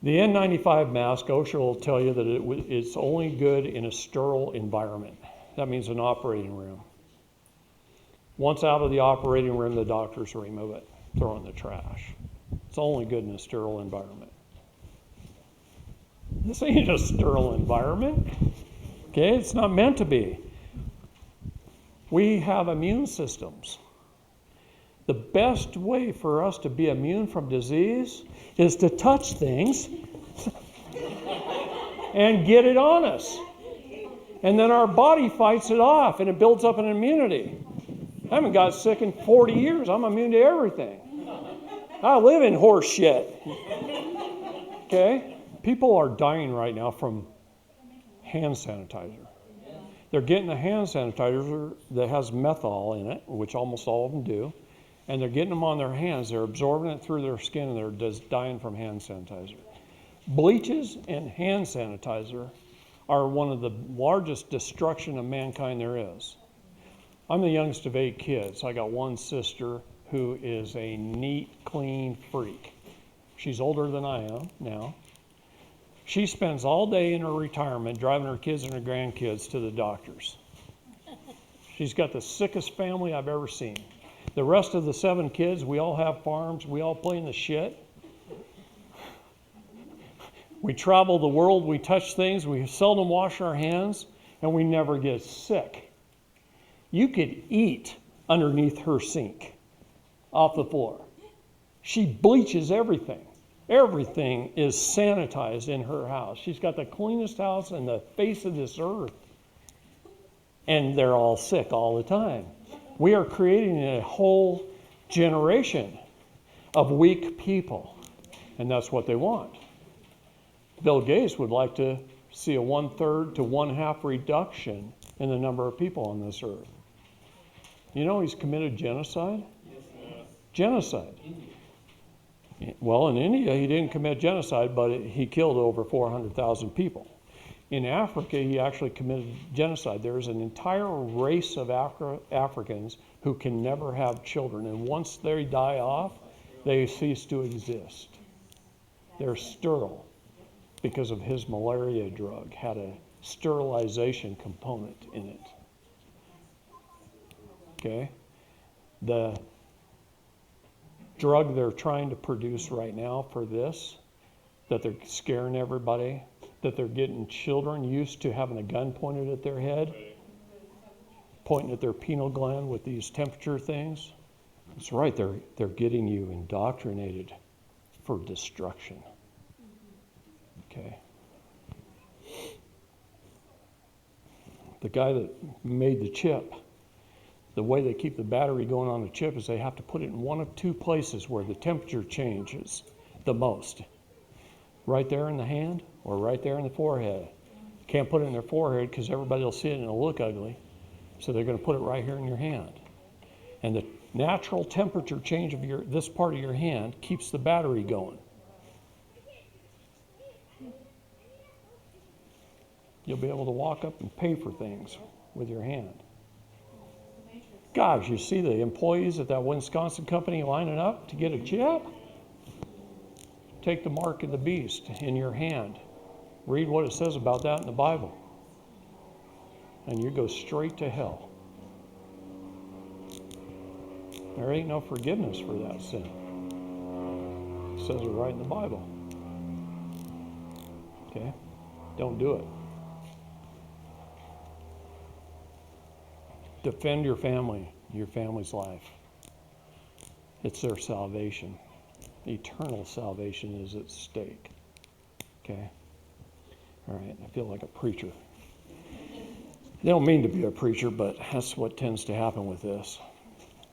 The N95 mask, OSHA will tell you that it's only good in a sterile environment. That means an operating room. Once out of the operating room, the doctors remove it, throw it in the trash. It's only good in a sterile environment. This ain't a sterile environment. Okay, it's not meant to be. We have immune systems. The best way for us to be immune from disease is to touch things and get it on us. And then our body fights it off and it builds up an immunity. I haven't got sick in 40 years. I'm immune to everything. I live in horse shit. Okay? People are dying right now from hand sanitizer. They're getting a hand sanitizer that has methanol in it, which almost all of them do, and they're getting them on their hands. They're absorbing it through their skin, and they're just dying from hand sanitizer. Bleaches and hand sanitizer are one of the largest destruction of mankind there is. I'm the youngest of 8 kids. I got one sister who is a neat, clean freak. She's older than I am now. She spends all day in her retirement driving her kids and her grandkids to the doctors. She's got the sickest family I've ever seen. The rest of the 7 kids, we all have farms. We all play in the shit. We travel the world. We touch things. We seldom wash our hands, and we never get sick. You could eat underneath her sink off the floor. She bleaches everything. Everything is sanitized in her house. She's got the cleanest house on the face of this earth. And they're all sick all the time. We are creating a whole generation of weak people. And that's what they want. Bill Gates would like to see a 1/3 to 1/2 reduction in the number of people on this earth. You know he's committed genocide? Genocide. Well, in India, he didn't commit genocide, but he killed over 400,000 people. In Africa, he actually committed genocide. There's an entire race of Africans who can never have children, and once they die off, they cease to exist. They're sterile because of his malaria drug, had a sterilization component in it. Okay? The drug they're trying to produce right now for this, that they're scaring everybody, that they're getting children used to having a gun pointed at their head, pointing at their pineal gland with these temperature things. That's right, they're getting you indoctrinated for destruction. Okay. The guy that made the chip, the way they keep the battery going on the chip is they have to put it in one of 2 places where the temperature changes the most. Right there in the hand or right there in the forehead. Can't put it in their forehead because everybody will see it and it'll look ugly. So they're going to put it right here in your hand. And the natural temperature change of this part of your hand keeps the battery going. You'll be able to walk up and pay for things with your hand. Gosh, you see the employees at that Wisconsin company lining up to get a chip? Take the mark of the beast in your hand. Read what it says about that in the Bible. And you go straight to hell. There ain't no forgiveness for that sin. It says it right in the Bible. Okay? Don't do it. Defend your family, your family's life. It's their salvation. Eternal salvation is at stake. Okay? All right, I feel like a preacher. They don't mean to be a preacher, but that's what tends to happen with this.